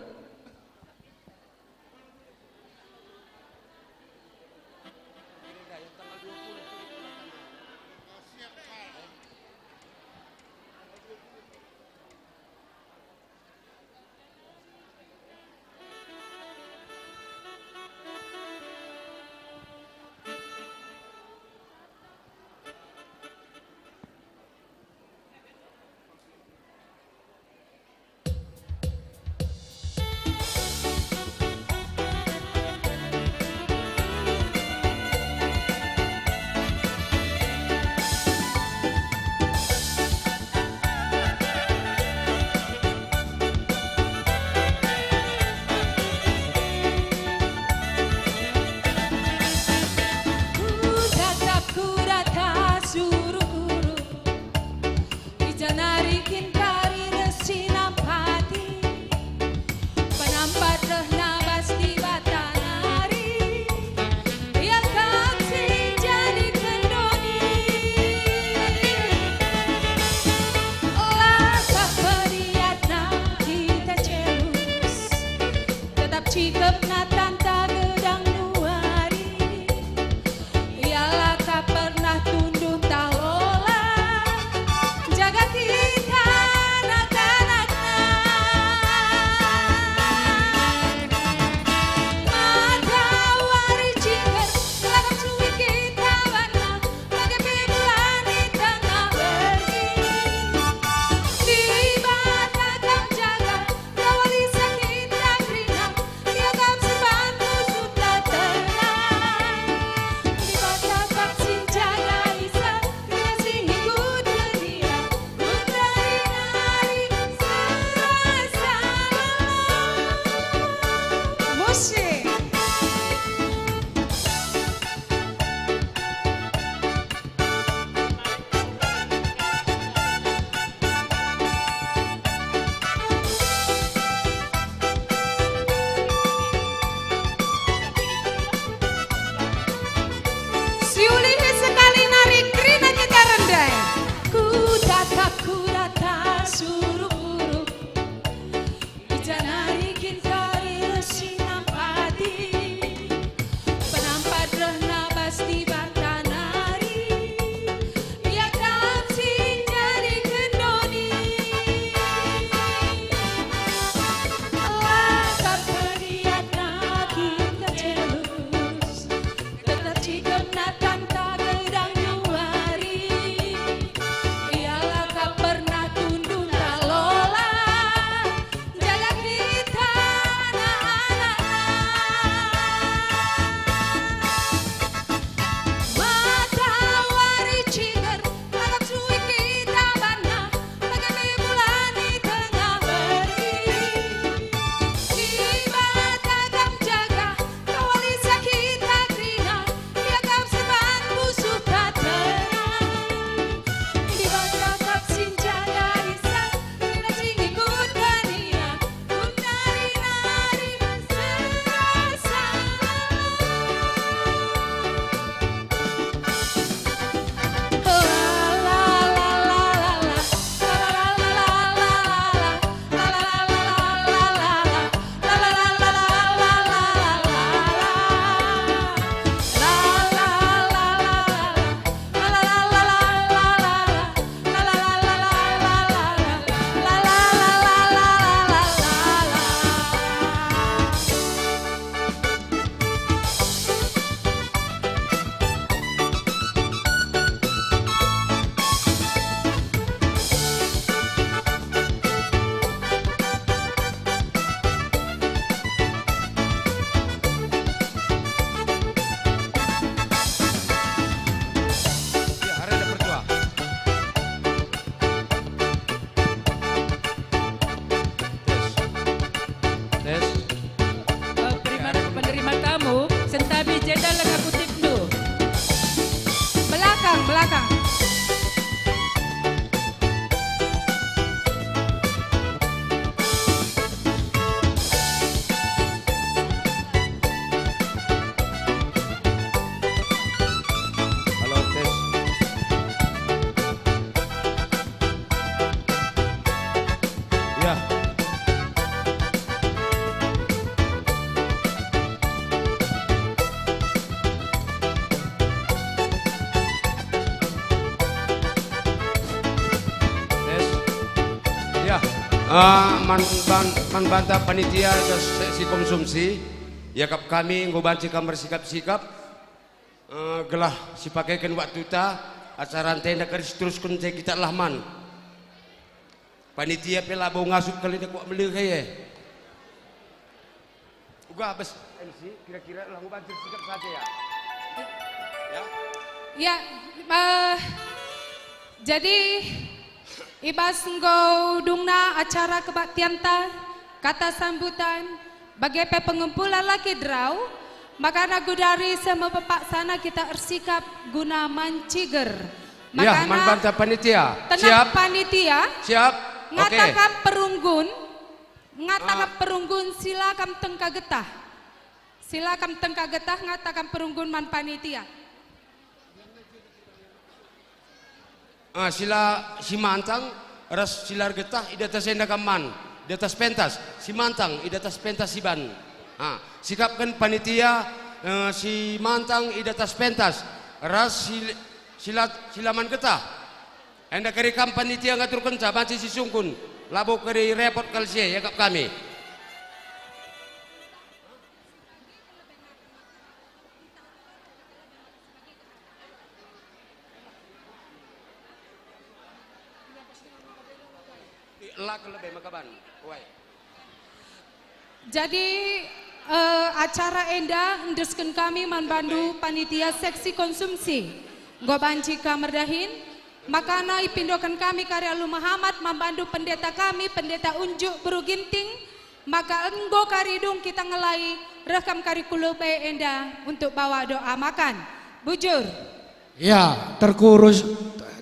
Man banta panitia si konsumsi yakap kami ngobanci kamar sikap-sikap gelah si pakaikan waktu ta acara tenda keris terus kunci kita lahman panitia pelabo ngasuk kali dak beli kaya uga abis MC kira-kira lah ngobanci sikap saja ya ya jadi ibas ngau dungna acara kebaktian ta kata sambutan bagi pengumpulan laki draw maka nagu dari semua pepaksana kita ersikap guna manciger ya man panitia siap panitia siap ngatakan perunggun silakan tengka getah ngatakan perunggun man panitia sila si mantang ras silar getah ida tas endakaman di atas pentas si mantang ida tas pentas si ban sikapkan panitia si mantang ida tas pentas ras silaman getah enda kari kam panitia ngaturkan cabanci si sungkun labo kari repot kalsie yakap kami jadi acara enda enduskan kami manbandu panitia seksi konsumsi gobanci kamar dahin makana ipindokan kami karya Lu Muhammad membantu pendeta kami pendeta unjuk beruginting maka enggo karidung kita ngelai rekam karikulu bae enda untuk bawa doa makan bujur ya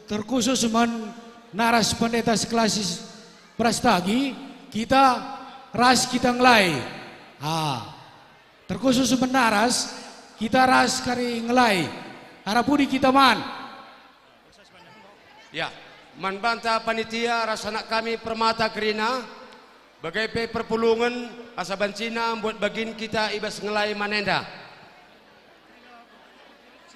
terkhusus man naras pendeta seklasis Prastagi kita ras kita ngelai terkhusus menaras kita ras kari ngelai harapudi kita man ya man banta panitia rasana kami permata kerina bagai perpulungan asaban Cina buat bagin kita ibas ngelai manenda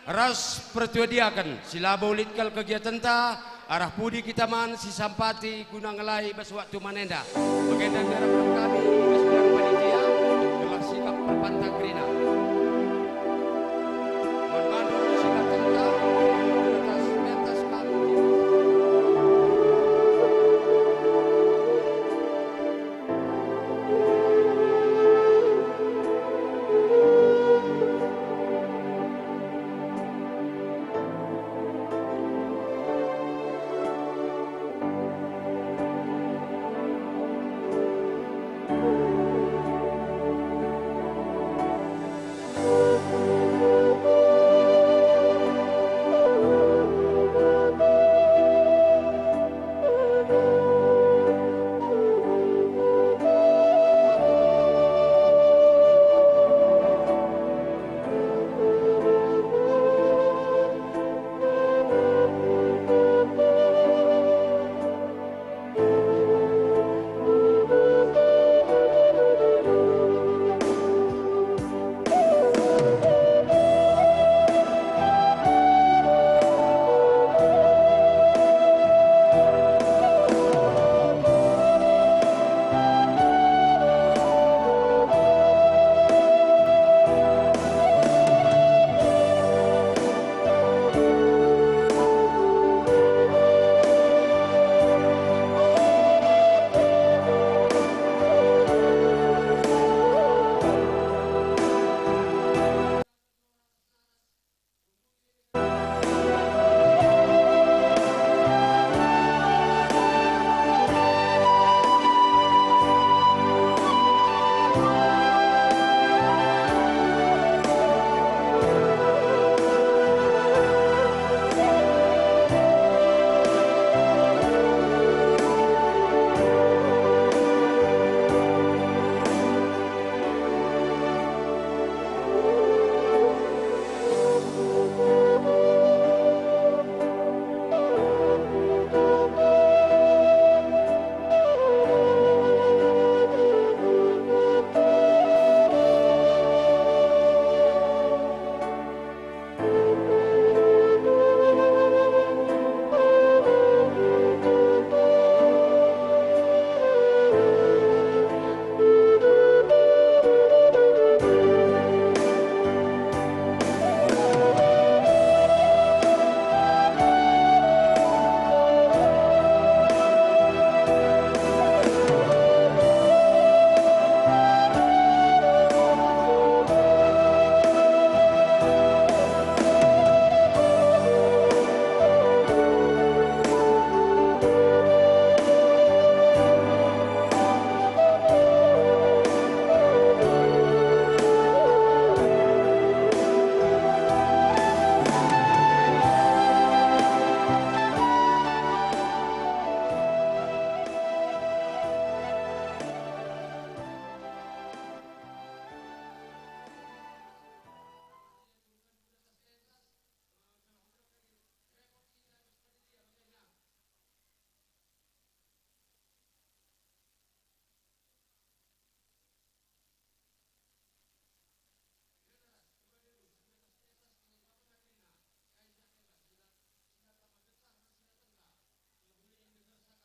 ras pertuadiakan sila baulitkal kegiatan ta arah pudi kita man si sampati guna ngelai bas waktu manenda bagaian darah kami